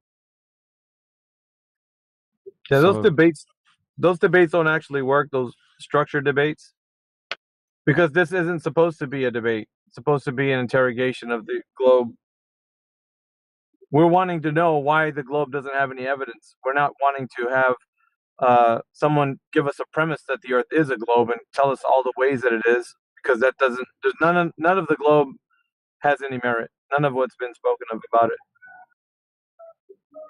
Yeah, those debates don't actually work. Those structured debates, because this isn't supposed to be a debate. It's supposed to be an interrogation of the globe. We're wanting to know why the globe doesn't have any evidence. We're not wanting to have someone give us a premise that the Earth is a globe and tell us all the ways that it is, because that doesn't. There's none of the globe has any merit. None of what's been spoken of about it,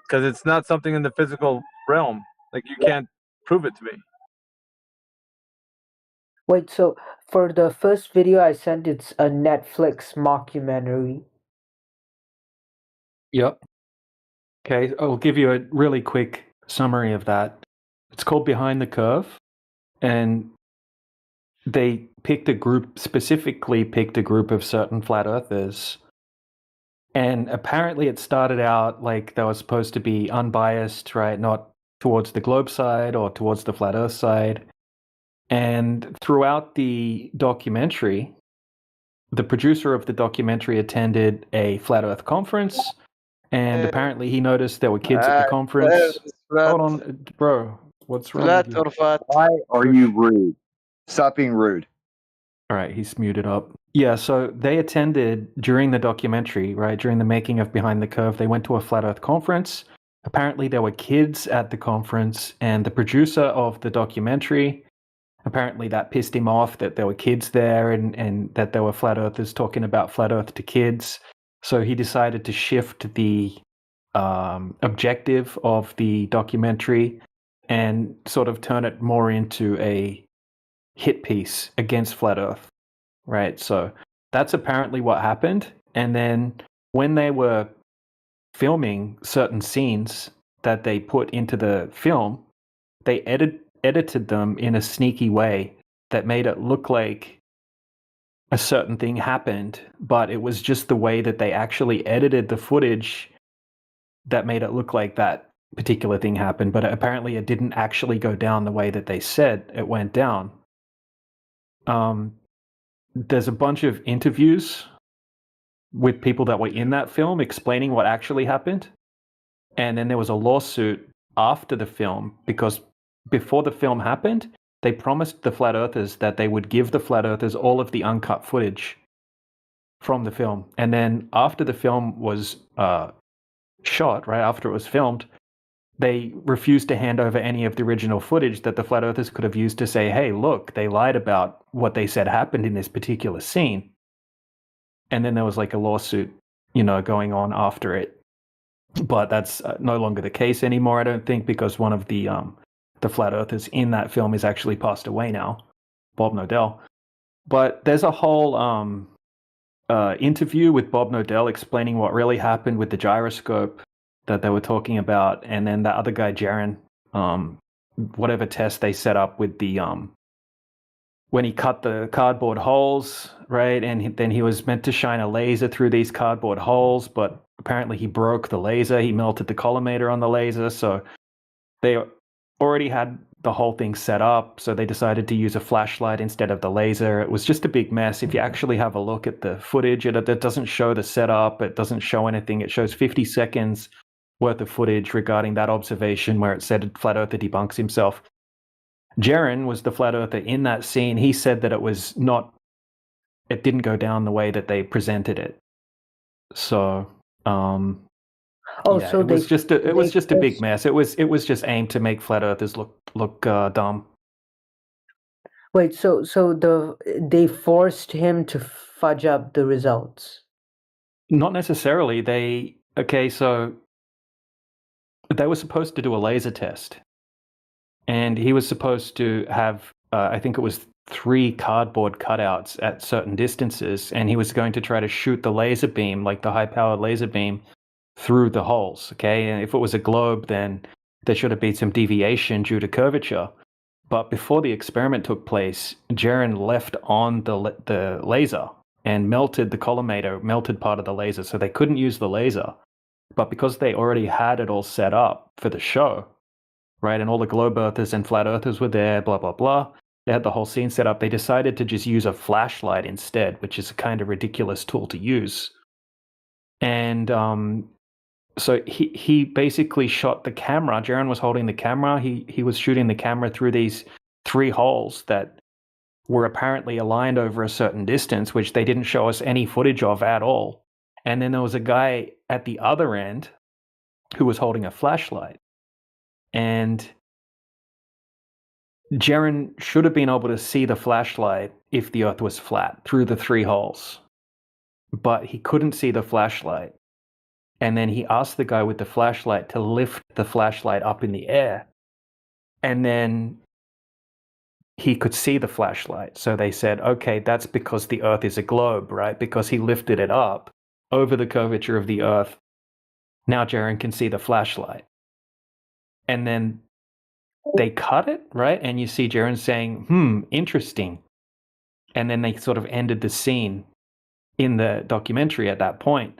because it's not something in the physical realm. Like, you can't prove it to me. Wait, so for the first video I sent, it's a Netflix mockumentary. Yep. Okay, I'll give you a really quick summary of that. It's called Behind the Curve, and they specifically picked a group of certain flat earthers. And apparently it started out like they were supposed to be unbiased, right? Not towards the globe side or towards the flat earth side. And throughout the documentary, the producer of the documentary attended a flat earth conference, and apparently he noticed there were kids at the conference. Hold on, bro. What's wrong with you? Why are you rude? Stop being rude. All right, he's muted up. Yeah, so they attended during the documentary, right? During the making of Behind the Curve, they went to a flat earth conference. Apparently there were kids at the conference, and the producer of the documentary, apparently that pissed him off that there were kids there and that there were flat earthers talking about flat earth to kids. So he decided to shift the objective of the documentary and sort of turn it more into a hit piece against flat earth, right? So that's apparently what happened. And then when they were filming certain scenes that they put into the film, they edited them in a sneaky way that made it look like a certain thing happened, but it was just the way that they actually edited the footage that made it look like that particular thing happened. But apparently it didn't actually go down the way that they said it went down. There's a bunch of interviews with people that were in that film explaining what actually happened. And then there was a lawsuit after the film because before the film happened, they promised the Flat Earthers that they would give the Flat Earthers all of the uncut footage from the film. And then after the film was shot, right after it was filmed, they refused to hand over any of the original footage that the Flat Earthers could have used to say, hey, look, they lied about what they said happened in this particular scene. And then there was like a lawsuit, going on after it. But that's no longer the case anymore, I don't think, because one of the Flat Earthers in that film is actually passed away now, Bob Nodell. But there's a whole interview with Bob Nodell explaining what really happened with the gyroscope that they were talking about, and then that other guy, Jaren, whatever test they set up with the when he cut the cardboard holes, right? And then he was meant to shine a laser through these cardboard holes, but apparently he broke the laser. He melted the collimator on the laser. So they already had the whole thing set up. So they decided to use a flashlight instead of the laser. It was just a big mess. If you actually have a look at the footage, it doesn't show the setup. It doesn't show anything. It shows 50 seconds worth of footage regarding that observation where it said Flat Earther debunks himself. Jaren was the Flat Earther in that scene. He said that it didn't go down the way that they presented it. So, so it was just a big mess. It was just aimed to make Flat Earthers look dumb. Wait, so they forced him to fudge up the results? Not necessarily. So they were supposed to do a laser test. And he was supposed to have, I think it was 3 cardboard cutouts at certain distances, and he was going to try to shoot the laser beam, like the high-powered laser beam, through the holes, okay? And if it was a globe, then there should have been some deviation due to curvature. But before the experiment took place, Jaren left on the laser and melted the collimator, melted part of the laser, so they couldn't use the laser. But because they already had it all set up for the show, right, and all the globe earthers and flat earthers were there, blah, blah, blah. They had the whole scene set up. They decided to just use a flashlight instead, which is a kind of ridiculous tool to use. And so he basically shot the camera. Jaren was holding the camera. He was shooting the camera through these 3 holes that were apparently aligned over a certain distance, which they didn't show us any footage of at all. And then there was a guy at the other end who was holding a flashlight. And Jaren should have been able to see the flashlight if the Earth was flat through the 3 holes. But he couldn't see the flashlight. And then he asked the guy with the flashlight to lift the flashlight up in the air. And then he could see the flashlight. So they said, okay, that's because the Earth is a globe, right? Because he lifted it up over the curvature of the Earth. Now Jaren can see the flashlight. And then they cut it, right? And you see Jaren saying, interesting. And then they sort of ended the scene in the documentary at that point.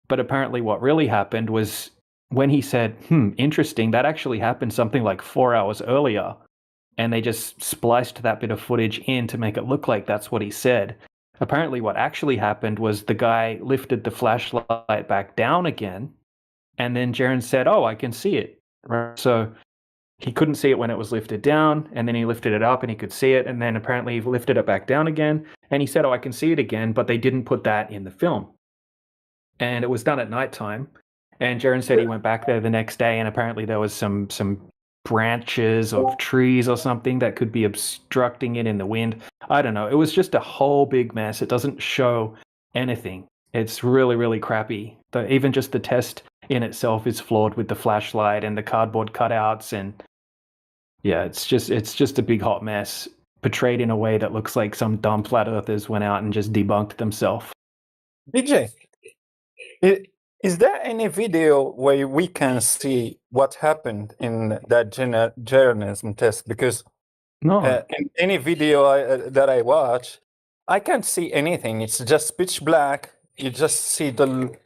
But apparently what really happened was when he said, interesting, that actually happened something like 4 hours earlier. And they just spliced that bit of footage in to make it look like that's what he said. Apparently what actually happened was the guy lifted the flashlight back down again. And then Jaren said, oh, I can see it. Right? So he couldn't see it when it was lifted down, and then he lifted it up and he could see it, and then apparently he lifted it back down again, and he said, oh, I can see it again, but they didn't put that in the film. And it was done at nighttime, and Jaren said he went back there the next day, and apparently there was some branches of trees or something that could be obstructing it in the wind. I don't know. It was just a whole big mess. It doesn't show anything. It's really, really crappy. Even just the test in itself is flawed with the flashlight and the cardboard cutouts, and yeah, it's just a big hot mess portrayed in a way that looks like some dumb flat earthers went out and just debunked themselves. BJ, Is there any video where we can see what happened in that journalism test? Because No. in any video that I watch, I can't see anything. It's just pitch black. You just see the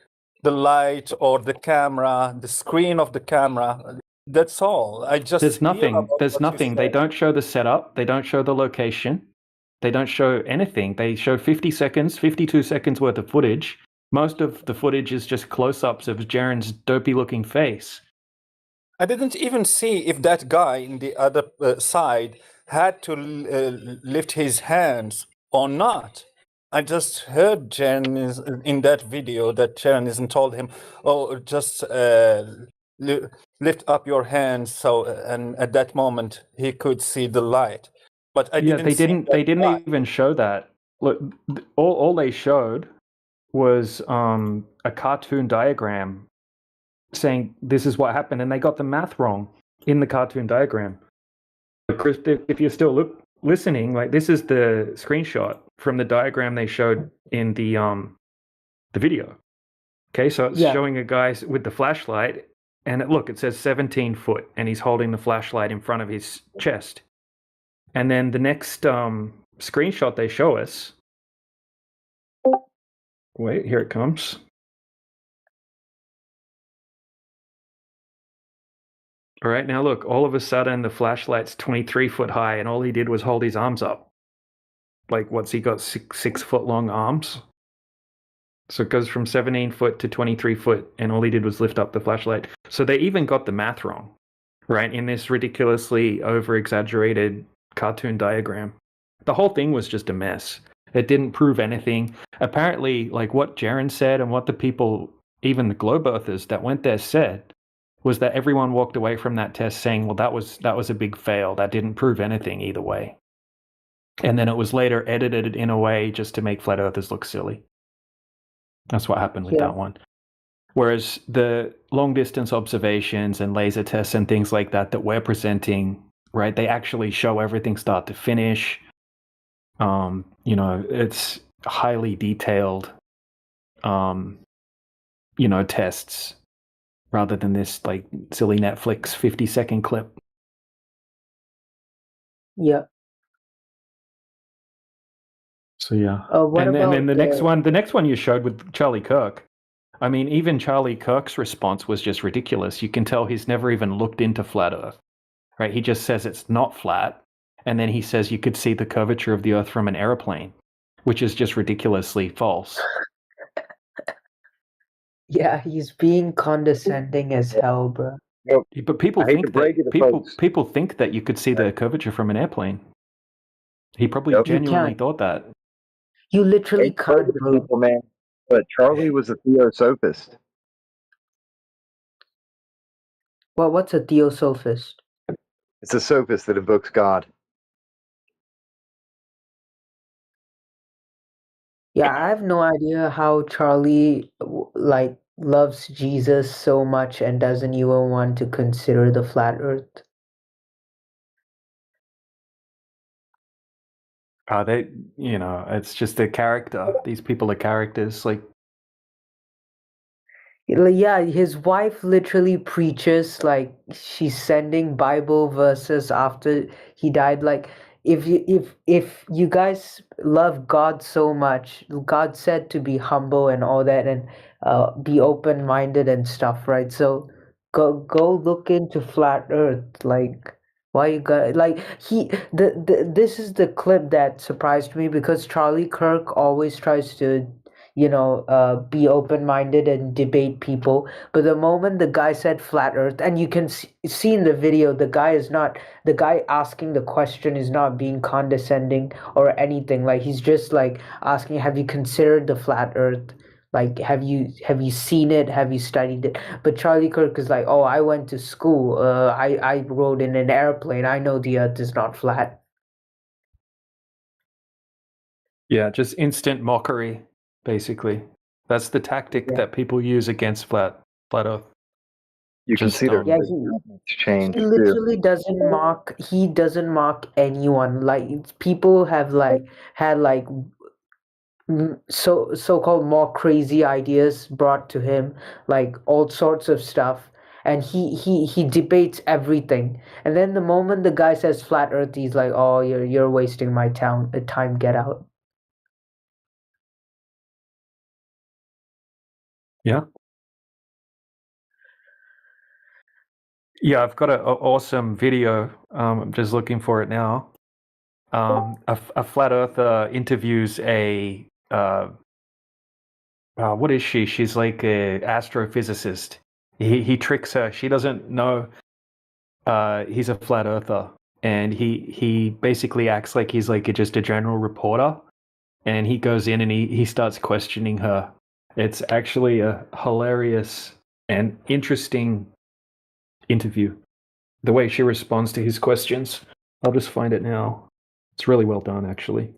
light or the camera, the screen of the camera. That's all. I just There's hear nothing. about There's what you nothing. They said. don't show the setup. They don't show the location. They don't show anything. They show 50 seconds, 52 seconds worth of footage. Most of the footage is just close-ups of Jaren's dopey-looking face. I didn't even see if that guy in the other side had to lift his hands or not. I just heard Jaren is in that video that Jaren isn't told him, "Oh, just lift up your hands." So, and at that moment he could see the light. But I Yeah, didn't they see didn't. that They didn't guy. even show that. Look, all they showed was a cartoon diagram saying this is what happened, and they got the math wrong in the cartoon diagram. Chris, if you're still listening, like this is the screenshot from the diagram they showed in the video. Okay, so it's showing a guy with the flashlight, and it says 17 foot, and he's holding the flashlight in front of his chest. And then the next screenshot they show us. Wait, here it comes. All right, now look, all of a sudden the flashlight's 23 foot high, and all he did was hold his arms up. Like, what's he got, 6 foot long arms? So it goes from 17 foot to 23 foot, and all he did was lift up the flashlight. So they even got the math wrong, right, in this ridiculously over-exaggerated cartoon diagram. The whole thing was just a mess. It didn't prove anything. Apparently, like what Jaren said and what the people, even the globe earthers that went there said, was that everyone walked away from that test saying, well, that was a big fail. That didn't prove anything either way. And then it was later edited in a way just to make flat earthers look silly. That's what happened with that one. Whereas the long distance observations and laser tests and things like that we're presenting, right, they actually show everything start to finish. It's highly detailed, tests rather than this like silly Netflix 50-second clip. Yeah. So yeah. What And about then the next one you showed with Charlie Kirk. I mean, even Charlie Kirk's response was just ridiculous. You can tell he's never even looked into flat Earth, right? He just says it's not flat, and then he says you could see the curvature of the Earth from an airplane, which is just ridiculously false. Yeah, he's being condescending as hell, bro. But people think that people think that you could see the curvature from an airplane. He probably genuinely thought that. You literally can't, bro. People, man. But Charlie was a theosophist. Well, what's a theosophist? It's a sophist that invokes God. Yeah, I have no idea how Charlie loves Jesus so much and doesn't even want to consider the flat Earth. It's just a character. These people are characters. Like, yeah, his wife literally preaches, like she's sending Bible verses after he died. Like, if you guys love God so much, God said to be humble and all that, and be open-minded and stuff, right? So go look into flat Earth. Like, why you got like this is the clip that surprised me because Charlie Kirk always tries to be open-minded and debate people. But the moment the guy said flat Earth, and you can see in the video, the guy asking the question is not being condescending or anything. Like he's just like asking, "Have you considered the flat Earth? Like, have you seen it? Have you studied it?" But Charlie Kirk is like, "Oh, I went to school. I rode in an airplane. I know the Earth is not flat." yeah, just instant mockery, basically. That's the tactic that people use against flat Earth. You can see their change. He literally doesn't mock. He doesn't mock anyone. Like people have had so-called more crazy ideas brought to him, like all sorts of stuff, and he debates everything. And then the moment the guy says flat Earth, he's like, "Oh, you're wasting my time. Get out." Yeah. Yeah, I've got an awesome video. I'm just looking for it now. A flat earther interviews a what is she? She's like a astrophysicist. He tricks her. She doesn't know he's a flat earther, and he basically acts like he's like just a general reporter, and he goes in and he starts questioning her. It's actually a hilarious and interesting interview. The way she responds to his questions. I'll just find it now. It's really well done, actually.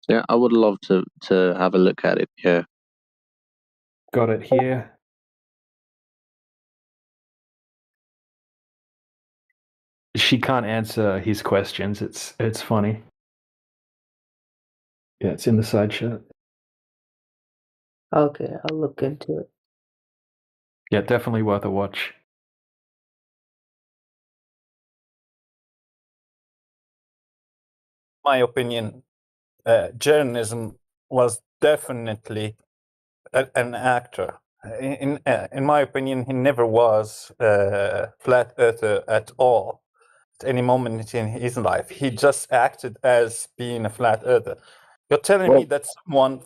Yeah, I would love to have a look at it. Yeah. Got it here. She can't answer his questions. It's funny. Yeah, it's in the side chat. Okay, I'll look into it. Yeah, definitely worth a watch. My opinion, journalism was definitely an actor. In my opinion, he never was flat earther at all. At any moment in his life, he just acted as being a flat earther. You're telling me that someone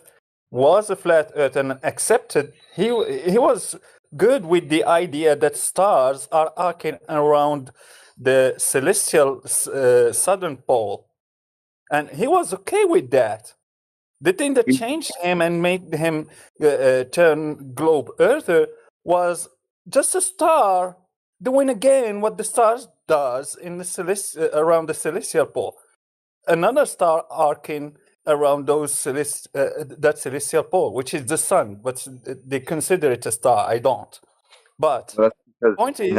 was a flat earther and accepted he was good with the idea that stars are arcing around the celestial southern pole, and he was okay with that. The thing that changed him and made him turn globe earther was just a star doing again what the stars does in the around the celestial pole. Another star arcing around that celestial pole, which is the sun, but they consider it a star. I don't. But That's the point is,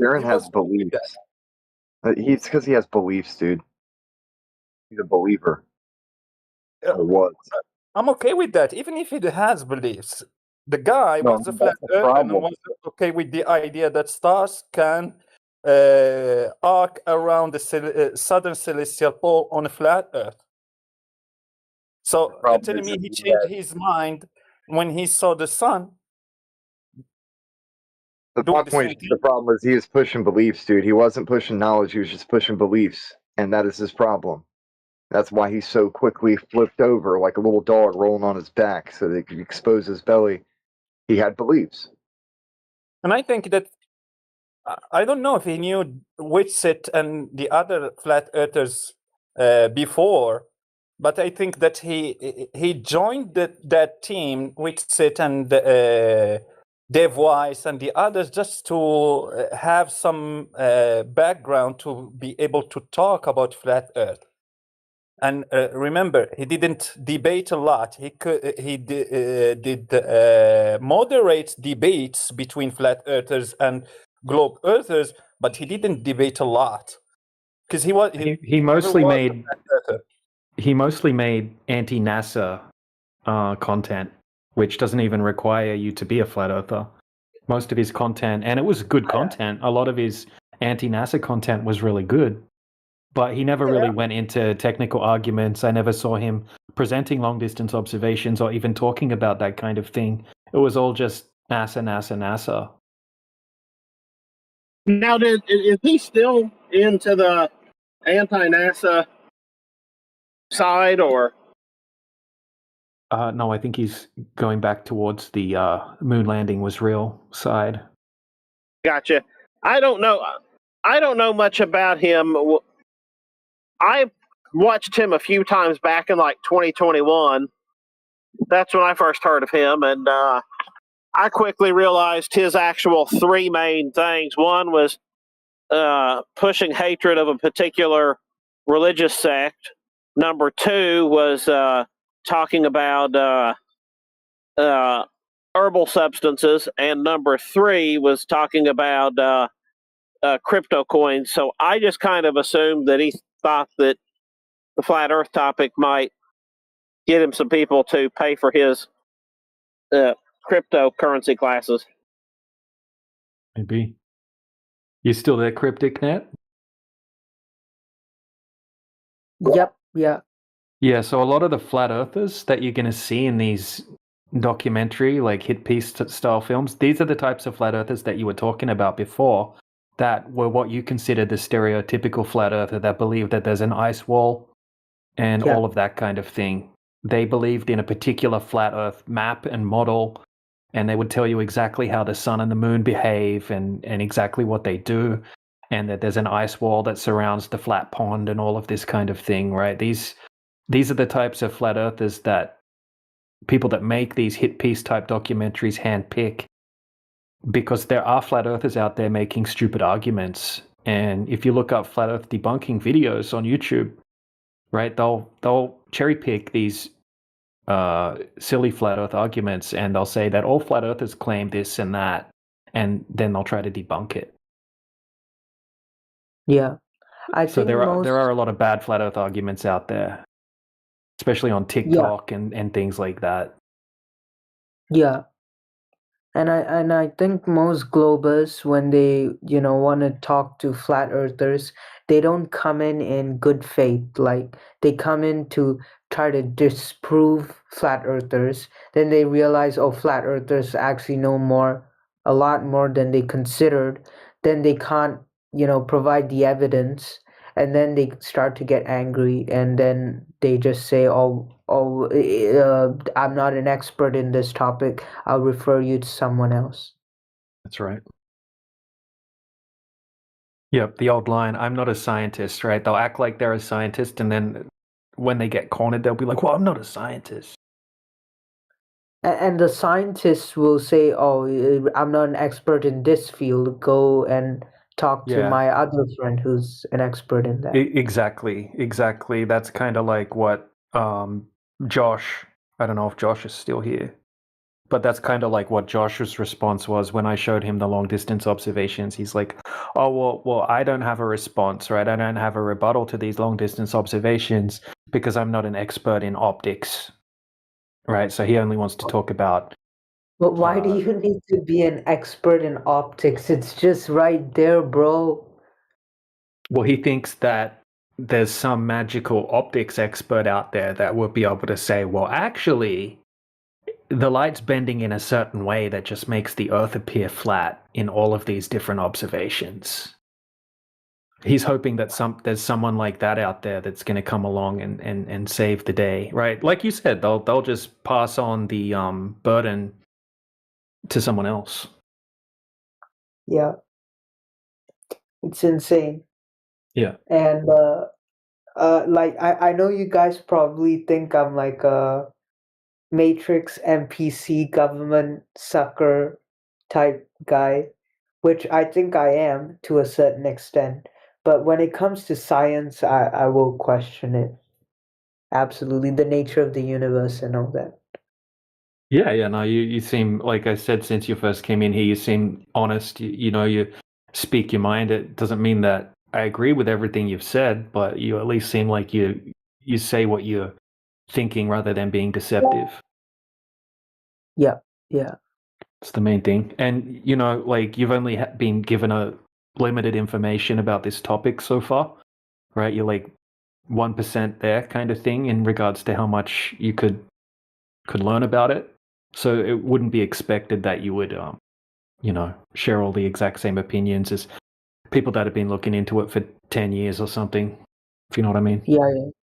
Aaron he has was okay with that. beliefs. He's because he has beliefs, dude. He's a believer. Or was. I'm okay with that, even if he has beliefs. The guy No, was a flat that's the earther and problem. was okay with the idea that stars can arc around the southern celestial pole on a flat Earth. So you're telling me he changed his mind when he saw the sun? The problem is he was pushing beliefs, dude. He wasn't pushing knowledge. He was just pushing beliefs, and that is his problem. That's why he's so quickly flipped over like a little dog rolling on his back so they could expose his belly. He had beliefs. And I think that I don't know if he knew Whitsitt and the other flat earthers before, but I think that he joined that team, Whitsitt and Dave Weiss and the others, just to have some background to be able to talk about flat Earth. And remember, he didn't debate a lot. He did moderate debates between flat earthers and globe earthers, but he didn't debate a lot because he mostly made anti-NASA content, which doesn't even require you to be a flat earther. Most of his content, and it was good content. A lot of his anti-NASA content was really good. But he never really went into technical arguments. I never saw him presenting long-distance observations or even talking about that kind of thing. It was all just NASA, NASA, NASA. Now, is he still into the anti-NASA side, or? No, I think he's going back towards the moon landing was real side. Gotcha. I don't know much about him. I watched him a few times back in like 2021. That's when I first heard of him, and I quickly realized his actual three main things. One was pushing hatred of a particular religious sect. Number two was talking about herbal substances, and number three was talking about crypto coins. So I just kind of assumed that he thought that the flat Earth topic might get him some people to pay for his cryptocurrency classes. Maybe. You still there, Cryptic Net? Yep, yeah. Yeah, so a lot of the flat earthers that you're going to see in these documentary, like hit piece style films, these are the types of flat earthers that you were talking about before that were what you consider the stereotypical flat earther that believe that there's an ice wall and all of that kind of thing. They believed in a particular flat earth map and model, and they would tell you exactly how the sun and the moon behave and exactly what they do, and that there's an ice wall that surrounds the flat pond and all of this kind of thing, right? These are the types of flat earthers that people that make these hit piece type documentaries handpick, because there are flat earthers out there making stupid arguments. And if you look up flat earth debunking videos on YouTube, right, they'll cherry pick these silly flat earth arguments, and they'll say that all flat earthers claim this and that, and then they'll try to debunk it. Yeah. I So think there most are a lot of bad flat earth arguments out there, especially on TikTok and things like that. Yeah. And I think most globers, when they want to talk to flat earthers, they don't come in good faith. Like, they come in to try to disprove flat earthers. Then they realize, oh, flat earthers actually know a lot more than they considered. Then they can't provide the evidence, and then they start to get angry, and then they just say, I'm not an expert in this topic, I'll refer you to someone else. That's right. Yep, the old line, I'm not a scientist, right? They'll act like they're a scientist, and then when they get cornered, they'll be like, well, I'm not a scientist. And the scientists will say, oh, I'm not an expert in this field, go and talk to my other friend who's an expert in that. Exactly. That's kind of like what Josh, I don't know if Josh is still here, but that's kind of like what Josh's response was when I showed him the long distance observations. He's like, oh, well, I don't have a response, right? I don't have a rebuttal to these long distance observations because I'm not an expert in optics, right? So he only wants to talk about. But why do you need to be an expert in optics? It's just right there, bro. Well, he thinks that there's some magical optics expert out there that would be able to say, well, actually, the light's bending in a certain way that just makes the Earth appear flat in all of these different observations. He's hoping that there's someone like that out there that's going to come along and save the day, right? Like you said, they'll just pass on the burden to someone else. Yeah. It's insane. Yeah. And like I know you guys probably think I'm like a Matrix NPC government sucker type guy, which I think I am to a certain extent. But when it comes to science, I will question it. Absolutely. The nature of the universe and all that. Yeah, no, you seem, like I said, since you first came in here, you seem honest. You speak your mind. It doesn't mean that I agree with everything you've said, but you at least seem like you say what you're thinking rather than being deceptive. Yeah. It's the main thing. And, like, you've only been given a limited information about this topic so far, right? You're like 1% there kind of thing in regards to how much you could learn about it. So it wouldn't be expected that you would, share all the exact same opinions as people that have been looking into it for 10 years or something, if you know what I mean.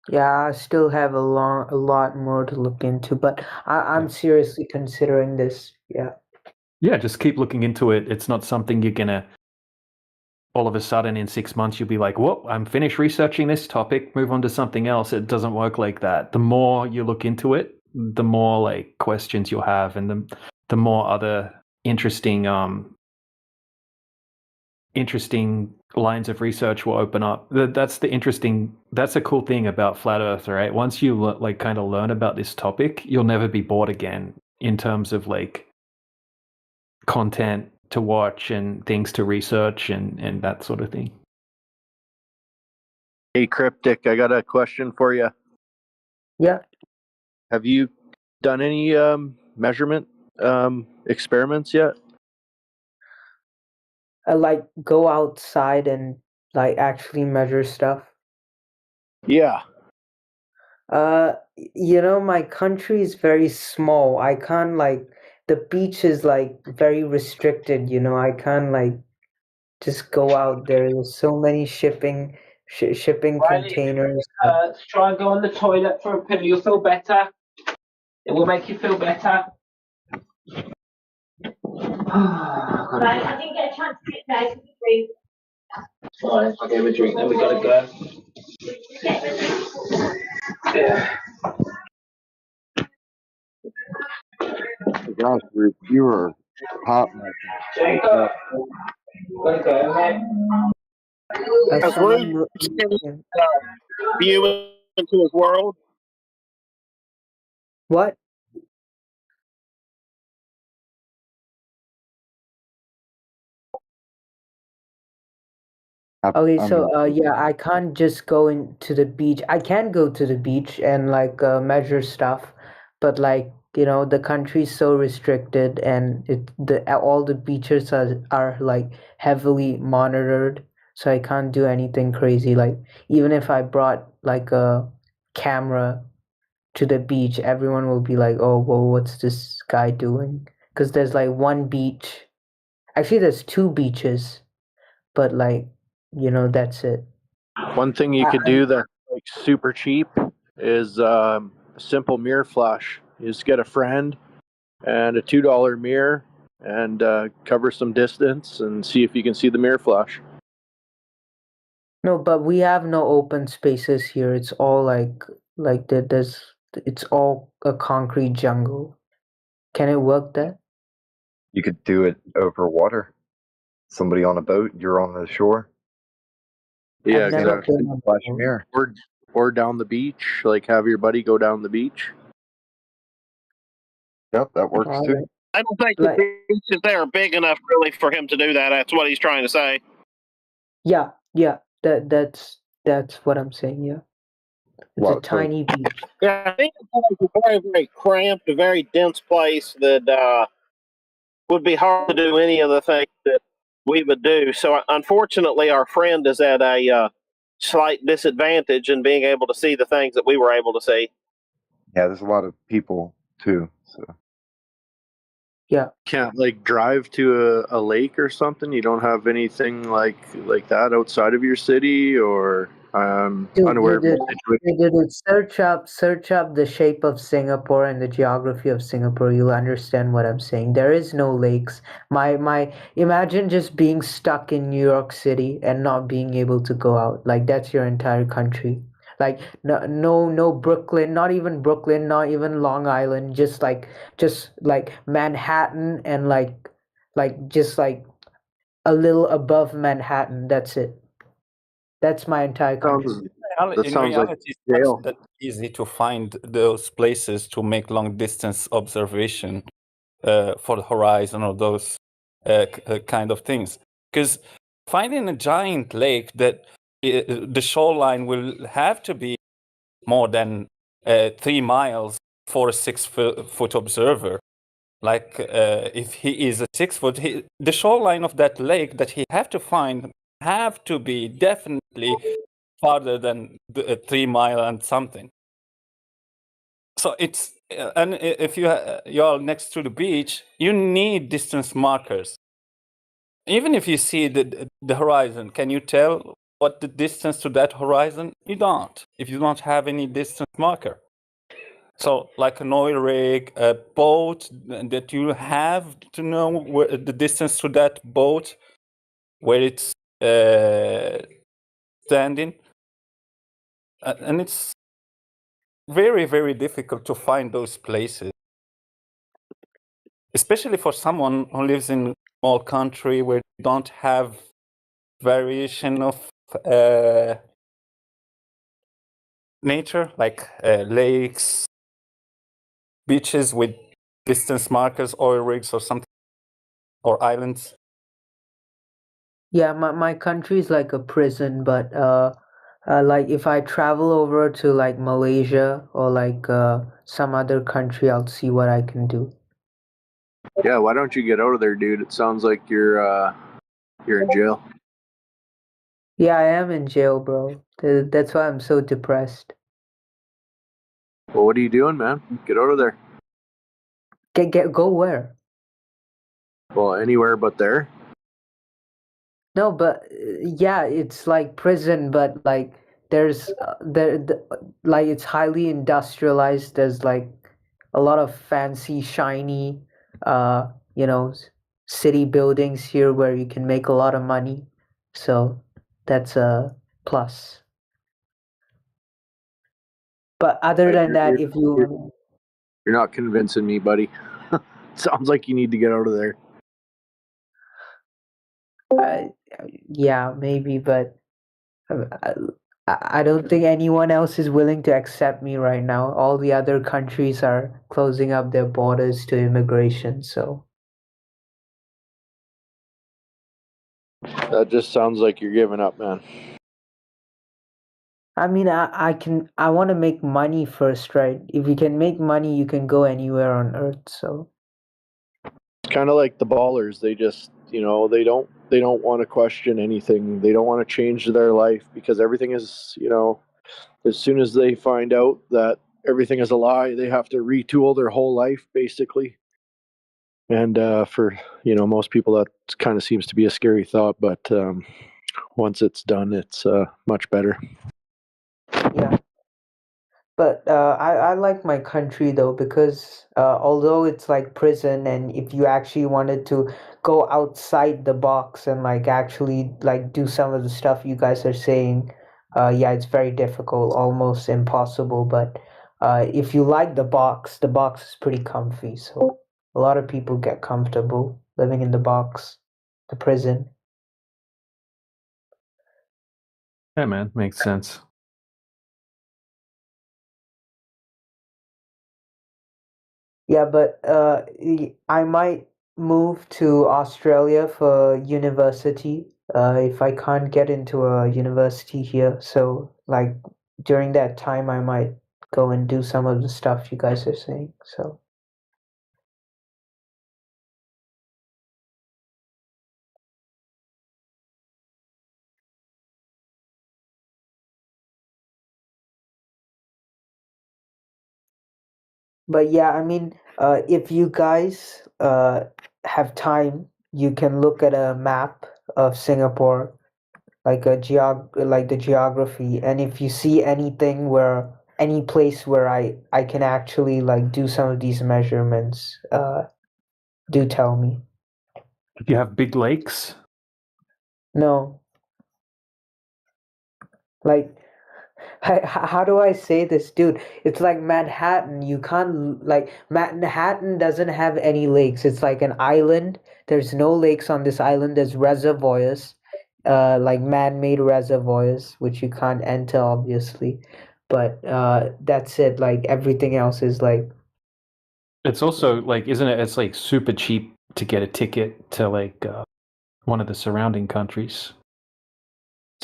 Yeah, I still have a lot more to look into, but I'm seriously considering this. Yeah, just keep looking into it. It's not something you're going to, all of a sudden in 6 months, you'll be like, whoop, I'm finished researching this topic, move on to something else. It doesn't work like that. The more you look into it, the more like questions you'll have, and the more other interesting lines of research will open up. That's a cool thing about flat Earth, right? Once you kind of learn about this topic, you'll never be bored again in terms of like content to watch and things to research and that sort of thing. Hey, Cryptic, I got a question for you. Yeah. Have you done any measurement experiments yet? Like go outside and like actually measure stuff. Yeah. My country is very small. I can't like the beach is like very restricted, I can't like just go out there. There's so many shipping containers. Try and go on the toilet for a pill. You'll feel better. It will make you feel better. I didn't get a chance to get there. Alright, I'll give him a drink, then we gotta go. Yeah. Gosh, you were hot. Jacob, gotta go, mate. Has Rude view into his world? What? Okay, so I can't just go into the beach. I can go to the beach and like measure stuff, but like the country's so restricted, and all the beaches are like heavily monitored, so I can't do anything crazy. Like even if I brought like a camera to the beach, everyone will be like, "Oh, well, what's this guy doing?" Because there's like one beach. Actually, there's two beaches, but like that's it. One thing you could do that's like super cheap is a simple mirror flash. You just get a friend and a $2 mirror and cover some distance and see if you can see the mirror flash. No, but we have no open spaces here. It's all like it's all a concrete jungle. Can it work there? You could do it over water. Somebody on a boat, you're on the shore. Yeah, I've never exactly. been on a Flash boat. mirror. Or down the beach, like have your buddy go down the beach. Yep, that works too. Alright. I don't think the beaches there are big enough really for him to do that. That's what he's trying to say. Yeah, that's what I'm saying. Yeah, it's a tiny beach. Yeah, I think it's a very, very cramped, a very dense place that would be hard to do any of the things that we would do. So, unfortunately, our friend is at a slight disadvantage in being able to see the things that we were able to see. Yeah, there's a lot of people too. So yeah, can't like drive to a lake or something. You don't have anything like that outside of your city, or unaware of the situation. Dude, search up the shape of Singapore and the geography of Singapore. You'll understand what I'm saying. There is no lakes. Imagine just being stuck in New York City and not being able to go out. Like that's your entire country. Like no Brooklyn, not even Brooklyn, not even Long Island. Just like Manhattan and just like a little above Manhattan. That's it. That's my entire country. That In sounds like reality, it's jail. not that easy to find those places to make long distance observation for the horizon or those kind of things. Because finding a giant lake that the shoreline will have to be more than 3 miles for a 6-foot observer. Like if he is a 6 foot, the shoreline of that lake that he have to find have to be definitely farther than 3 mile and something. So it's and if you're next to the beach, you need distance markers. Even if you see the horizon, can you tell what the distance to that horizon? You don't. If you don't have any distance marker. So, like an oil rig, a boat, that you have to know where the distance to that boat, where it's standing, and it's very, very difficult to find those places, especially for someone who lives in a small country where you don't have variation of nature, like lakes, beaches with distance markers, oil rigs, or something, or islands. Yeah, my country is like a prison, but Like if I travel over to like Malaysia or like some other country, I'll see what I can do. Yeah, why don't you get out of there, dude? It sounds like you're in jail. Yeah, I am in jail, bro. That's why I'm so depressed. Well, what are you doing, man? Get out of there. Go where? Well, anywhere but there. No, but yeah, it's like prison, but like there's like it's highly industrialized. There's like a lot of fancy, shiny, uh, you know, city buildings here where you can make a lot of money. So that's a plus. But other than that, if you You're not convincing me, buddy. Sounds like you need to get out of there. yeah, maybe, but I, I don't think anyone else is willing to accept me right now. All the other countries are closing up their borders to immigration, so That just sounds like you're giving up, man. I mean, I want to make money first, right? If you can make money, you can go anywhere on earth. So It's kind of like the ballers. They just, they don't want to question anything. They don't want to change their life because everything is, as soon as they find out that everything is a lie, they have to retool their whole life basically. And for most people, that kind of seems to be a scary thought. But once it's done, it's much better. yeah. But I like my country though because although it's like prison, and if you actually wanted to go outside the box and like actually like do some of the stuff you guys are saying, yeah, it's very difficult, almost impossible. But if you like the box is pretty comfy. So a lot of people get comfortable living in the box, the prison. Yeah, man, makes sense. Yeah, but I might move to Australia for university if I can't get into a university here. So, like, during that time, I might go and do some of the stuff you guys are saying. So, but yeah, I mean, if you guys have time, you can look at a map of Singapore, like like the geography, and if you see anything where any place where I can actually like do some of these measurements, do tell me. If you have big lakes, No, like how do I say this, dude? It's like Manhattan. You can't like Manhattan doesn't have any lakes. It's like an island. There's no lakes on this island. There's reservoirs, like man-made reservoirs, which you can't enter, obviously. But that's it. Like everything else is like. it's also like, isn't it? It's like super cheap to get a ticket to like one of the surrounding countries.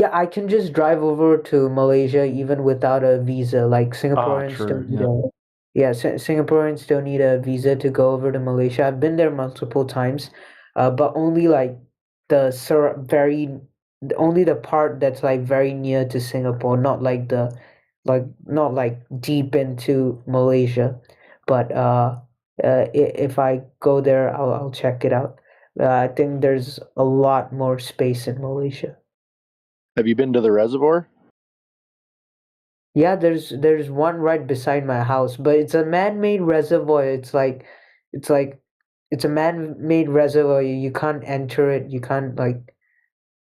Yeah, I can just drive over to Malaysia even without a visa. Like Singaporeans true, don't need yeah. Singaporeans don't need a visa to go over to Malaysia. I've been there multiple times, but only like only the part that's like very near to Singapore, not like not like deep into Malaysia. But if I go there, I'll check it out. I think there's a lot more space in Malaysia. Have you been to the reservoir? Yeah, there's one right beside my house, but it's a man-made reservoir. It's like it's a man-made reservoir. You can't enter it. You can't like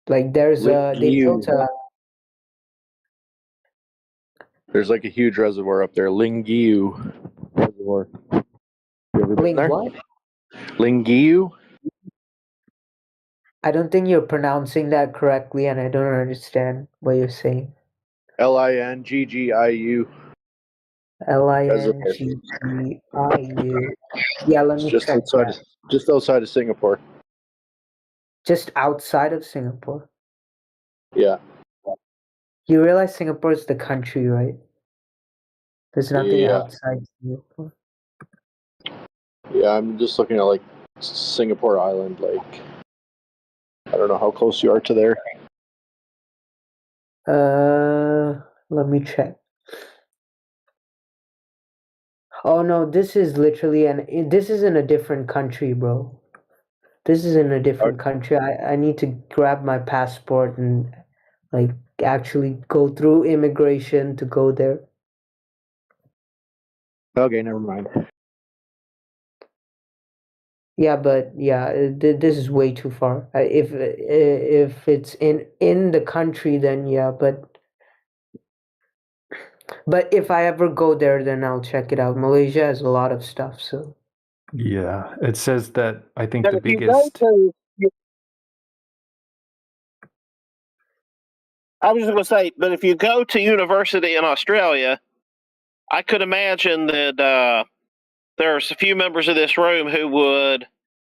there's they built a There's like a huge reservoir up there, Lingiu Reservoir. You ever been there? what? Lingiu? I don't think you're pronouncing that correctly, and I don't understand what you're saying. Linggiu. Linggiu. Yeah, let It's me just check outside, that. just outside of Singapore. Just outside of Singapore. Yeah. You realize Singapore is the country, right? There's nothing Yeah. outside Singapore. Yeah, I'm just looking at like Singapore Island. Like, I don't know how close you are to there. Let me check. Oh no, this is literally this is in a different country, bro. This is in a different country. I need to grab my passport and like actually go through immigration to go there. Okay, never mind. Yeah, but yeah, this is way too far. If it's in the country, then yeah, but if I ever go there, then I'll check it out. Malaysia has a lot of stuff, so. Yeah, it says that I think But the if you go biggest. to, I was just going to say, but if you go to university in Australia, I could imagine that there's a few members of this room who would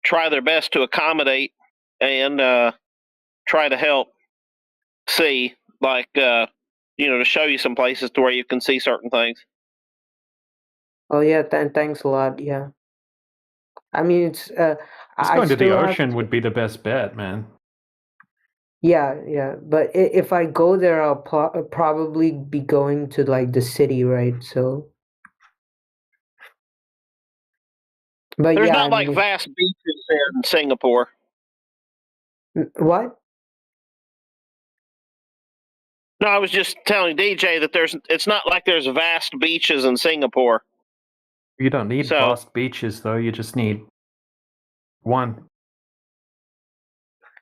try their best to accommodate and try to help see, like, to show you some places to where you can see certain things. Oh yeah, thanks a lot. Yeah, I mean it's Just I going to the still have ocean would be the best bet, man. yeah, but if I go there, I'll probably be going to like the city, right? So, but There's yeah, not I like mean, vast beaches in Singapore. what? No, I was just telling DJ that it's not like there's vast beaches in Singapore. You don't need So- vast beaches, though. You just need one.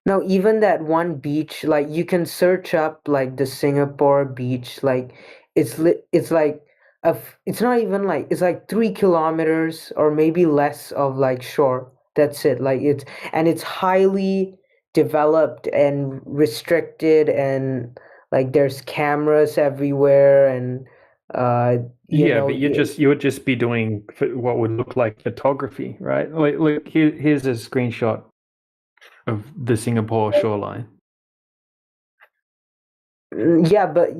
No, even that one beach, like you can search up like the Singapore beach, like it's like it's not even like it's like 3 kilometers or maybe less of like shore. That's it. Like it's highly developed and restricted and like there's cameras everywhere and Yeah, but you would just be doing what would look like photography, right? Like, look, here's a screenshot of the Singapore shoreline. Yeah, but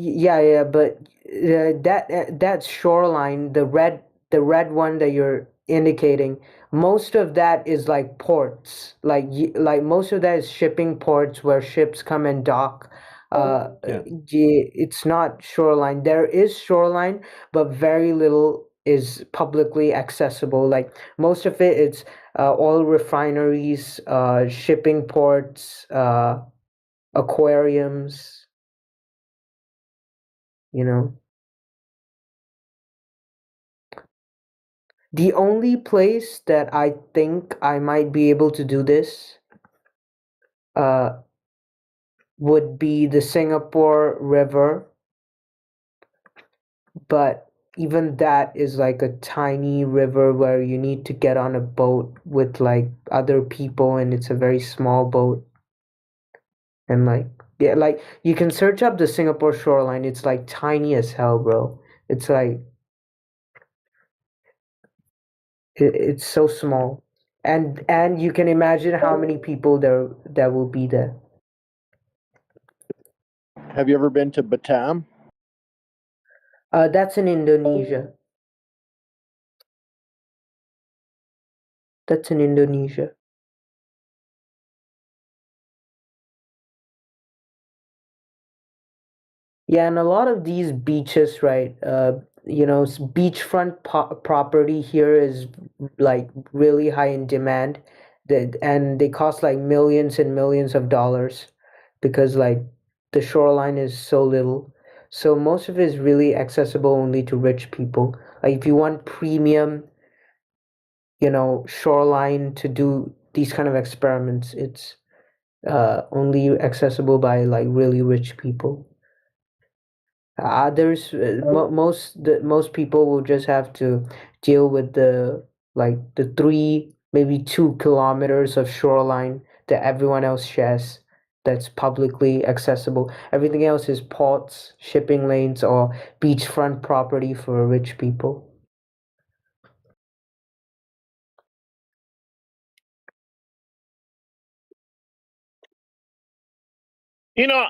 that shoreline, the red one that you're indicating, most of that is like ports, like most of that is shipping ports where ships come and dock. It's not shoreline. There is shoreline, but very little is publicly accessible. Like most of it's oil refineries, shipping ports, aquariums. You know, the only place that I think I might be able to do this would be the Singapore River, but even that is like a tiny river where you need to get on a boat with like other people and it's a very small boat. And like you can search up the Singapore shoreline, it's like tiny as hell, bro. It's like it's so small. And you can imagine how many people there will be there. Have you ever been to Batam? That's in Indonesia. That's in Indonesia. Yeah, and a lot of these beaches, right? Beachfront property here is like really high in demand, and they cost like millions and millions of dollars because like the shoreline is so little. So most of it is really accessible only to rich people. Like if you want premium, shoreline to do these kind of experiments, it's only accessible by like really rich people. Others, most people will just have to deal with the 2 kilometers of shoreline that everyone else shares. That's publicly accessible. Everything else is ports, shipping lanes, or beachfront property for rich people. You know,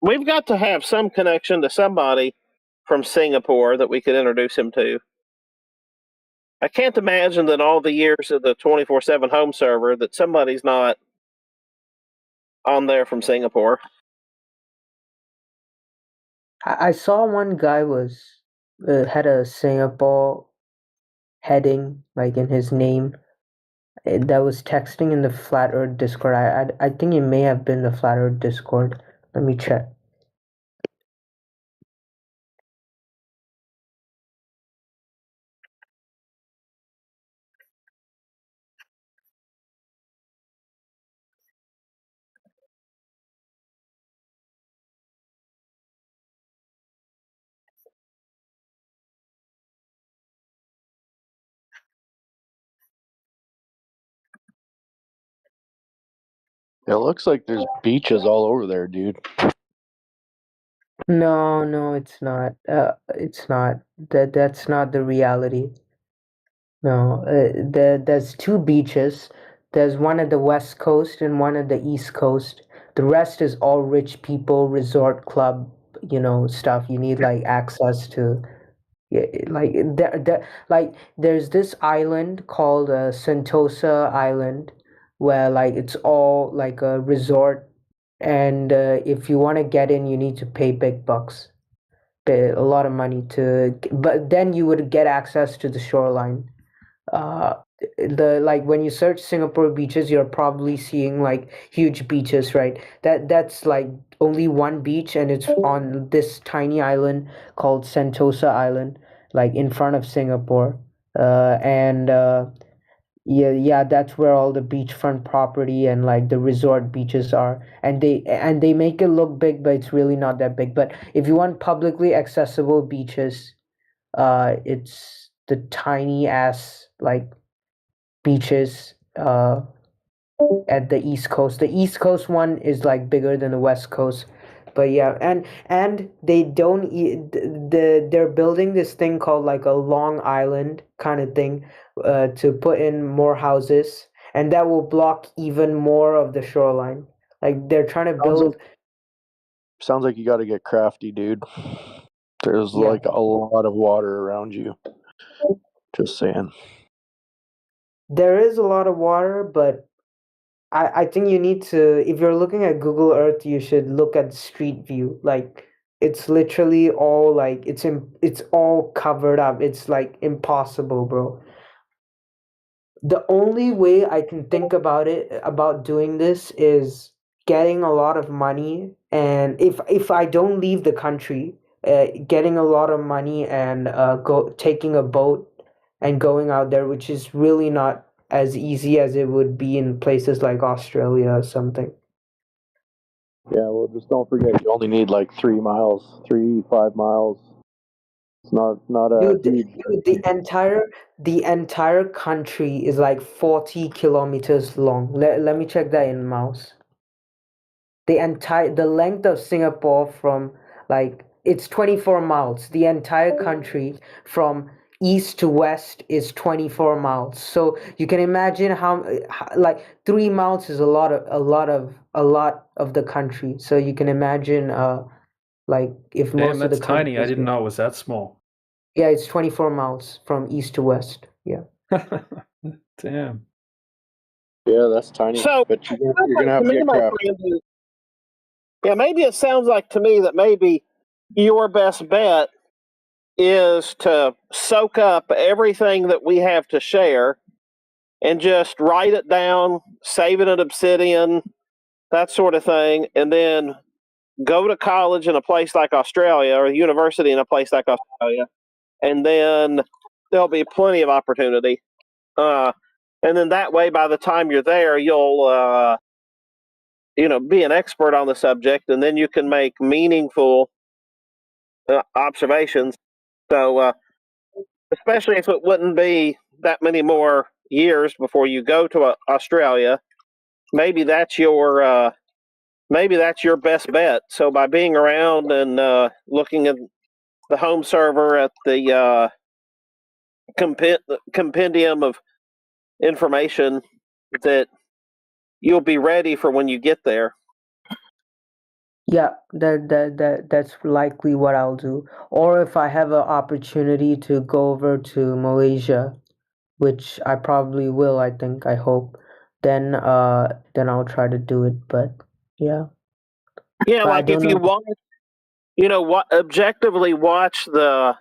we've got to have some connection to somebody from Singapore that we could introduce him to. I can't imagine that all the years of the 24/7 home server that somebody's not on there from Singapore. I saw one guy had a Singapore heading like in his name that was texting in the Flat Earth Discord. I think it may have been the Flat Earth Discord. Let me check. It looks like there's beaches all over there, dude. No, it's not. It's not. That's not the reality. No, there's two beaches. There's one at the west coast and one at the east coast. The rest is all rich people, resort club, stuff. You need like access to, yeah, like like there's this island called Sentosa Island, where like it's all like a resort, and if you want to get in, you need to pay big bucks, pay a lot of money but then you would get access to the shoreline. uh when you search Singapore beaches, you're probably seeing like huge beaches, right? That's like only one beach, and it's on this tiny island called Sentosa Island, like in front of Singapore. And yeah, that's where all the beachfront property and like the resort beaches are, and they make it look big, but it's really not that big. But if you want publicly accessible beaches, it's the tiny ass like beaches at the East Coast. The East Coast one is like bigger than the West Coast. But yeah, and they don't they're building this thing called like a Long Island kind of thing to put in more houses, and that will block even more of the shoreline. Like they're trying to build. Sounds like you got to get crafty, dude. There's like a lot of water around you. Just saying. There is a lot of water, but I think you need to, if you're looking at Google Earth, you should look at Street View. Like it's literally all like it's all covered up. It's like impossible, bro. The only way I can think about doing this is getting a lot of money, and if I don't leave the country, getting a lot of money and go taking a boat and going out there, which is really not as easy as it would be in places like Australia or something. Yeah, well, just don't forget you only need like 5 miles. It's not a huge. Dude, the entire country is like 40 kilometers long. Let me check that in miles. The length of Singapore from like it's 24 miles. The entire country from east to west is 24 miles. So you can imagine how like 3 miles is a lot of the country. So you can imagine like if Damn, most of the that's country tiny. I didn't know it was that small. Yeah, it's 24 miles from east to west. Yeah. Damn. Yeah, that's tiny. So but you're gonna have to get crafty. Yeah, maybe it sounds like to me that maybe your best bet is to soak up everything that we have to share and just write it down, save it in Obsidian, that sort of thing, and then go to college in a place like Australia or university in a place like Australia, and then there'll be plenty of opportunity. And then that way, by the time you're there, you'll be an expert on the subject, and then you can make meaningful observations. So, especially if it wouldn't be that many more years before you go to Australia, maybe that's your best bet. So by being around and looking at the home server at the compendium of information that you'll be ready for when you get there. Yeah, that's likely what I'll do. Or if I have an opportunity to go over to Malaysia, which I probably will, I hope, then I'll try to do it. But yeah. Yeah, But I like if don't you know. watch, objectively watch the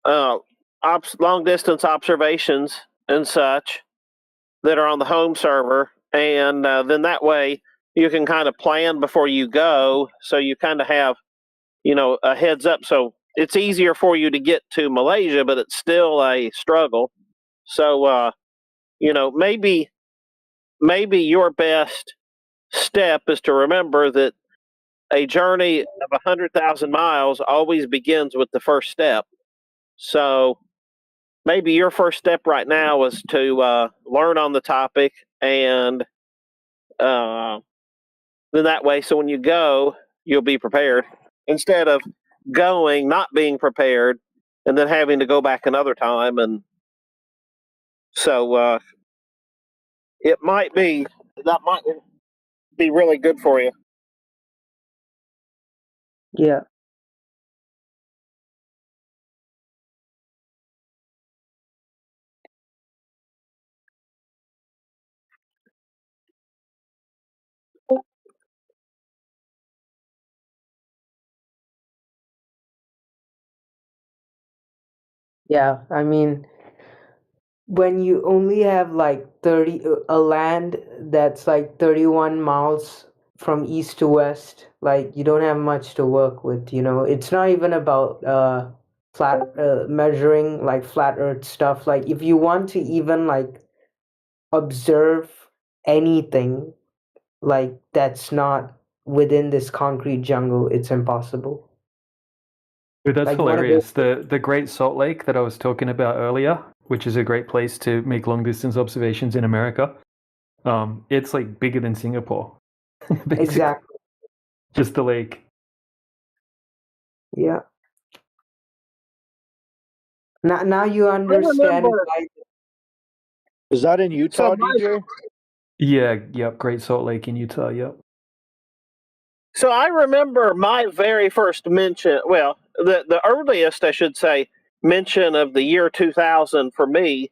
long distance observations and such that are on the home server, and then that way you can kind of plan before you go, so you kind of have a heads up. So it's easier for you to get to Malaysia, but it's still a struggle. So maybe your best step is to remember that a journey of 100,000 miles always begins with the first step. So maybe your first step right now is to learn on the topic, and then that way, so when you go, you'll be prepared instead of going, not being prepared, and then having to go back another time. And so it might be that might be really good for you. Yeah. Yeah, I mean, when you only have like 30 a land that's like 31 miles from east to west, like you don't have much to work with. It's not even about flat measuring like flat earth stuff. Like if you want to even like observe anything like that's not within this concrete jungle, it's impossible. Dude, that's Like you want to go. hilarious. The Great Salt Lake that I was talking about earlier, which is a great place to make long distance observations in America. It's like bigger than Singapore, basically. Exactly. Just the lake. Yeah. Now you understand why. Is that in Utah, So DJ? Yeah, yep, Great Salt Lake in Utah, yep. So I remember my very first mention, well, the earliest, I should say, mention of the year 2000 for me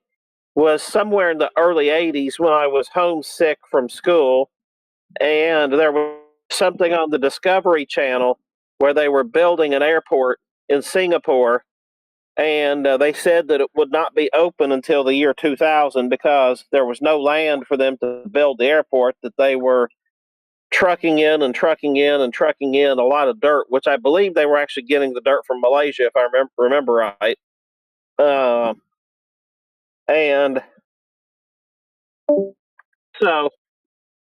was somewhere in the early 80s when I was homesick from school, and there was something on the Discovery Channel where they were building an airport in Singapore, and they said that it would not be open until the year 2000 because there was no land for them to build the airport, that they were trucking in and trucking in and trucking in a lot of dirt, which I believe they were actually getting the dirt from Malaysia, if I remember right. And so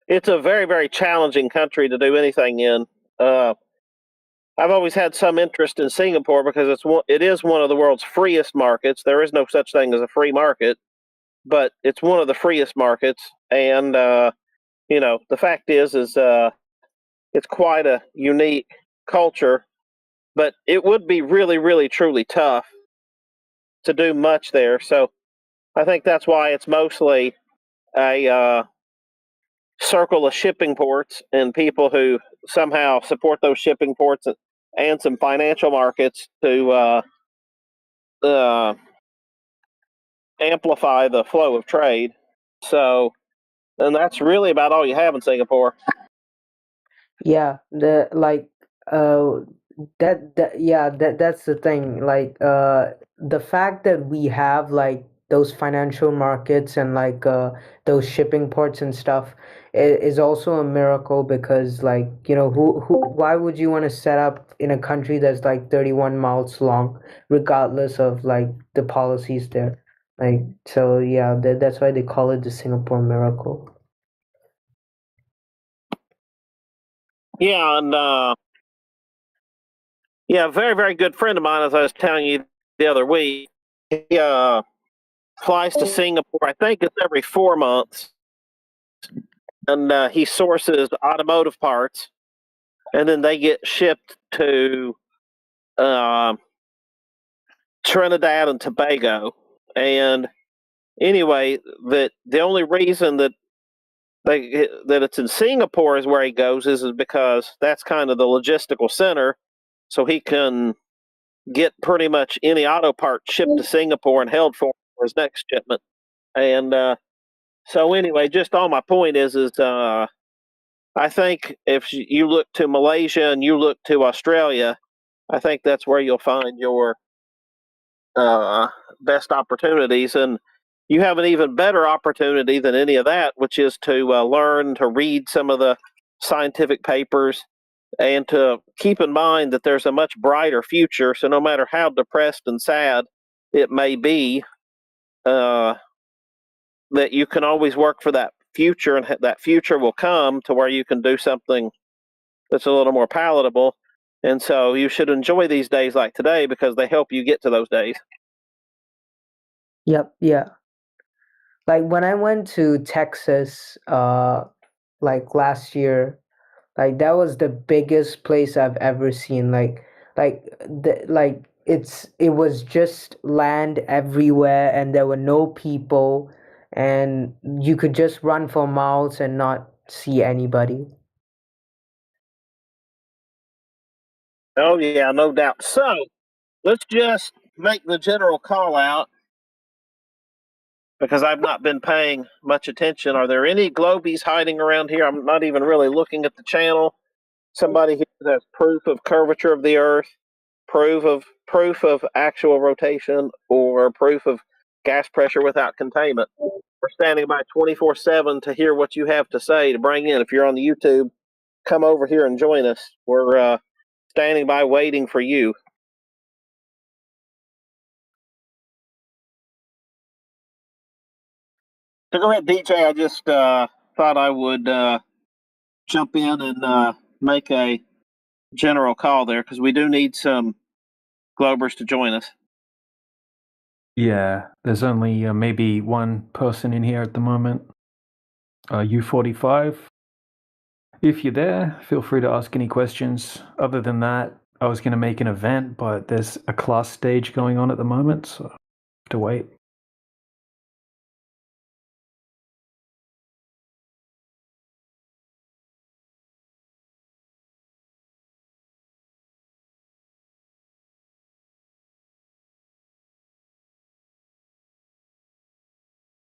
it's a very, very challenging country to do anything in. I've always had some interest in Singapore because it is one of the world's freest markets. There is no such thing as a free market, but it's one of the freest markets. And the fact is it's quite a unique culture. But it would be really, really, truly tough to do much there. So I think that's why it's mostly a circle of shipping ports and people who somehow support those shipping ports and some financial markets to amplify the flow of trade. So, and that's really about all you have in Singapore. Yeah, uh that's the thing. Like the fact that we have like those financial markets and like those shipping ports and stuff is also a miracle because like who why would you want to set up in a country that's like 31 miles long regardless of like the policies there. Like so yeah, that's why they call it the Singapore miracle. Yeah, and yeah, a very, very good friend of mine, as I was telling you the other week, he flies to Singapore, I think it's every 4 months, and he sources automotive parts, and then they get shipped to Trinidad and Tobago. And anyway, that the only reason that that it's in Singapore is where he goes is because that's kind of the logistical center, so he can get pretty much any auto part shipped to Singapore and held for his next shipment. And so anyway, just all my point is I think if you look to Malaysia and you look to Australia, I think that's where you'll find your best opportunities. And you have an even better opportunity than any of that, which is to learn to read some of the scientific papers and to keep in mind that there's a much brighter future. So no matter how depressed and sad it may be, that you can always work for that future, and that future will come to where you can do something that's a little more palatable. And so you should enjoy these days like today because they help you get to those days. Yep, yeah. Like when I went to Texas, like last year, like that was the biggest place I've ever seen. It was just land everywhere, and there were no people, and you could just run for miles and not see anybody. Oh, yeah, no doubt. So let's just make the general call out because I've not been paying much attention. Are there any globies hiding around here? I'm not even really looking at the channel. Somebody here that has proof of curvature of the Earth, proof of actual rotation, or proof of gas pressure without containment. We're standing by 24/7 to hear what you have to say to bring in. If you're on the YouTube, come over here and join us. We're standing by waiting for you. So go ahead, DJ. I just thought I would jump in and make a general call there because we do need some Globers to join us. Yeah, there's only maybe one person in here at the moment. U45. If you're there, feel free to ask any questions. Other than that, I was going to make an event, but there's a class stage going on at the moment, so I have to wait.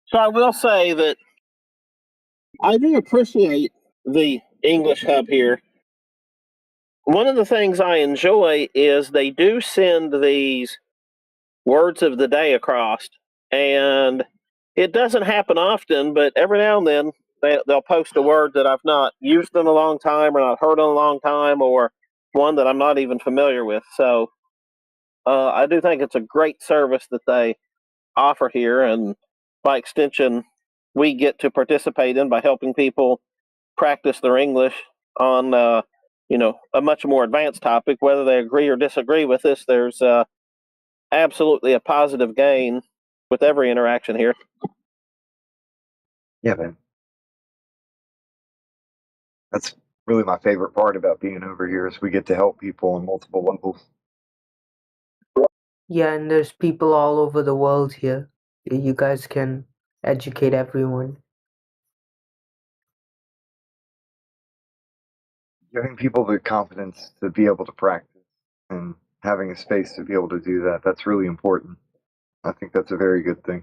So I will say that I do appreciate the English Hub here. One of the things I enjoy is they do send these words of the day across, and it doesn't happen often, but every now and then they'll post a word that I've not used in a long time or not heard in a long time, or one that I'm not even familiar with. So I do think it's a great service that they offer here, and by extension, we get to participate in by helping people practice their English on a much more advanced topic. Whether they agree or disagree with this, there's absolutely a positive gain with every interaction here. Yeah, man. That's really my favorite part about being over here is we get to help people on multiple levels. Yeah, and there's people all over the world here. You guys can educate everyone. Giving people the confidence to be able to practice and having a space to be able to do that, that's really important. I think that's a very good thing.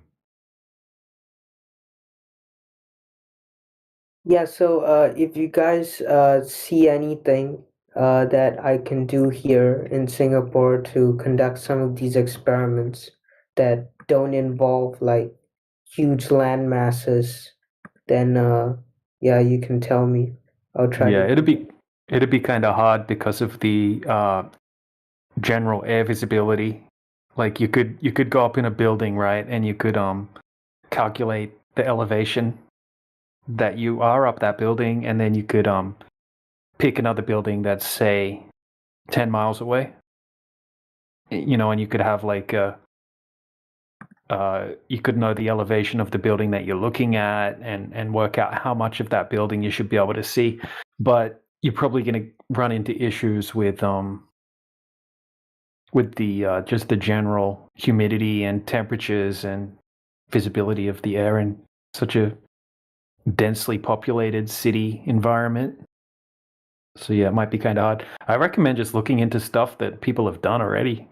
Yeah, so if you guys see anything that I can do here in Singapore to conduct some of these experiments that don't involve like huge land masses, then yeah, you can tell me. I'll try Yeah, to. it'd be kind of hard because of the general air visibility. Like you could go up in a building, right, and you could calculate the elevation that you are up that building, and then you could pick another building that's say 10 miles away. You know, and you could have like you could know the elevation of the building that you're looking at and work out how much of that building you should be able to see. But you're probably going to run into issues with the just the general humidity and temperatures and visibility of the air in such a densely populated city environment. So yeah, it might be kind of hard. I recommend just looking into stuff that people have done already.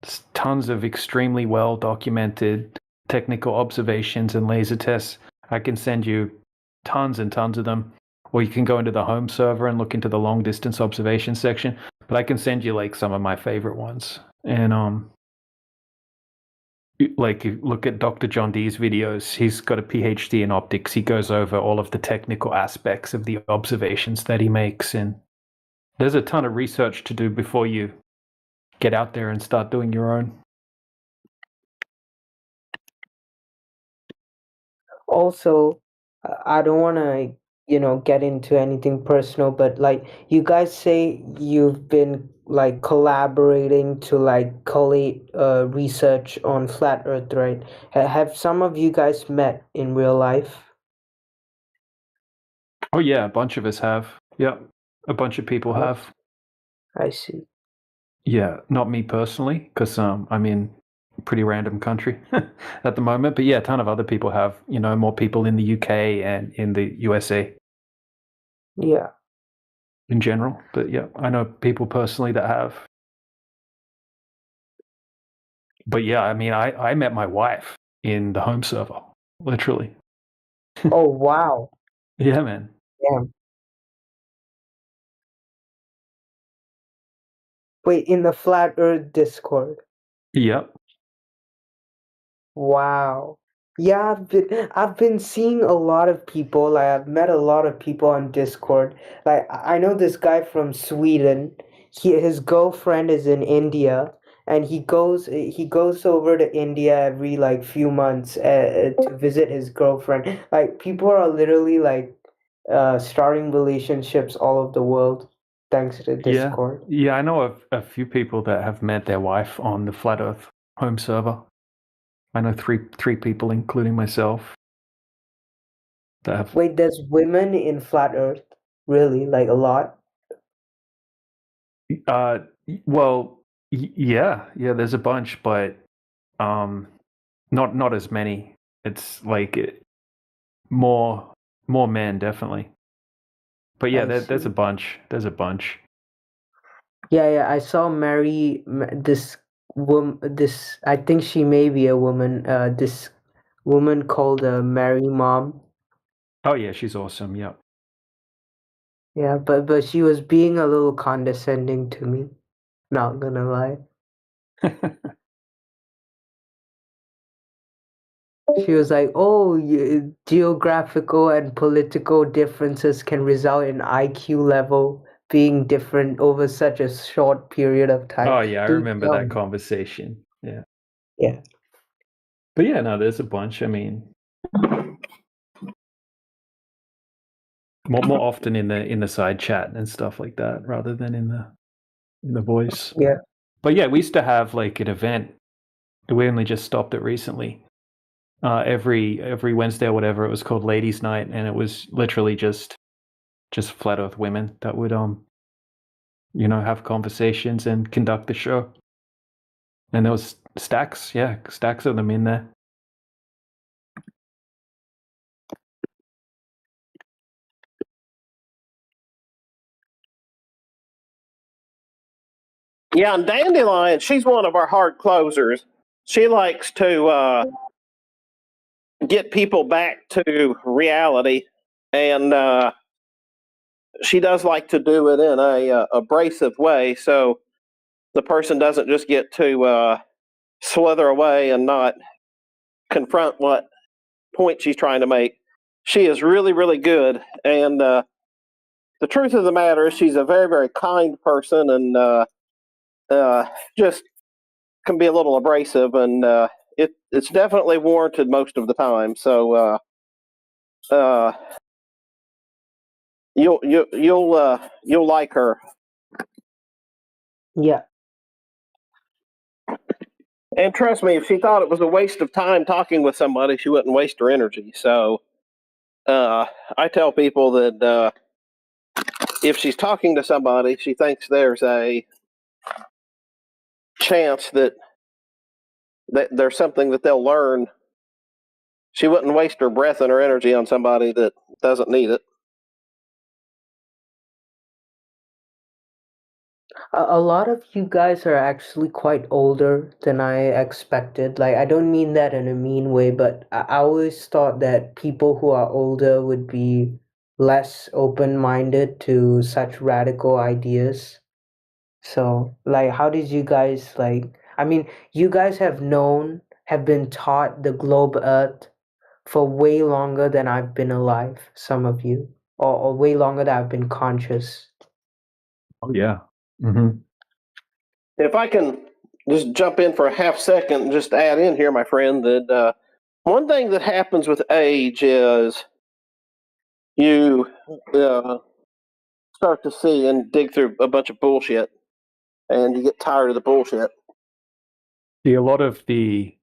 There's tons of extremely well documented technical observations and laser tests. I can send you tons and tons of them. Or you can go into the home server and look into the long distance observation section. But I can send you like some of my favorite ones. And like you look at Dr. John Dee's videos. He's got a PhD in optics. He goes over all of the technical aspects of the observations that he makes, and there's a ton of research to do before you get out there and start doing your own. Also, I don't want to, get into anything personal, but like you guys say you've been like collaborating to like collate research on flat Earth, right? Have some of you guys met in real life? Oh yeah, a bunch of us have. Yep, a bunch of people have. I see. Yeah, not me personally, because I'm in a pretty random country at the moment. But yeah, a ton of other people have. More people in the UK and in the USA. Yeah. In general, but yeah, I know people personally that have. But yeah, I mean, I met my wife in the home server, literally. Oh wow. Yeah, man. Yeah. Wait, in the Flat Earth Discord? Yep. Wow. Yeah, I've been seeing a lot of people. Like I've met a lot of people on Discord. Like I know this guy from Sweden. His girlfriend is in India, and he goes over to India every like few months to visit his girlfriend. Like people are literally like starting relationships all over the world thanks to Discord. Yeah, I know a few people that have met their wife on the Flat Earth home server. I know three people, including myself, that have. Wait, there's women in Flat Earth? Really? Like a lot? Well, yeah, there's a bunch, but not as many. It's like more men, definitely. But yeah, there's a bunch. There's a bunch. Yeah, I saw this woman. This I think she may be a woman. This woman called Mary Mom. Oh yeah, she's awesome. Yeah. Yeah, but she was being a little condescending to me. Not gonna lie. She was like, "Oh, geographical and political differences can result in IQ level being different over such a short period of time." Oh yeah, I Dude, remember that conversation. Yeah. Yeah. But yeah, no, there's a bunch. I mean, more often in the side chat and stuff like that, rather than in the voice. Yeah. But yeah, we used to have like an event. We only just stopped it recently. Every Wednesday or whatever, it was called Ladies' Night, and it was literally just flat Earth women that would have conversations and conduct the show. And there was stacks of them in there. Yeah, and Dandelion, she's one of our hard closers. She likes to get people back to reality, and she does like to do it in a abrasive way, so the person doesn't just get to slither away and not confront what point she's trying to make. She is really, really good, and the truth of the matter is she's a very, very kind person, and just can be a little abrasive, and it's definitely warranted most of the time. So you'll like her. Yeah. And trust me, if she thought it was a waste of time talking with somebody, she wouldn't waste her energy. So I tell people that if she's talking to somebody, she thinks there's a chance that there's something that they'll learn, she wouldn't waste her breath and her energy on somebody that doesn't need it. A lot of you guys are actually quite older than I expected. Like, I don't mean that in a mean way, but I always thought that people who are older would be less open-minded to such radical ideas. So, like, how did you guys, like, I mean, you guys have been taught the globe Earth for way longer than I've been alive, some of you, or way longer than I've been conscious. Oh, yeah. Mm-hmm. If I can just jump in for a half second and just add in here, my friend, that one thing that happens with age is you start to see and dig through a bunch of bullshit, and you get tired of the bullshit. See, a lot of the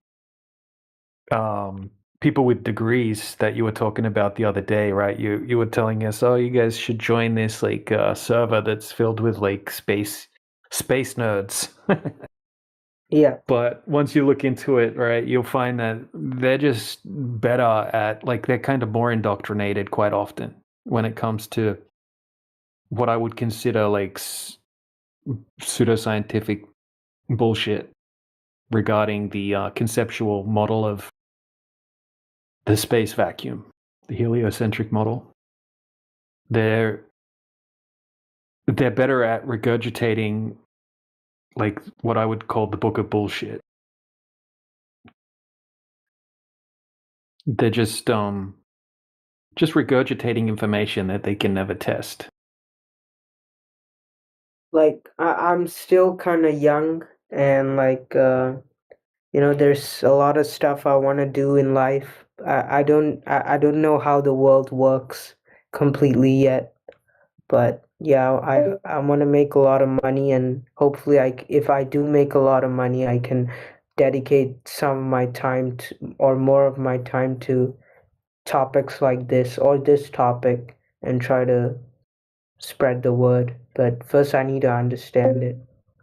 people with degrees that you were talking about the other day, right? You were telling us, oh, you guys should join this like server that's filled with like space nerds. Yeah. But once you look into it, right, you'll find that they're just better at, like, they're kind of more indoctrinated quite often when it comes to what I would consider like pseudoscientific bullshit regarding the conceptual model of the space vacuum, the heliocentric model. They're better at regurgitating like what I would call the book of bullshit. They're just regurgitating information that they can never test. Like, I'm still kind of young, and like there's a lot of stuff I want to do in life. I don't know how the world works completely yet, but yeah, I want to make a lot of money, and hopefully if I do make a lot of money, I can dedicate some of my time or more of my time to topics like this or this topic and try to spread the word. But first I need to understand it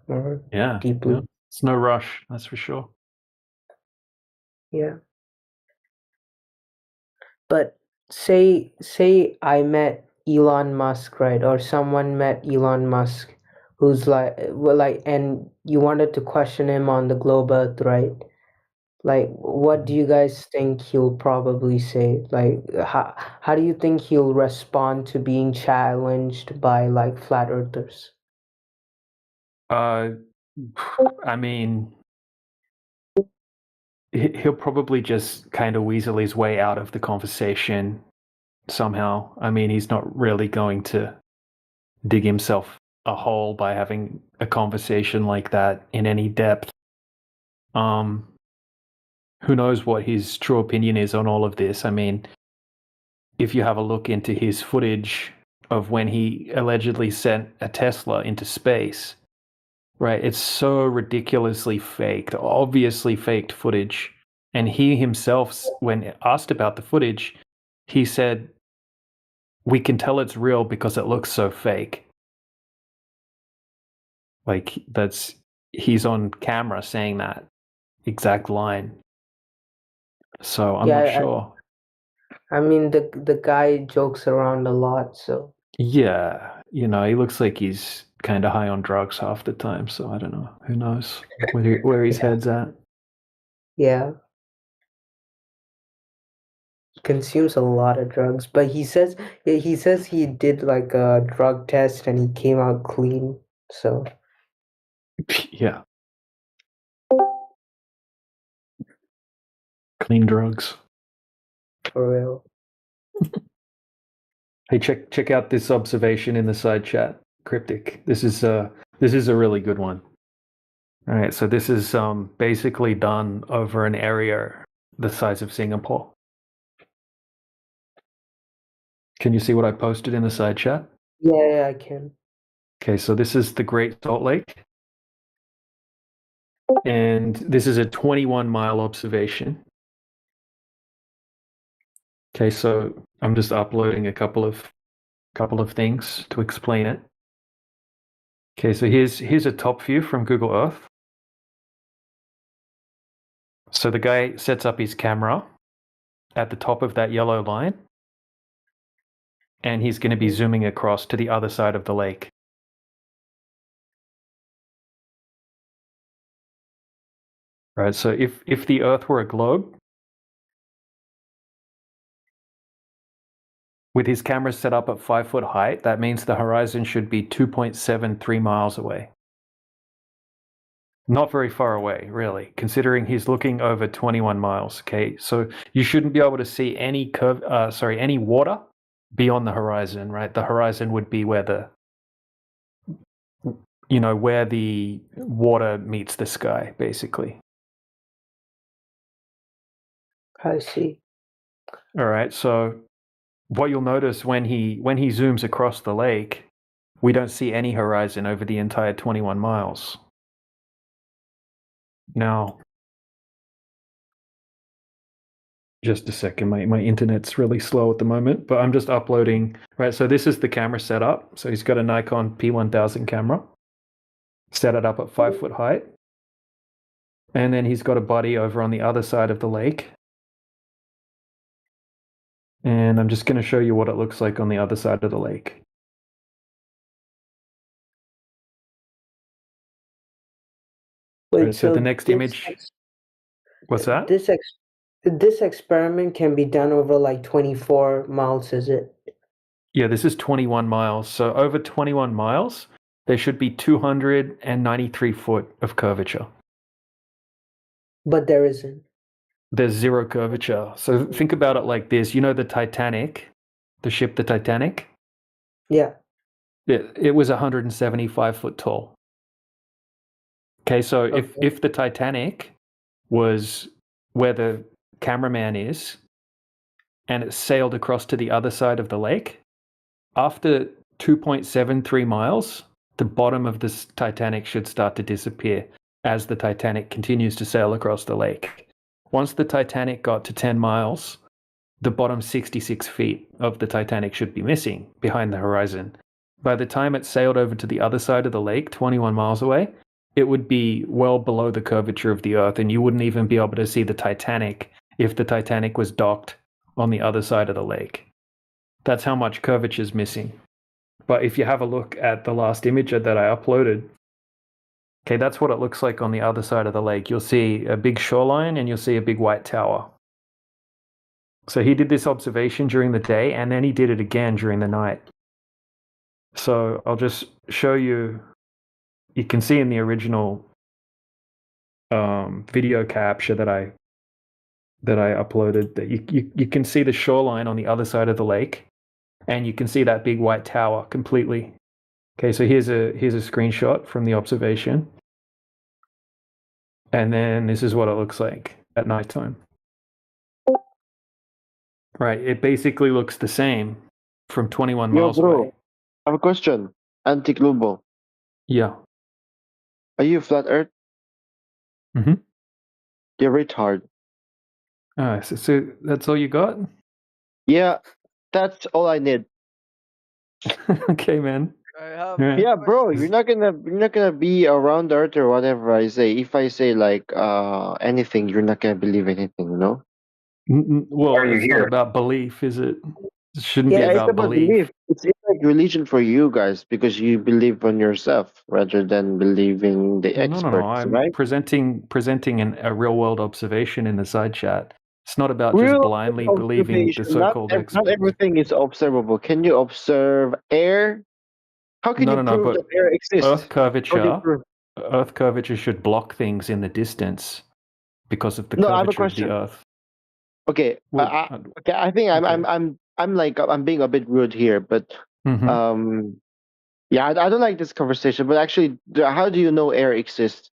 more deeply. Yeah. It's no rush, that's for sure. Yeah. But say I met Elon Musk, right? Or someone met Elon Musk who's like, and you wanted to question him on the globe Earth, right? Like, what do you guys think he'll probably say? Like, how do you think he'll respond to being challenged by like flat earthers? I mean, he'll probably just kind of weasel his way out of the conversation somehow. I mean, he's not really going to dig himself a hole by having a conversation like that in any depth. Who knows what his true opinion is on all of this? I mean, if you have a look into his footage of when he allegedly sent a Tesla into space, right? It's so ridiculously faked, obviously faked footage. And he himself, when asked about the footage, he said, "We can tell it's real because it looks so fake." Like, he's on camera saying that exact line. So I'm not sure. I mean, the guy jokes around a lot, so. Yeah, he looks like he's kind of high on drugs half the time, so I don't know. Who knows where his head's at? Yeah. Consumes a lot of drugs, but he says he did like a drug test and he came out clean. So yeah, clean drugs for real. Hey, check out this observation in the side chat, Cryptic. This is a really good one. All right, so this is basically done over an area the size of Singapore. Can you see what I posted in the side chat? Yeah, I can. Okay, so this is the Great Salt Lake. And this is a 21-mile observation. Okay, so I'm just uploading a couple of things to explain it. Okay, so here's a top view from Google Earth. So the guy sets up his camera at the top of that yellow line, and he's going to be zooming across to the other side of the lake. Right, so if the Earth were a globe, with his camera set up at 5 foot height, that means the horizon should be 2.73 miles away. Not very far away, really, considering he's looking over 21 miles. Okay, so you shouldn't be able to see any any water beyond the horizon, right? The horizon would be where where the water meets the sky, basically. I see. All right, so what you'll notice when he zooms across the lake, we don't see any horizon over the entire 21 miles. Now, just a second, my internet's really slow at the moment, but I'm just uploading. Right, so this is the camera setup. So he's got a Nikon P1000 camera, set it up at 5 foot height. And then he's got a buddy over on the other side of the lake. And I'm just going to show you what it looks like on the other side of the lake. Wait, Right, so the next image. What's that? This experiment can be done over like 24 miles, is it? Yeah, this is 21 miles. So over 21 miles, there should be 293 foot of curvature. But there isn't. There's zero curvature. So think about it like this. You know the Titanic, the ship, the Titanic? Yeah. It was 175 foot tall. Okay, so if the Titanic was where the cameraman is and it sailed across to the other side of the lake, after 2.73 miles, the bottom of this Titanic should start to disappear as the Titanic continues to sail across the lake. Once the Titanic got to 10 miles, the bottom 66 feet of the Titanic should be missing behind the horizon. By the time it sailed over to the other side of the lake, 21 miles away, it would be well below the curvature of the Earth, and you wouldn't even be able to see the Titanic if the Titanic was docked on the other side of the lake. That's how much curvature is missing. But if you have a look at the last image that I uploaded, okay, that's what it looks like on the other side of the lake. You'll see a big shoreline and you'll see a big white tower. So he did this observation during the day and then he did it again during the night. So I'll just show you. You can see in the original video capture that I uploaded that you can see the shoreline on the other side of the lake, and you can see that big white tower completely. Okay, so here's a screenshot from the observation, and then this is what it looks like at nighttime. Right, it basically looks the same from 21 miles away. I have a question. Anti-global. Yeah. Are you flat Earth? Mm-hmm. You're retard. So that's all you got? Yeah, that's all I need. Okay, man. Yeah, bro, you're not gonna be around Earth or whatever I say. If I say like anything, you're not gonna believe anything, you know? Well, it's not about belief, is it? It shouldn't be Yeah, it's about about belief. belief. It's like religion for you guys because you believe on yourself rather than believing the experts, No. I'm right? presenting a real world observation in the side chat. It's not about just Real blindly believing the observation. Not, so-called not experts. everything is observable. Can you observe air? How can you prove But that air exists? Earth curvature should block things in the distance because of the No, I have a curvature of the question. Earth. Okay, okay. I think I'm being a bit rude here, but yeah, I don't like this conversation. But actually, how do you know air exists?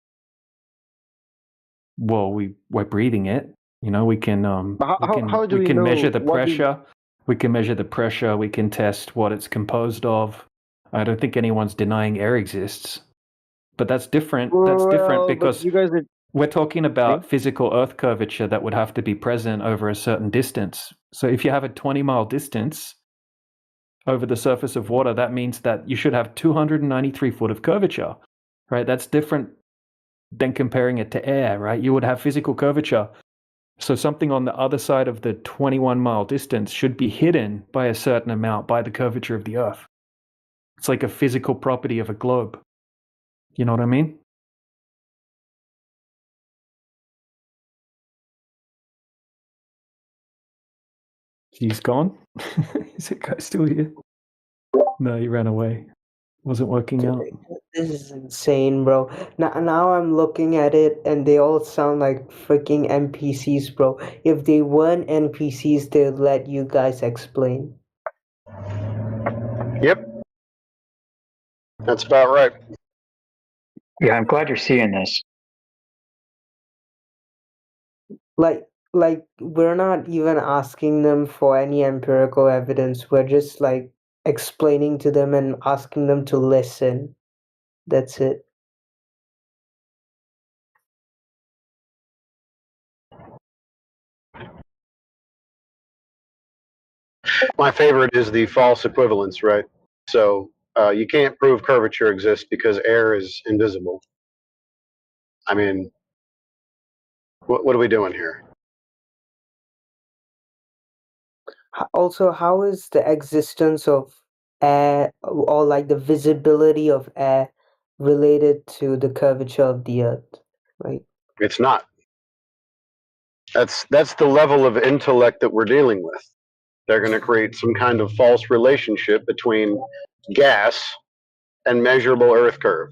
Well, we're breathing it. You know, we can how do we know measure the what pressure. We can measure the pressure. We can test what it's composed of. I don't think anyone's denying air exists, but that's different. That's different because you guys are... we're talking about physical Earth curvature that would have to be present over a certain distance. So if you have a 20-mile distance over the surface of water, that means that you should have 293 foot of curvature, right? That's different than comparing it to air, right? You would have physical curvature So something on the other side of the 21-mile distance should be hidden by a certain amount by the curvature of the Earth. It's like a physical property of a globe. You know what I mean? He's gone? Is that guy still here? No, he ran away. Wasn't working out. This is insane, bro. Now I'm looking at it and they all sound like freaking NPCs, bro. If they weren't NPCs, they'd let you guys explain. Yep. That's about right. Yeah, I'm glad you're seeing this. Like we're not even asking them for any empirical evidence. We're just like explaining to them and asking them to listen. That's it. My favorite is the false equivalence, right? So you can't prove curvature exists because air is invisible. I mean, what are we doing here? Also, how is the existence of air or like the visibility of air related to the curvature of the Earth? Right? It's not. That's the level of intellect that we're dealing with. They're going to create some kind of false relationship between gas and measurable Earth curve.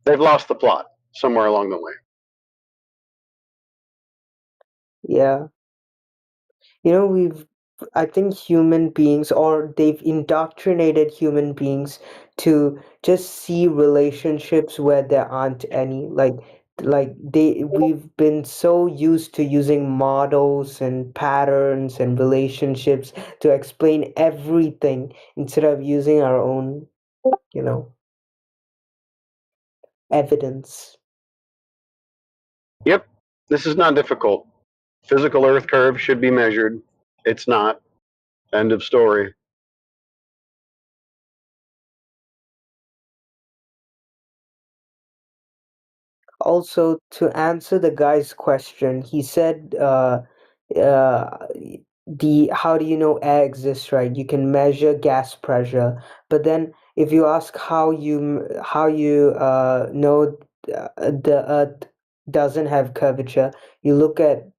They've lost the plot somewhere along the way. Yeah. I think human beings, or they've indoctrinated human beings to just see relationships where there aren't any. We've been so used to using models and patterns and relationships to explain everything instead of using our own, evidence. Yep, this is not difficult. Physical Earth curve should be measured. It's not. End of story. Also, to answer the guy's question, he said, how do you know air exists, right? You can measure gas pressure, but then if you ask how you know the Earth doesn't have curvature, you look at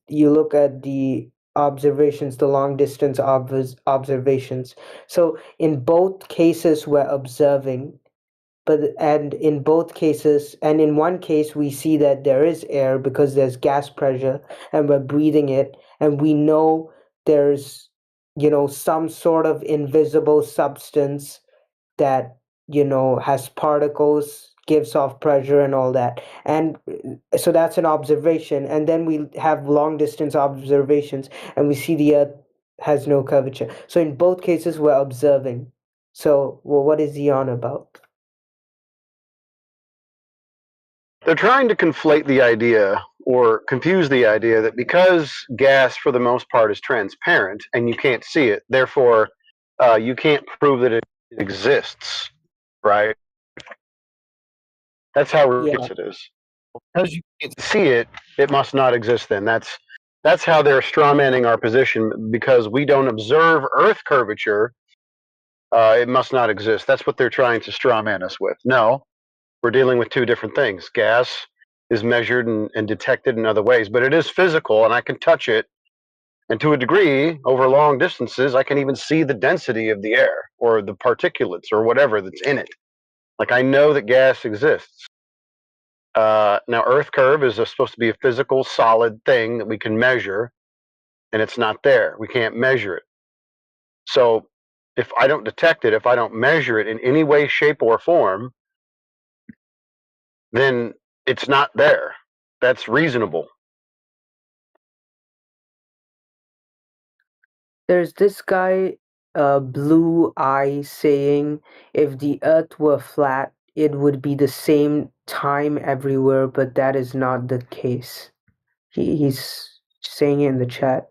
the observations, the long distance observations. So in both cases, we're observing. And in both cases, and in one case, we see that there is air because there's gas pressure and we're breathing it, and we know there's, some sort of invisible substance that, has particles, gives off pressure and all that. And so that's an observation. And then we have long distance observations and we see the Earth has no curvature. So in both cases, we're observing. So, well, what is he on about? They're trying to conflate the idea or confuse the idea that because gas, for the most part, is transparent and you can't see it, therefore you can't prove that it exists, right? That's how ridiculous it is. Because you can't see it, it must not exist then. That's how they're strawmanning our position. Because we don't observe Earth curvature, it must not exist. That's what they're trying to strawman us with. No, we're dealing with two different things. Gas is measured and detected in other ways, but it is physical and I can touch it. And to a degree, over long distances, I can even see the density of the air or the particulates or whatever that's in it. Like I know that gas exists. Now, Earth curve is supposed to be a physical, solid thing that we can measure, and it's not there. We can't measure it. So if I don't detect it, if I don't measure it in any way, shape, or form, then it's not there. That's reasonable. There's this guy, Blue Eye, saying if the Earth were flat, it would be the same time everywhere, but that is not the case. He's saying it in the chat.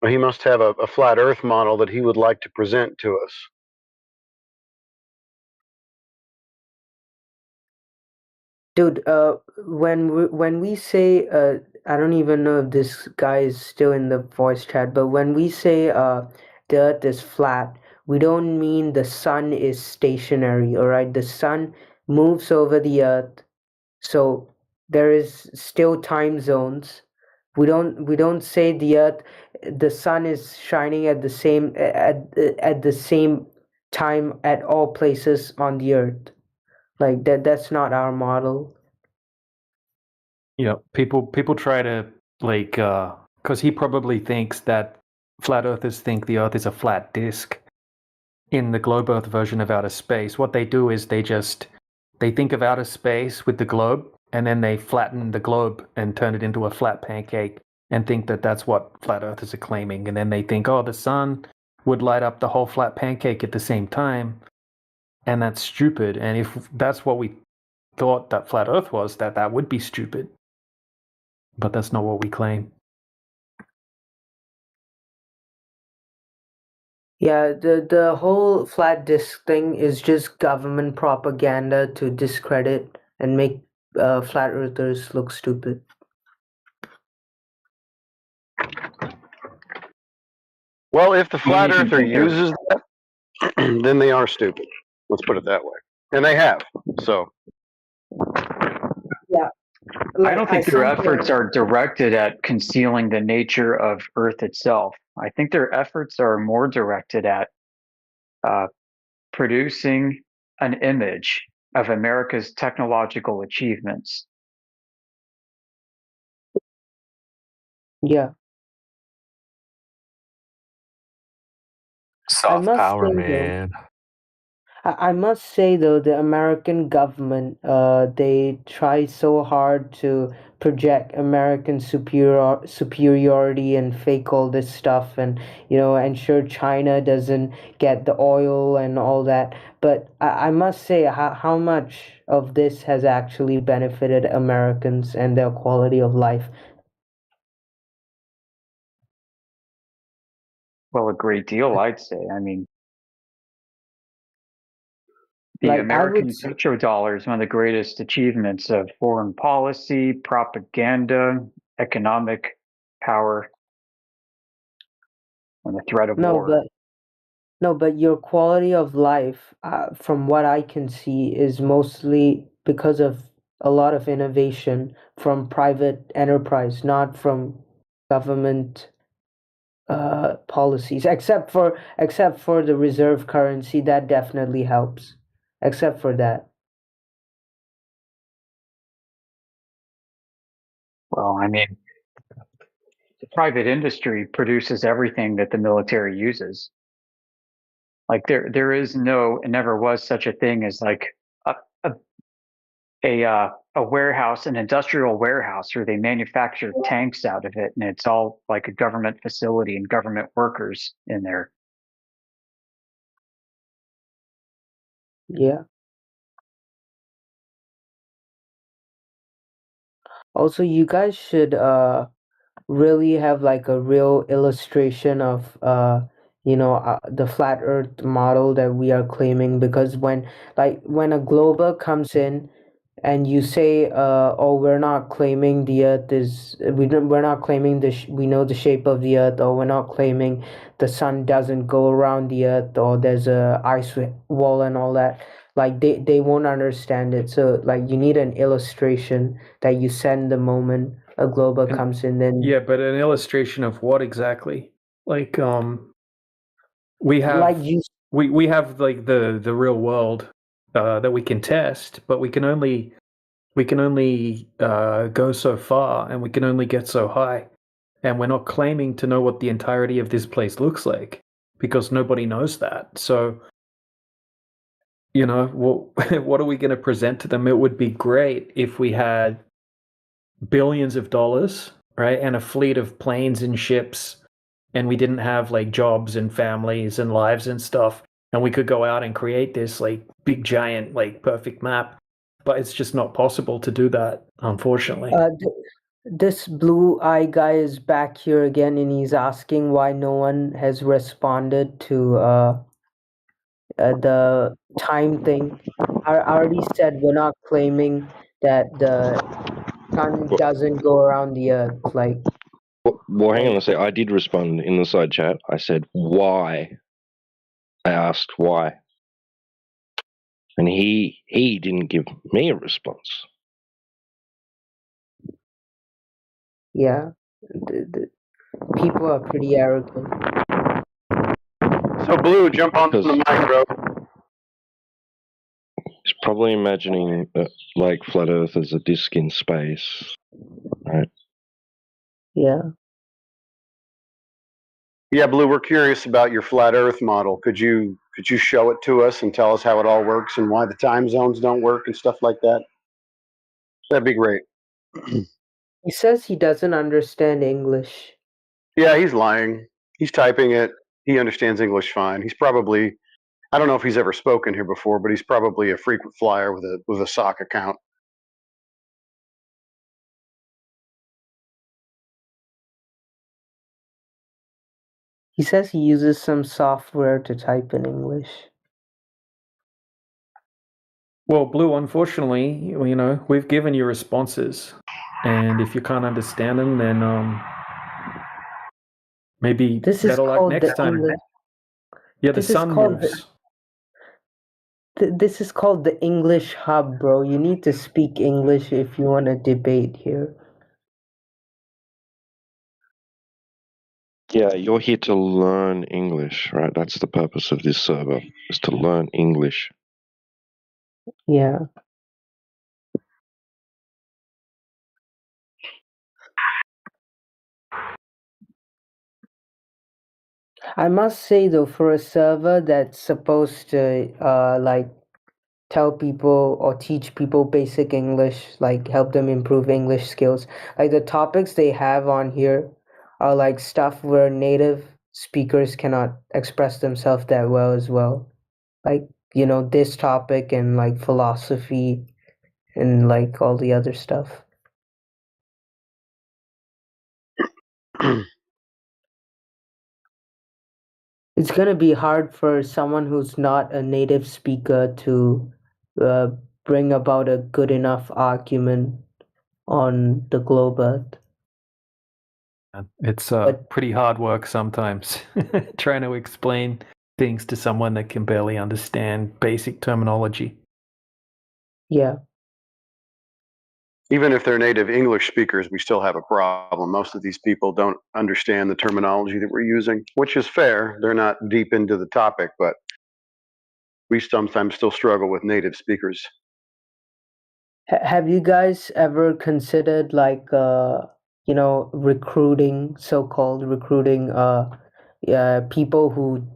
Well, he must have a flat Earth model that he would like to present to us. Dude, when we say I don't even know if this guy is still in the voice chat, but when we say the Earth is flat, we don't mean the sun is stationary. All right, the sun moves over the Earth, so there is still time zones. We don't say the sun is shining at the same time at all places on the Earth. Like that's not our model. Yeah, people try to like because he probably thinks that flat earthers think the Earth is a flat disk. In the globe Earth version of outer space, what they do is they think of outer space with the globe, and then they flatten the globe and turn it into a flat pancake, and think that that's what flat earthers are claiming. And then they think, oh, the sun would light up the whole flat pancake at the same time, and that's stupid. And if that's what we thought that flat Earth was, that would be stupid. But that's not what we claim. Yeah, the whole flat disk thing is just government propaganda to discredit and make flat earthers look stupid. Well, if the flat earther uses that, then they are stupid. Let's put it that way. And they have. So. Yeah. I don't think their efforts are directed at concealing the nature of Earth itself. I think their efforts are more directed at producing an image of America's technological achievements. Yeah. Soft power, man. I must say though, the American government, they try so hard to project American superiority and fake all this stuff, and ensure China doesn't get the oil and all that. But I must say, how much of this has actually benefited Americans and their quality of life? Well, a great deal, I'd say. I mean, the Like, American petrodollar is one of the greatest achievements of foreign policy, propaganda, economic power, and the threat of war. But your quality of life, from what I can see, is mostly because of a lot of innovation from private enterprise, not from government policies. Except for the reserve currency, that definitely helps. Except for that. Well, I mean, the private industry produces everything that the military uses. Like there is no, and never was such a thing as like a warehouse, an industrial warehouse, where they manufacture tanks out of it, and it's all like a government facility and government workers in there. Yeah. Also, you guys should really have like a real illustration of the flat earth model that we are claiming, because when a glober comes in and you say oh, we're not claiming the earth is we're not claiming we know the shape of the earth, or we're not claiming the sun doesn't go around the earth, or there's a ice wall and all that, like they won't understand it. So like you need an illustration that you send the moment a glober comes in. Then Yeah, but an illustration of what exactly? Like we have we have like the real world that we can test, but we can only go so far, and we can only get so high, and we're not claiming to know what the entirety of this place looks like, because nobody knows that. So what are we going to present to them? It would be great if we had billions of dollars, right, and a fleet of planes and ships, and we didn't have like jobs and families and lives and stuff, and we could go out and create this like big giant like perfect map. But it's just not possible to do that, unfortunately. This blue eye guy is back here again, and he's asking why no one has responded to the time thing. I already said we're not claiming that the sun doesn't go around the earth. Like, well, hang on a sec. I did respond in the side chat. I said, why? I asked why. And he didn't give me a response. yeah, the people are pretty arrogant. So, Blue, jump on the mic, bro. He's probably imagining like flat Earth as a disc in space, right? Yeah. Yeah, Blue, we're curious about your flat Earth model. Could you show it to us and tell us how it all works and why the time zones don't work and stuff like that? That'd be great. He says he doesn't understand English. Yeah, he's lying. He's typing it. He understands English fine. He's probably, I don't know if he's ever spoken here before, but he's probably a frequent flyer with a sock account. He says he uses some software to type in English. Well, Blue, unfortunately, you know, we've given you responses, and if you can't understand them, then maybe This is better luck called next the time. English. Yeah, the This is sun called moves. This is called the English Hub, bro. You need to speak English if you want to debate here. Yeah, you're here to learn English, right? That's the purpose of this server, is to learn English. Yeah. I must say though, for a server that's supposed to like tell people or teach people basic English, like help them improve English skills, like the topics they have on here are like stuff where native speakers cannot express themselves that well as well. Like, you know, this topic and like philosophy and like all the other stuff. It's gonna be hard for someone who's not a native speaker to uh, bring about a good enough argument on the globe Earth. It's pretty hard work sometimes trying to explain things to someone that can barely understand basic terminology. Yeah. Even if they're native English speakers, we still have a problem. Most of these people don't understand the terminology that we're using, which is fair. They're not deep into the topic, but we sometimes still struggle with native speakers. Have you guys ever considered like you know, recruiting, so-called recruiting people who,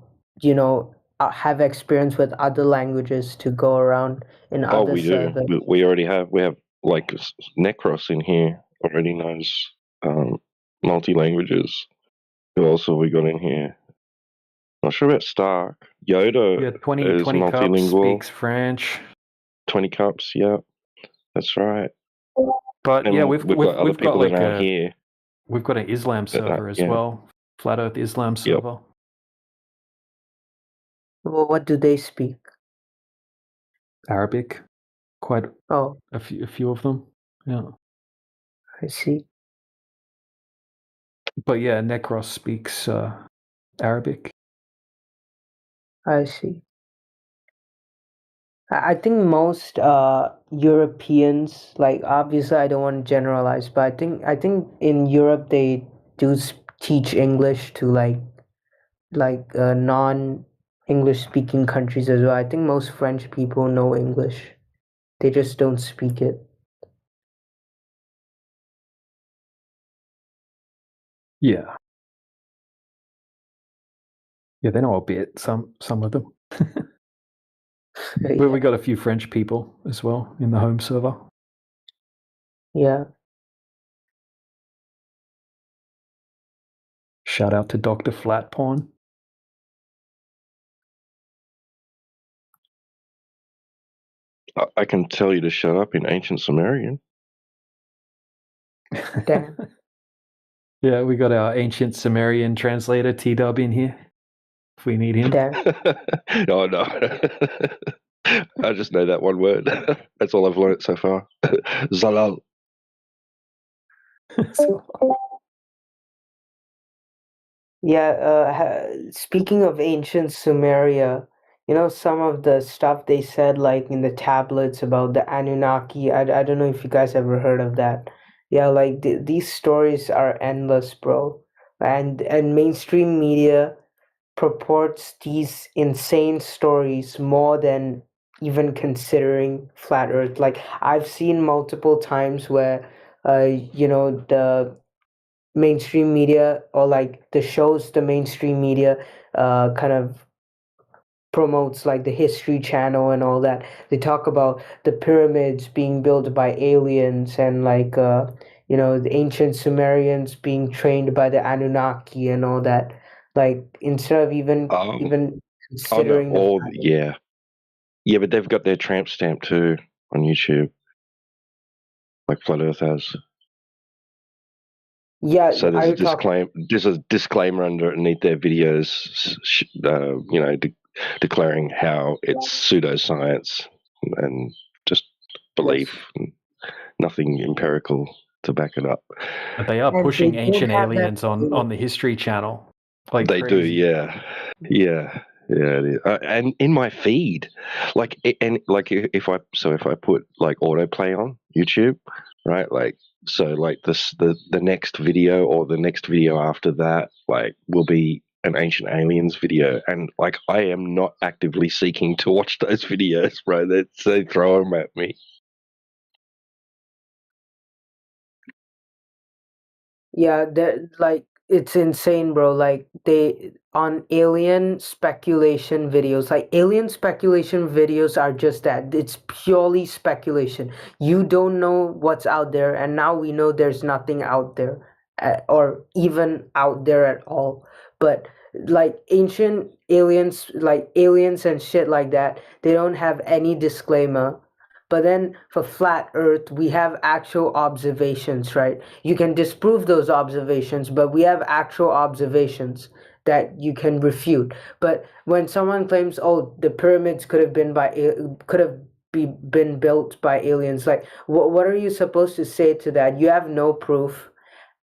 you know, have experience with other languages to go around in Oh, other we do. servers? We already have. We have like Necros in here already knows multi languages. Who else have we got in here? Not sure about Stark. Yoda Yeah, 20 is Cups multilingual. speaks French. 20 Cups, yeah, that's right. But And yeah, we've got other we've got people like that aren't here. we've got an Islam server as well, Flat Earth Islam server. Well, what do they speak? Arabic, quite a few of them. Yeah, I see. But yeah, Necros speaks Arabic. I see. I think most Europeans, like obviously I don't want to generalize, but I think in Europe they do teach English to like non-English speaking countries as well. I think most French people know English. They just don't speak it. Yeah. Yeah, they know a bit. Some of them. We got a few French people as well in the home server. Yeah. Shout out to Dr. Flatporn. I can tell you to shut up in ancient Sumerian. Damn. Yeah, we got our ancient Sumerian translator T-Dub in here. If we need him. Damn. Oh no. I just know that one word. That's all I've learned so far. Zalal. Yeah, speaking of ancient Sumeria, some of the stuff they said, like in the tablets about the Anunnaki. I don't know if you guys ever heard of that. Yeah, like these stories are endless, bro. And mainstream media purports these insane stories more than even considering flat Earth. Like I've seen multiple times where, the mainstream media, or like the mainstream media kind of promotes, like the History Channel and all that. They talk about the pyramids being built by aliens, and like the ancient Sumerians being trained by the Anunnaki and all that. Like instead of even Oh no, considering the or fact. yeah, yeah, but they've got their tramp stamp too on YouTube, like Flat Earth has. Yeah, So are you talking? there's a disclaimer underneath their videos, declaring how it's pseudoscience and just belief, and nothing empirical to back it up. But they are And they pushing don't ancient have that. aliens on the History Channel like They do, crazy. yeah, yeah, yeah. It is. And in my feed, like, if I put like autoplay on YouTube, right, like, so like the next video or the next video after that, like, will be an ancient aliens video, and like I am not actively seeking to watch those videos, bro. They throw them at me. Yeah, that, like, it's insane, bro. Like they on alien speculation videos. Like alien speculation videos are just that. It's purely speculation. You don't know what's out there, and now we know there's nothing out there, or even out there at all. But like ancient aliens, like aliens and shit like that, they don't have any disclaimer. But then for flat Earth, we have actual observations, right? You can disprove those observations, but we have actual observations that you can refute. But when someone claims, "Oh, the pyramids could have been built by aliens," like what are you supposed to say to that? You have no proof,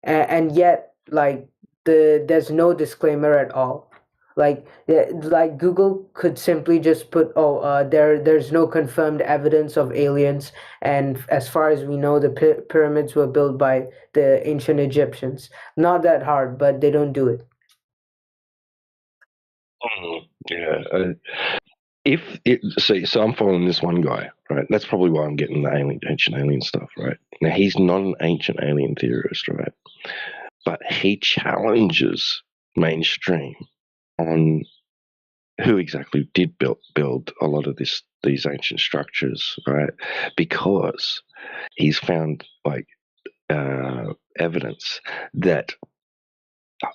and yet like there's no disclaimer at all. Like like Google could simply just put, "Oh, there's no confirmed evidence of aliens, and as far as we know, the pyramids were built by the ancient Egyptians." Not that hard, but they don't do it. Yeah. If it see, so I'm following this one guy, right? That's probably why I'm getting the ancient alien stuff, right? Now he's not an ancient alien theorist, right? But he challenges mainstream on who exactly did build a lot of these ancient structures, right? Because he's found like evidence that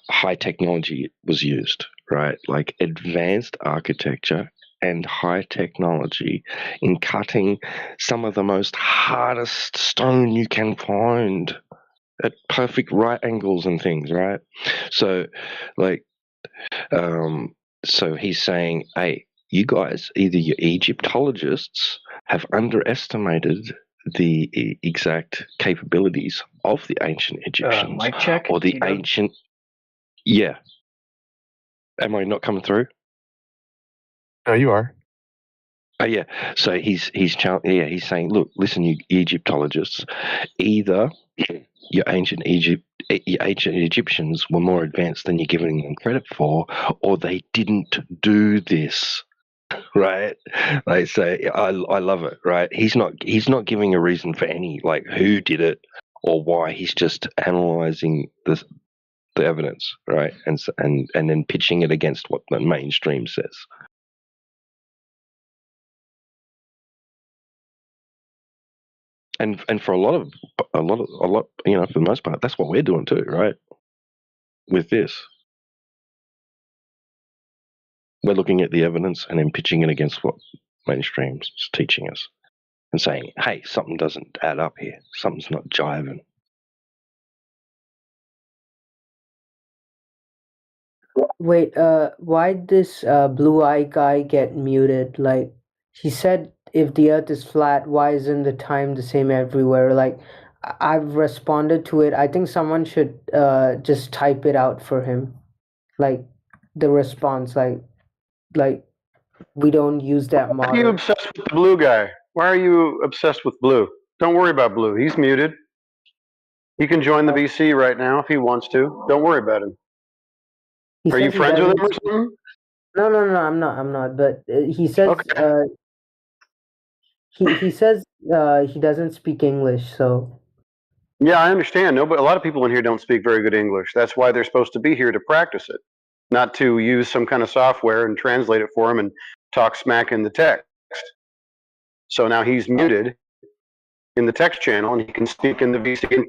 high technology was used, right? Like advanced architecture and high technology in cutting some of the most hardest stone you can find at perfect right angles and things, right? So, like, so he's saying, hey, you guys, either your Egyptologists have underestimated the exact capabilities of the ancient Egyptians, Mic check. or the T-Dub? ancient. Yeah. Am I not coming through? No, you are. Oh yeah. So he's saying, look, listen, you Egyptologists, either your ancient Egyptians were more advanced than you're giving them credit for, or they didn't do this. Right? Like, so I love it, right? He's not giving a reason for any, like, who did it or why. He's just analyzing the evidence, right? And then pitching it against what the mainstream says. And for a lot, you know, for the most part, that's what we're doing too, right? With this, we're looking at the evidence and then pitching it against what mainstream's teaching us, and saying, hey, something doesn't add up here. Something's not jiving. Wait, why this blue eye guy get muted? Like, he said, if the Earth is flat, why isn't the time the same everywhere? Like, I've responded to it. I think someone should just type it out for him, like the response, like we don't use that Why are you model. obsessed with the blue guy? Why are you obsessed with blue? Don't worry about blue. He's muted. He can join the VC right now if he wants to. Don't worry about him. He Are you says he friends with him doesn't. or something? No, I'm not. But he says Okay. he says he doesn't speak English, so. Yeah, I understand. No, but a lot of people in here don't speak very good English. That's why they're supposed to be here to practice it, not to use some kind of software and translate it for him and talk smack in the text. So now he's muted in the text channel, and he can speak in the VC and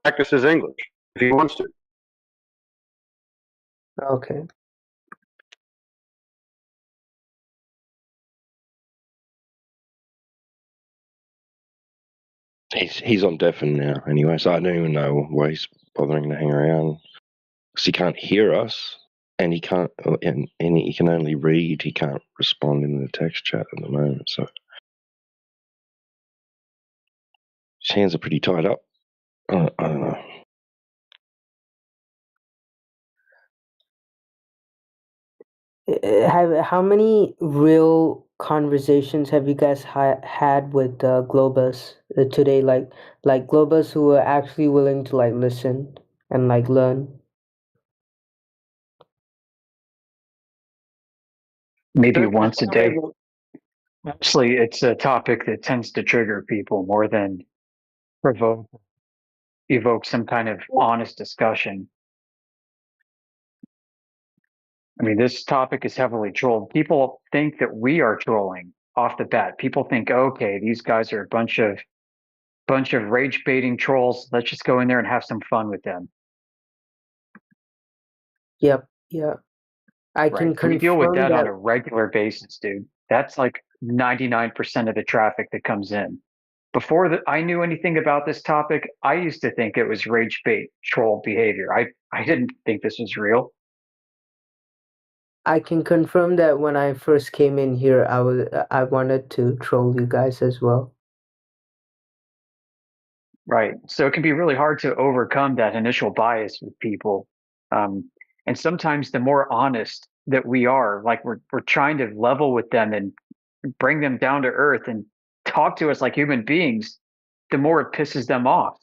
practice his English if he wants to. Okay. He's on deafen now anyway, so I don't even know why he's bothering to hang around. Because he can't hear us, and he can't, and he can only read. He can't respond in the text chat at the moment. So his hands are pretty tied up. I don't know. How many real conversations have you guys had with Globus today? Like Globus who are actually willing to like listen and like learn. Maybe once a day. Actually, it's a topic that tends to trigger people more than evoke some kind of honest discussion. I mean, this topic is heavily trolled. People think that we are trolling off the bat. People think, okay, these guys are a bunch of rage baiting trolls. Let's just go in there and have some fun with them. Yep. I can We deal with confirm that on that. a regular basis, dude. That's like 99% of the traffic that comes in. Before I knew anything about this topic, I used to think it was rage bait troll behavior. I didn't think this was real. I can confirm that when I first came in here, I wanted to troll you guys as well. Right. So it can be really hard to overcome that initial bias with people. And sometimes the more honest that we are, like we're trying to level with them and bring them down to earth and talk to us like human beings, the more it pisses them off.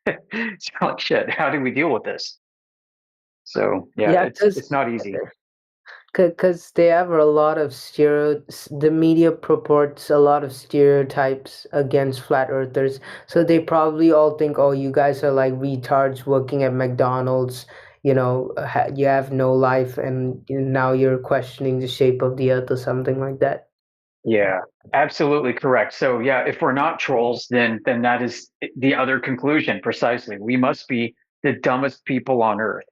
It's like, shit, how do we deal with this? So yeah, it's not easy. Because they have a lot of the media purports a lot of stereotypes against flat earthers. So they probably all think, oh, you guys are like retards working at McDonald's. You know, you have no life, and now you're questioning the shape of the earth or something like that. Yeah, absolutely correct. So yeah, if we're not trolls, then that is the other conclusion precisely. We must be the dumbest people on earth.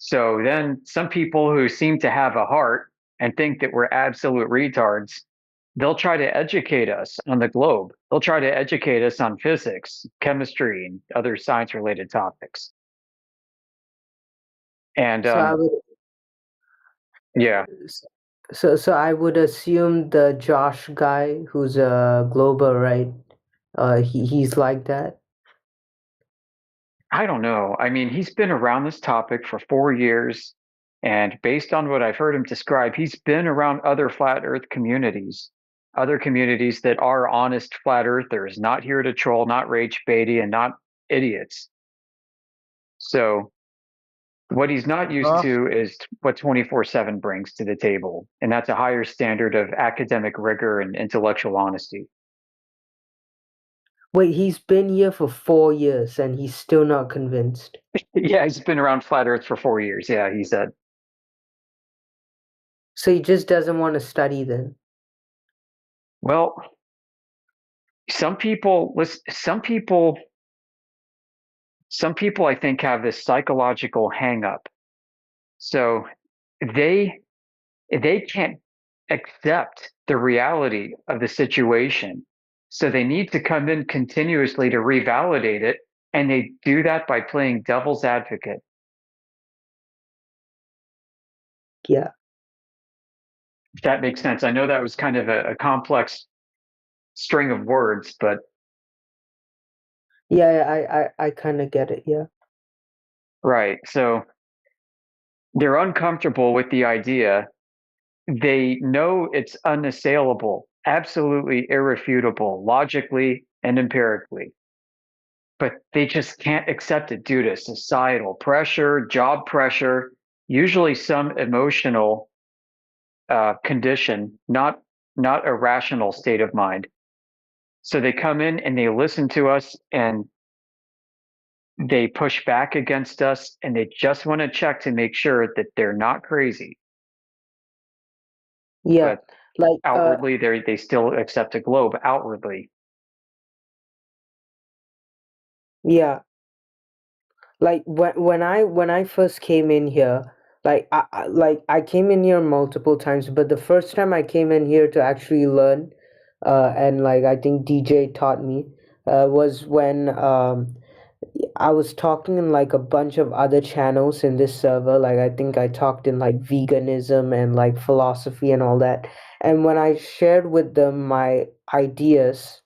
So then some people who seem to have a heart and think that we're absolute retards, they'll try to educate us on the globe. They'll try to educate us on physics, chemistry, and other science related topics. And So I would, yeah. So I would assume the Josh guy who's a Glober, right? He's like that. I don't know. I mean, he's been around this topic for 4 years. And based on what I've heard him describe, he's been around other flat earth communities, other communities that are honest flat earthers, not here to troll, not rage baity, and not idiots. So what he's not used to is what 24/7 brings to the table. And that's a higher standard of academic rigor and intellectual honesty. Wait, he's been here for 4 years and he's still not convinced. Yeah, he's been around flat earth for 4 years. Yeah, he said. So he just doesn't want to study then? Well, some people I think have this psychological hang up. So they can't accept the reality of the situation. So they need to come in continuously to revalidate it. And they do that by playing devil's advocate. Yeah. If that makes sense. I know that was kind of a complex string of words, but I kind of get it. Yeah. right. So they're uncomfortable with the idea. They know it's unassailable, absolutely irrefutable, logically and empirically. But they just can't accept it due to societal pressure, job pressure, usually some emotional condition, not a rational state of mind. So they come in and they listen to us and they push back against us, and they just want to check to make sure that they're not crazy. Yeah, But like outwardly, they still accept a globe outwardly. yeah, like when I first came in here, like I came in here multiple times, but the first time I came in here to actually learn, and like I think DJ taught me, was when I was talking in like a bunch of other channels in this server. Like I think I talked in like veganism and like philosophy and all that. And when I shared with them my ideas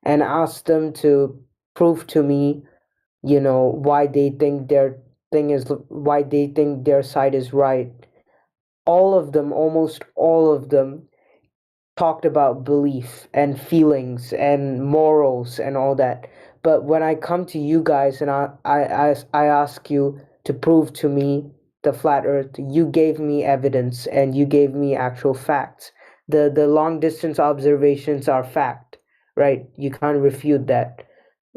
and asked them to prove to me, why they think why they think their side is right, all of them, almost all of them, talked about belief and feelings and morals and all that. But when I come to you guys and I ask you to prove to me the flat earth, you gave me evidence and you gave me actual facts. The long distance observations are fact, right? You can't refute that.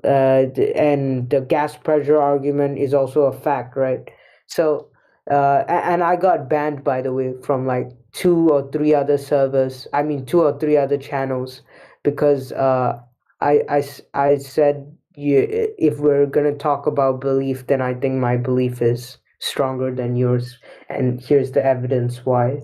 And the gas pressure argument is also a fact, right? So, and I got banned, by the way, from like two or three other servers. I mean, two or three other channels, because I said, if we're gonna talk about belief, then I think my belief is stronger than yours, and here's the evidence why.